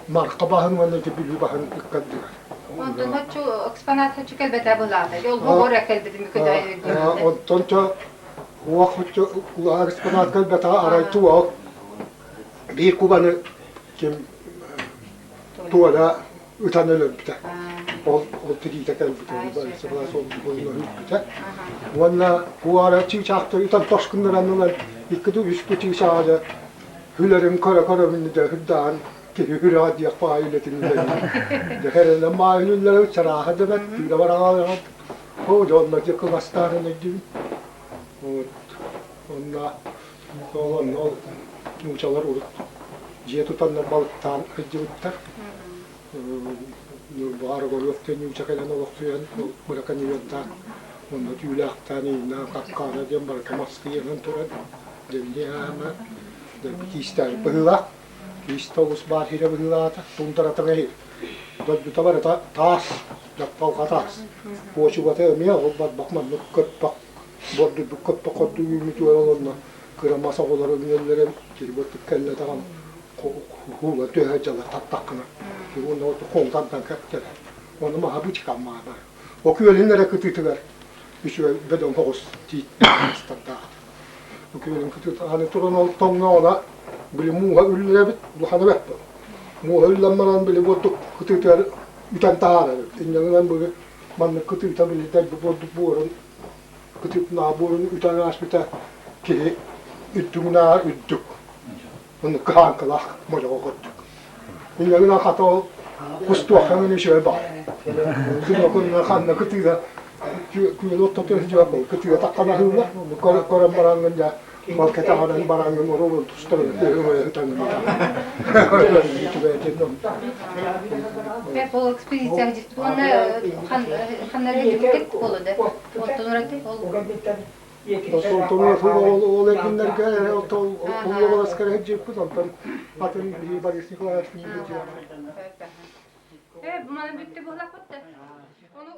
Markabahan var ne gibi bahan kadar. Ondan haçu eksponat haçu kelbete bulada. Yol hogora kelbete mi kadar. Ondança vakti ular eksponat kelbete araytu o bir kubanı kim tuğla utanılır biter. O tride kelbete var. Sabah son boyunca biter. Valla bu ara çiçakta utan toşkunlar anılar. İkide üstü çiçağı hülerin kara kara minni de hüddan. Hürriyet yapayletin de. Herhalde mahallelere çaraha da ben bir var ağlar. O da onlar ki kıvastarın edin. Onlar uçalar olur. Ciye tutanlar balıktan hıcıvıttar. Var o yoktu uçakayla oluktuyan bırakan yöntar. Onlar tüylaktan ina kakkana diye bırakan maskıyla turan. Demliyama. Demliyistar bıhılak. İstavus bar hire bıhılata, tuntara tangahir. Dod tabar taas, jakpal katas. Poçu bate miya, obat bakman nukkat bak. Bordu dukkat bakaddu yümit yoralonna. Kıra masa oları ünlere, kiri botu kelle tagan. Hula töheceler tattakına. Kiri onu otu kontantan kaptele. Onu maha çıkan maha. O küvelinlere kıtıtılar. Üçü bedon kokos tit. O küvelin kıtıtı. Hani turan ol tonga ona. Bili muha üllebit, luhana bekle. Muha üllenmeden bili bodduk kıtıtı üten tahara. İnyanıdan böyle manlı kıtıtı bili de bodduk buğurun. Kıtıtı naburun üten aşbite ki üttüğüne üttük. Onu kıhan kılak moca okuttuk. İnyanıdan kata o kustuakhanın işe bak. Kıtıtı konuna kanna kıtıtı küvel ottotun hıcıva koy. Kıtıtı takkana hıvla. Koran barangınca Markete haran barangın orul tusturu öyle tanımıyor. Ve bu ekspedisyon gitti. Ona hanları gittik oldu. Ondan Sonra o lekinler gel o to o olaskar hecip kutantan atın bir barisi koyar şimdi. Evet, bu bana bitti bu lakotte. Onu